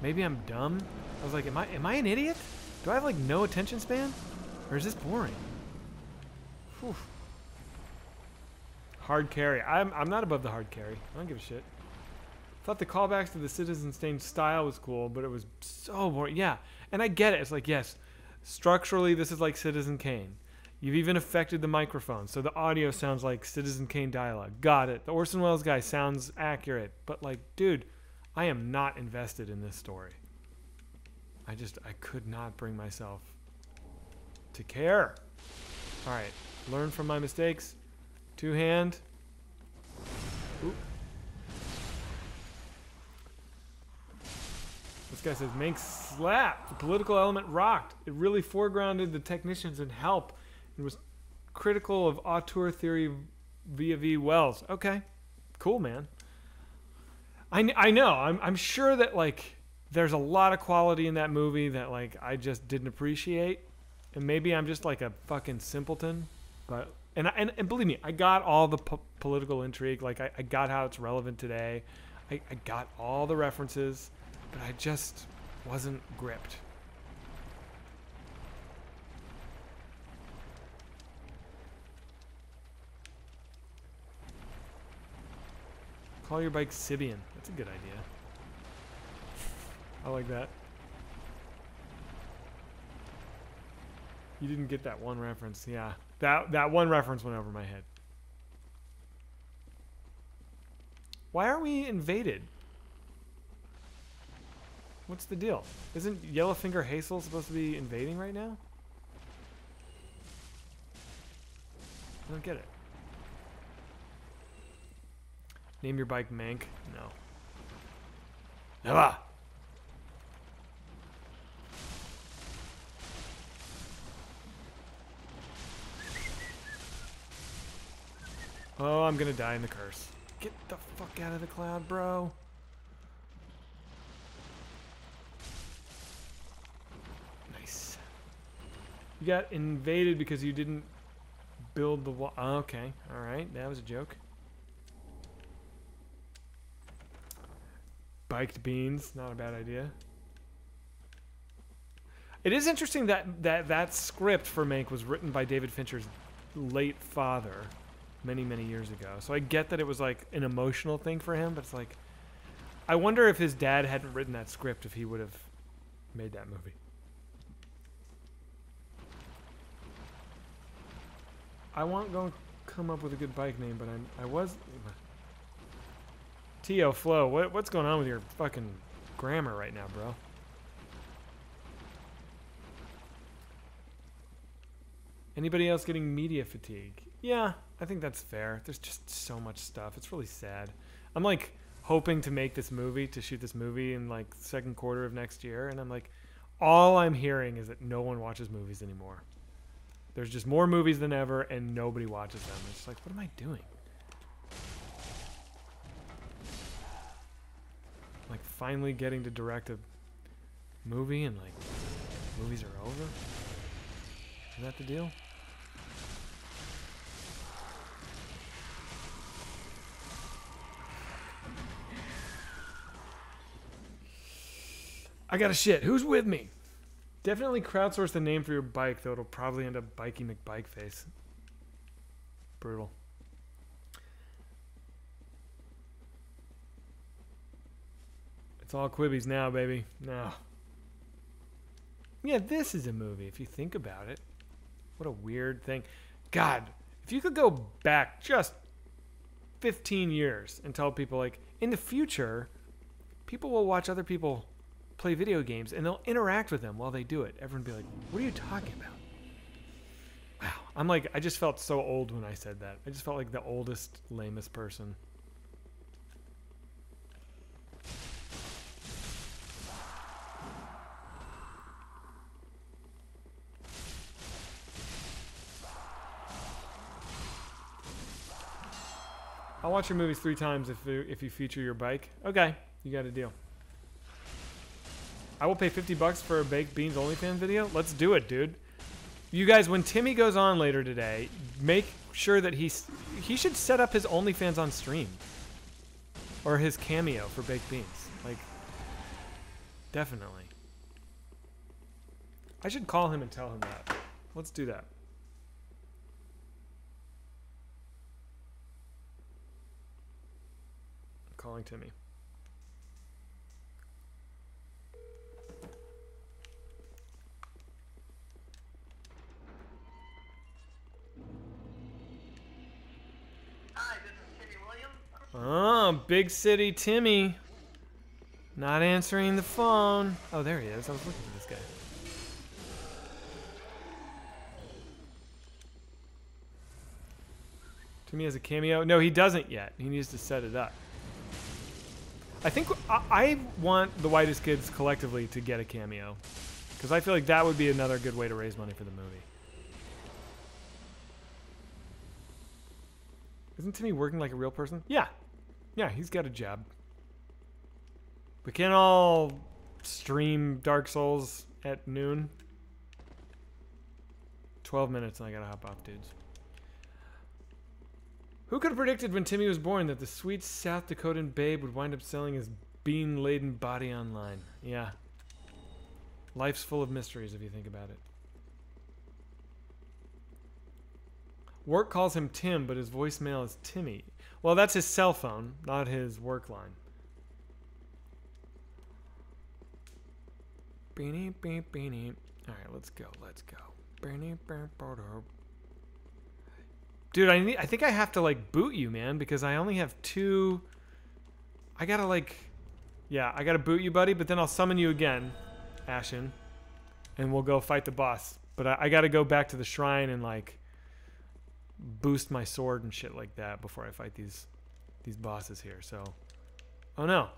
Maybe I'm dumb. I was like, am I an idiot? Do I have like no attention span? Or is this boring? Whew. Hard carry. I'm not above the hard carry. I don't give a shit. Thought the callbacks to the Citizen Kane style was cool, but it was so boring. Yeah, and I get it. It's like, yes, structurally this is like Citizen Kane. You've even affected the microphone, so the audio sounds like Citizen Kane dialogue. Got it. The Orson Welles guy sounds accurate, but like, dude, I am not invested in this story. I could not bring myself to care. All right, learn from my mistakes. Two hand. Oop. This guy says, Mank slap. The political element rocked. It really foregrounded the technicians and help and was critical of auteur theory via V. Wells. Okay, cool, man. I know. I'm sure that like there's a lot of quality in that movie that like I just didn't appreciate, and maybe I'm just like a fucking simpleton. But and believe me, I got all the political intrigue. Like I got how it's relevant today. I got all the references, but I just wasn't gripped. Call your bike Sibian. That's a good idea. I like that. You didn't get that one reference. Yeah. That one reference went over my head. Why are we invaded? What's the deal? Isn't Yellowfinger Hazel supposed to be invading right now? I don't get it. Name your bike Mank? No. Never! Oh, I'm gonna die in the curse. Get the fuck out of the cloud, bro. Nice. You got invaded because you didn't build the wall. Okay, alright, that was a joke. Biked beans, not a bad idea. It is interesting that script for Mank was written by David Fincher's late father many, many years ago. So I get that it was like an emotional thing for him, but it's like, I wonder if his dad hadn't written that script, if he would have made that movie. I won't go come up with a good bike name, but I was... T.O. Flo, what's going on with your fucking grammar right now, bro? Anybody else getting media fatigue? Yeah, I think that's fair. There's just so much stuff. It's really sad. I'm like hoping to make this movie, to shoot this movie in like second quarter of next year, and I'm like, all I'm hearing is that no one watches movies anymore. There's just more movies than ever, and nobody watches them. It's like, what am I doing? Like finally getting to direct a movie, and like movies are over? Is that the deal? I got a shit. Who's with me? Definitely crowdsource the name for your bike, though it'll probably end up Bikey McBikeface. Brutal. It's all Quibbies now, baby. No. Yeah, this is a movie, if you think about it. What a weird thing. God, if you could go back just 15 years and tell people, like, in the future, people will watch other people play video games and they'll interact with them while they do it. Everyone will be like, what are you talking about? Wow. I'm like, I just felt so old when I said that. I just felt like the oldest, lamest person. I'll watch your movies 3 times if you feature your bike. Okay, you got a deal. I will pay $50 for a Baked Beans OnlyFans video. Let's do it, dude. You guys, when Timmy goes on later today, make sure that he should set up his OnlyFans on stream. Or his Cameo for Baked Beans. Like, definitely. I should call him and tell him that. Let's do that. I'm calling Timmy. Oh, Big City Timmy. Not answering the phone. Oh, there he is. I was looking for this guy. Timmy has a cameo. No, he doesn't yet. He needs to set it up. I think I want the Whitest Kids collectively to get a cameo. Because I feel like that would be another good way to raise money for the movie. Isn't Timmy working like a real person? Yeah. Yeah, he's got a job. We can't all stream Dark Souls at noon. 12 minutes and I gotta hop off, dudes. Who could have predicted when Timmy was born that the sweet South Dakotan babe would wind up selling his bean-laden body online? Yeah. Life's full of mysteries if you think about it. Work calls him Tim, but his voicemail is Timmy. Well, that's his cell phone, not his work line. Beanie, beanie, beanie. All right, let's go. Let's go. Beanie, beanie, beanie. Dude, I think I have to like boot you, man, because I only have 2. I gotta like, yeah, I gotta boot you, buddy. But then I'll summon you again, Ashen, and we'll go fight the boss. But I gotta go back to the shrine and like boost my sword and shit like that before I fight these bosses here. So, oh no.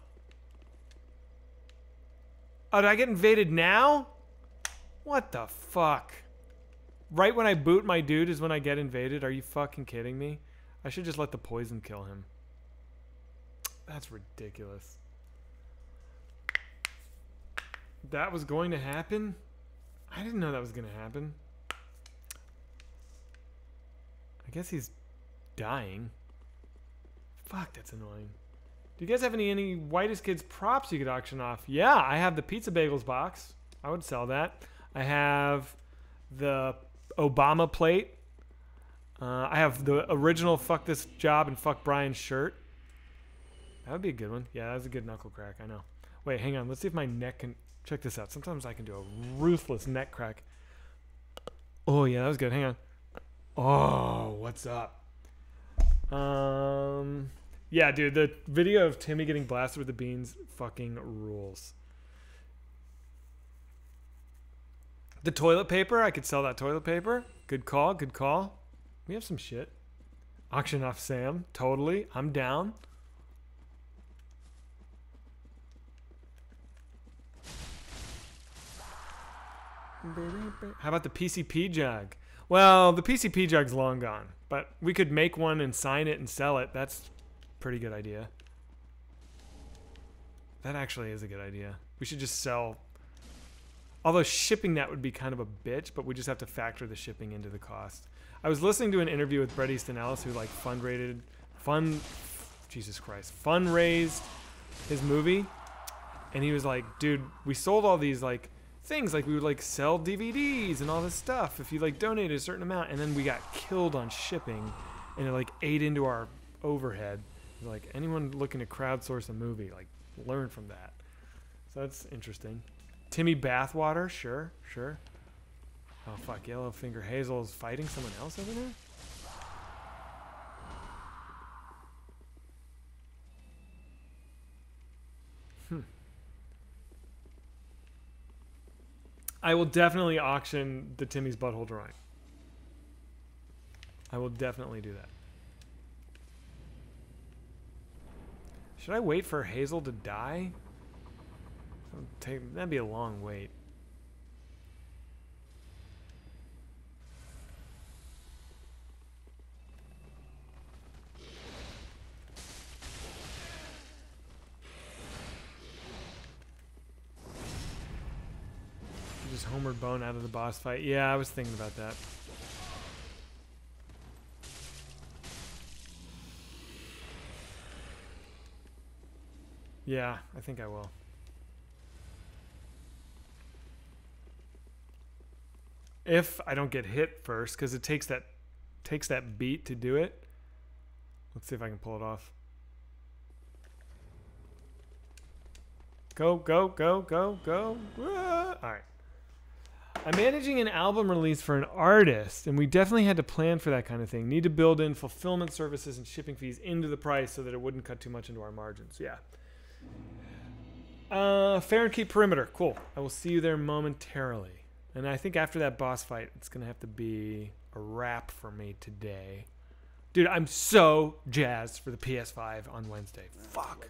Oh, did I get invaded now? What the fuck? Right when I boot my dude is when I get invaded? Are you fucking kidding me? I should just let the poison kill him. That's ridiculous. That was going to happen? I didn't know that was going to happen. I guess he's dying. Fuck, that's annoying. Do you guys have any Whitest Kids props you could auction off? Yeah, I have the Pizza Bagels box. I would sell that. I have the Obama plate. I have the original Fuck This Job and Fuck Brian shirt. That would be a good one. Yeah, that's a good knuckle crack. I know. Wait, hang on. Let's see if my neck can... Check this out. Sometimes I can do a ruthless neck crack. Oh, yeah, that was good. Hang on. Oh, what's up? Yeah, dude, the video of Timmy getting blasted with the beans fucking rules. The toilet paper, I could sell that toilet paper. Good call, good call. We have some shit. Auction off Sam, totally. I'm down. How about the PCP jug? Well, the PCP jug's long gone, but we could make one and sign it and sell it. That's a pretty good idea. That actually is a good idea. We should just sell... Although shipping that would be kind of a bitch, but we just have to factor the shipping into the cost. I was listening to an interview with Bret Easton Ellis, who like fundraised his movie, and he was like, dude, we sold all these like things, like we would like sell DVDs and all this stuff if you like donated a certain amount, and then we got killed on shipping, and it like ate into our overhead. Like, anyone looking to crowdsource a movie, like, learn from that. So that's interesting. Timmy Bathwater, sure. Oh fuck, Yellowfinger Hazel is fighting someone else over there? I will definitely auction the Timmy's butthole drawing. I will definitely do that. Should I wait for Hazel to die? That'd be a long wait. Just homered Bone out of the boss fight. Yeah, I was thinking about that. Yeah, I think I will. If I don't get hit first, because it takes that beat to do it. Let's see if I can pull it off. Go. All right. I'm managing an album release for an artist, and we definitely had to plan for that kind of thing. Need to build in fulfillment services and shipping fees into the price so that it wouldn't cut too much into our margins. Yeah. Fahrenheit Perimeter. Cool. I will see you there momentarily. And I think after that boss fight, it's going to have to be a wrap for me today. Dude, I'm so jazzed for the PS5 on Wednesday. Fuck.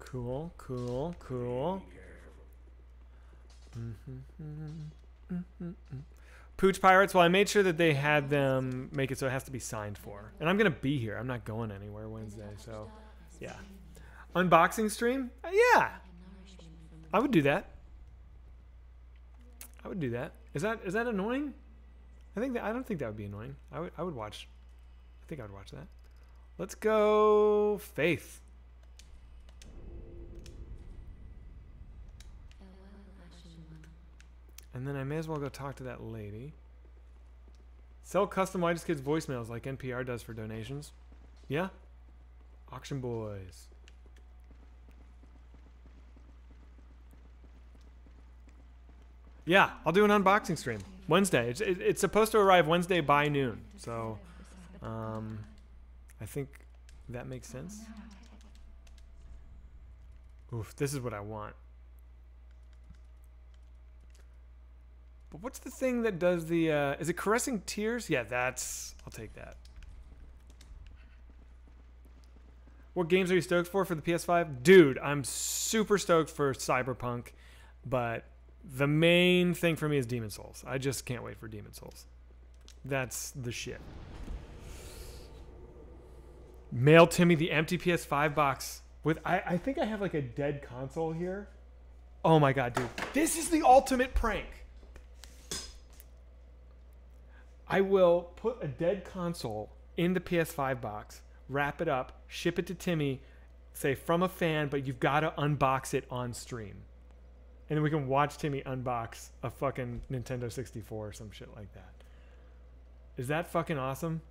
Cool. Pooch Pirates. Well, I made sure that they had them make it so it has to be signed for. And I'm going to be here. I'm not going anywhere Wednesday. So, yeah. Unboxing stream? Yeah. I would do that. Is that annoying? I don't think that would be annoying. I would watch. I think I would watch that. Let's go Faith. And then I may as well go talk to that lady. Sell custom Whitest Kids voicemails like NPR does for donations. Yeah? Auction boys. Yeah, I'll do an unboxing stream. Wednesday. It's supposed to arrive Wednesday by noon. So, I think that makes sense. Oof, this is what I want. But what's the thing that does the, is it Caressing Tears? Yeah, I'll take that. What games are you stoked for the PS5? Dude, I'm super stoked for Cyberpunk, but the main thing for me is Demon Souls. I just can't wait for Demon Souls. That's the shit. Mail Timmy the empty PS5 box with I think I have like a dead console here. Oh my god, dude. This is the ultimate prank. I will put a dead console in the PS5 box, wrap it up, ship it to Timmy, say from a fan, but you've got to unbox it on stream. And then we can watch Timmy unbox a fucking Nintendo 64 or some shit like that. Is that fucking awesome?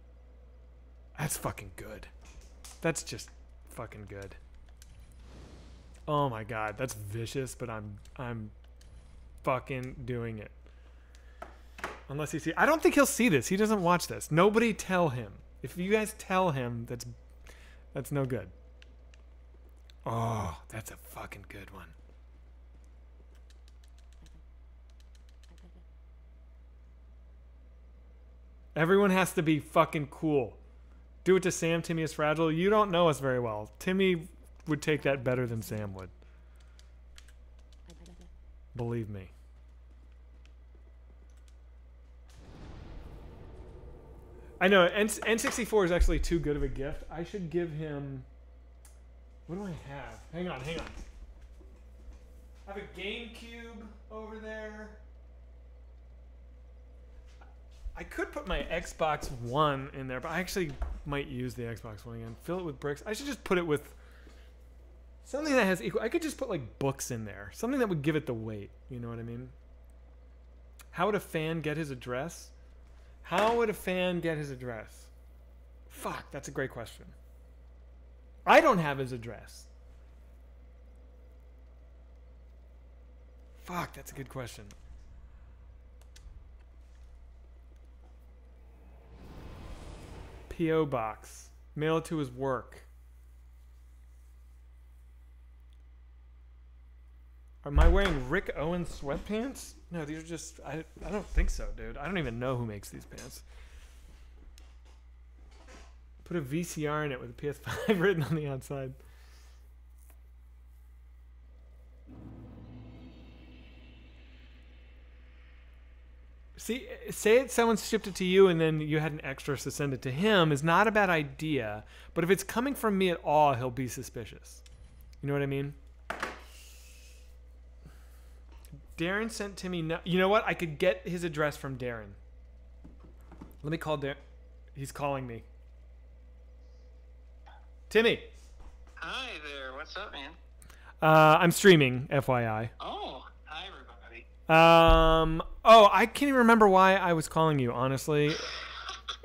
That's fucking good. That's just fucking good. Oh my god, that's vicious, but I'm fucking doing it. Unless he see, I don't think he'll see this. He doesn't watch this. Nobody tell him. If you guys tell him, that's no good. Oh, that's a fucking good one. Everyone has to be fucking cool. Do it to Sam. Timmy is fragile. You don't know us very well. Timmy would take that better than Sam would. Believe me. I know N64 is actually too good of a gift. I should give him. What do I have? Hang on. I have a GameCube over there. I could put my Xbox One in there, but I actually might use the Xbox One again. Fill it with bricks. I should just put it with something that has equal. I could just put like books in there. Something that would give it the weight. You know what I mean? How would a fan get his address? How would a fan get his address? Fuck, that's a great question. I don't have his address. Fuck, that's a good question. P.O. box. Mail it to his work. Am I wearing Rick Owens sweatpants? No, these are just... I don't think so, dude. I don't even know who makes these pants. Put a VCR in it with a PS5 written on the outside. See, say someone shipped it to you and then you had an extra to send it to him is not a bad idea. But if it's coming from me at all, he'll be suspicious. You know what I mean? Darren sent Timmy... No, you know what? I could get his address from Darren. Let me call Darren. He's calling me. Timmy. Hi there. What's up, man? I'm streaming, FYI. Oh, hi, everybody. Oh, I can't even remember why I was calling you, honestly.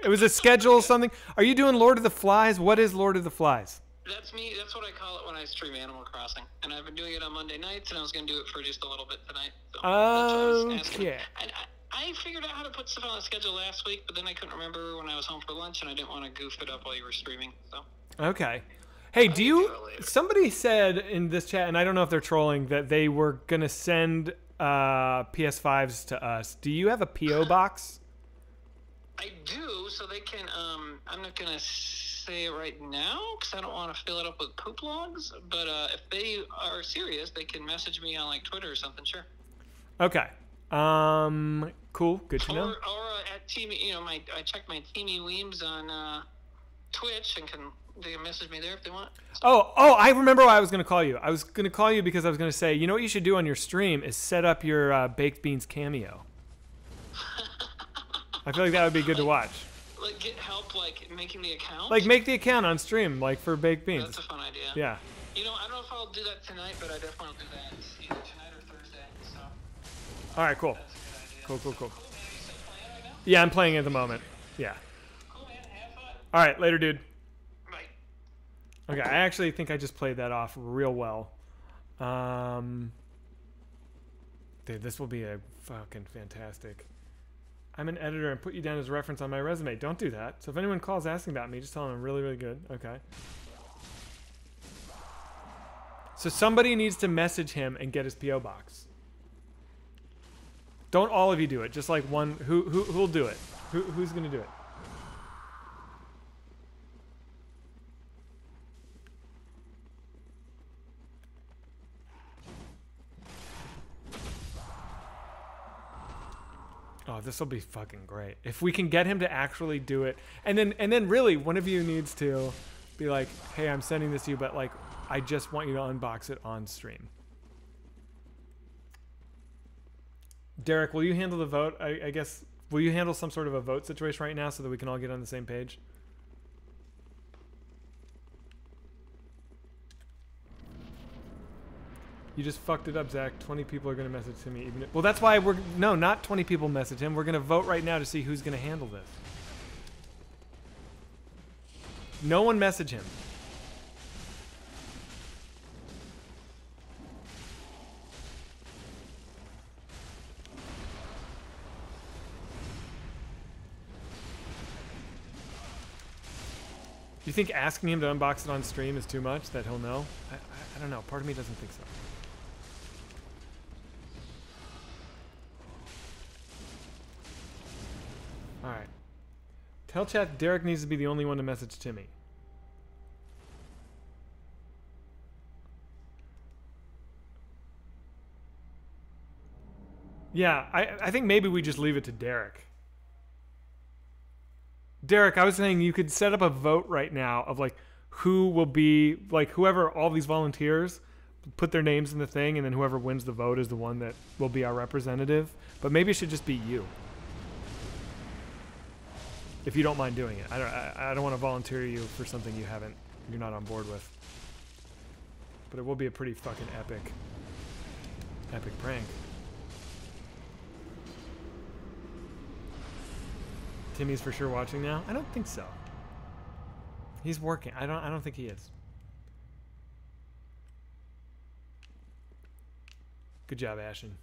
It was a schedule something. Are you doing Lord of the Flies? What is Lord of the Flies? That's me. That's what I call it when I stream Animal Crossing. And I've been doing it on Monday nights, and I was going to do it for just a little bit tonight. So that's what I was asking. Okay. And I figured out how to put stuff on the schedule last week, but then I couldn't remember when I was home for lunch, and I didn't want to goof it up while you were streaming. So. Okay. Hey, do you... Somebody said in this chat, and I don't know if they're trolling, that they were going to send PS5s to us. Do you have a P.O. box? I do, so they can... I'm not going to say it right now, because I don't want to fill it up with poop logs, but if they are serious, they can message me on, like, Twitter or something, sure. Okay. Cool. Good to know. Or at Teamy, you know, I check my Teamy Weems on Twitch, and they can message me there if they want. Oh, I remember why I was going to call you. I was going to call you because I was going to say, you know what you should do on your stream is set up your Baked Beans cameo. I feel like that would be good to watch. Like, get help, like, making the account? Like, make the account on stream, like, for Baked Beans. That's a fun idea. Yeah. You know, I don't know if I'll do that tonight, but I definitely will do that either tonight or Thursday, so... All right, cool. That's a good idea. Cool. Cool, man. Are you still playing right now? Yeah, I'm playing at the moment. Yeah. Cool, man. Have fun. All right, later, dude. Bye. Okay, I actually think I just played that off real well. Dude, this will be a fucking fantastic... I'm an editor and put you down as a reference on my resume. Don't do that. So if anyone calls asking about me, just tell them I'm really, really good. Okay. So somebody needs to message him and get his P.O. box. Don't all of you do it. Just like one. Who'll do it? Who's going to do it? Oh, this will be fucking great. If we can get him to actually do it. And then really, one of you needs to Be like, hey, I'm sending this to you, but like, I just want you to unbox it on stream. Derek, will you handle the vote? I guess, will you handle some sort of a vote situation right now so that we can all get on the same page? You just fucked it up, Zach. 20 people are going to message to me. Even if, well, that's why we're... No, not 20 people message him. We're going to vote right now to see who's going to handle this. No one message him. Do you think asking him to unbox it on stream is too much, that he'll know? I don't know. Part of me doesn't think so. Alright. Tell chat Derek needs to be the only one to message Timmy. Yeah, I think maybe we just leave it to Derek. Derek, I was saying you could set up a vote right now of like who will be, like whoever, all these volunteers put their names in the thing, and then whoever wins the vote is the one that will be our representative. But maybe it should just be you. If you don't mind doing it. I don't want to volunteer you for something you're not on board with. But it will be a pretty fucking epic prank. Timmy's for sure watching now? I don't think so. He's working. I don't think he is. Good job, Ashen.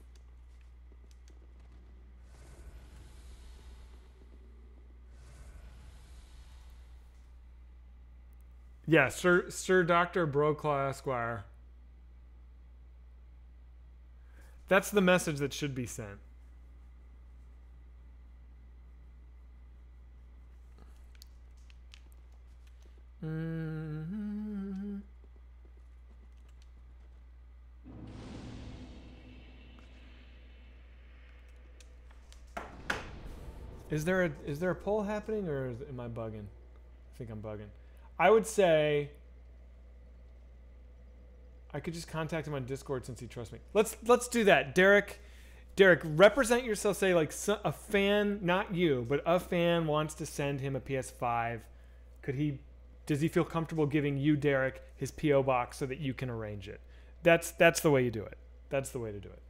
Yeah, Sir Dr. Broclaw Esquire. That's the message that should be sent. Mm-hmm. Is there a poll happening, or am I bugging? I think I'm bugging. I would say I could just contact him on Discord since he trusts me. Let's do that. Derek, represent yourself. Say like a fan, not you, but a fan wants to send him a PS5. Does he feel comfortable giving you, Derek, his P.O. box so that you can arrange it? That's the way you do it. That's the way to do it.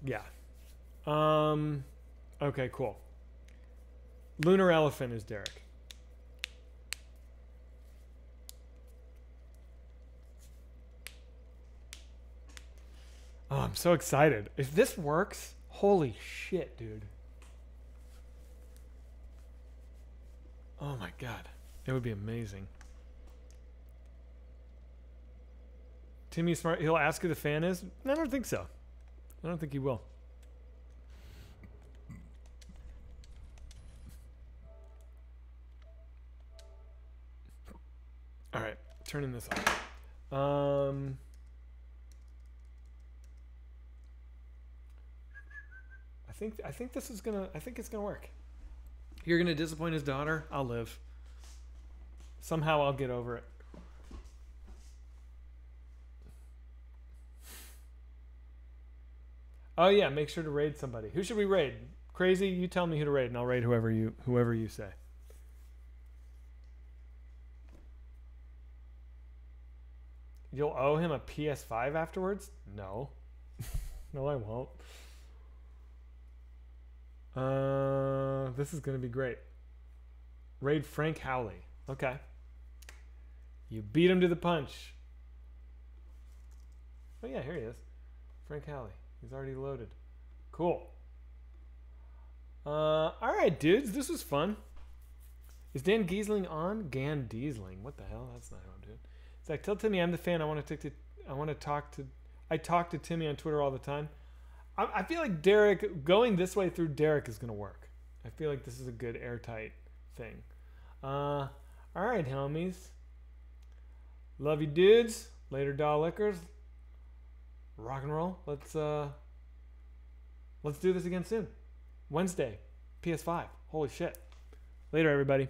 Yeah. Okay, cool. Lunar Elephant is Derek. Oh, I'm so excited. If this works, holy shit, dude. Oh my god. It would be amazing. Timmy's smart. He'll ask who the fan is? I don't think so. I don't think he will. Alright, turning this off. I think this is gonna. I think it's gonna work. You're gonna disappoint his daughter. I'll live. Somehow I'll get over it. Oh yeah, make sure to raid somebody. Who should we raid? Crazy, you tell me who to raid, and I'll raid whoever you say. You'll owe him a PS5 afterwards? No. No, I won't. This is gonna be great. Raid Frank Howley. Okay. You beat him to the punch. Oh yeah, here he is. Frank Howley. He's already loaded. Cool. Alright, dudes. This was fun. Is Dan Giesling on? Gan Giesling. What the hell? That's not who I'm doing. It's like, tell Timmy I'm the fan. I talk to Timmy on Twitter all the time. I feel like Derek, going this way through Derek is going to work. I feel like this is a good airtight thing. All All right, homies. Love you, dudes. Later, doll lickers. Rock and roll. Let's do this again soon. Wednesday, PS5. Holy shit. Later, everybody.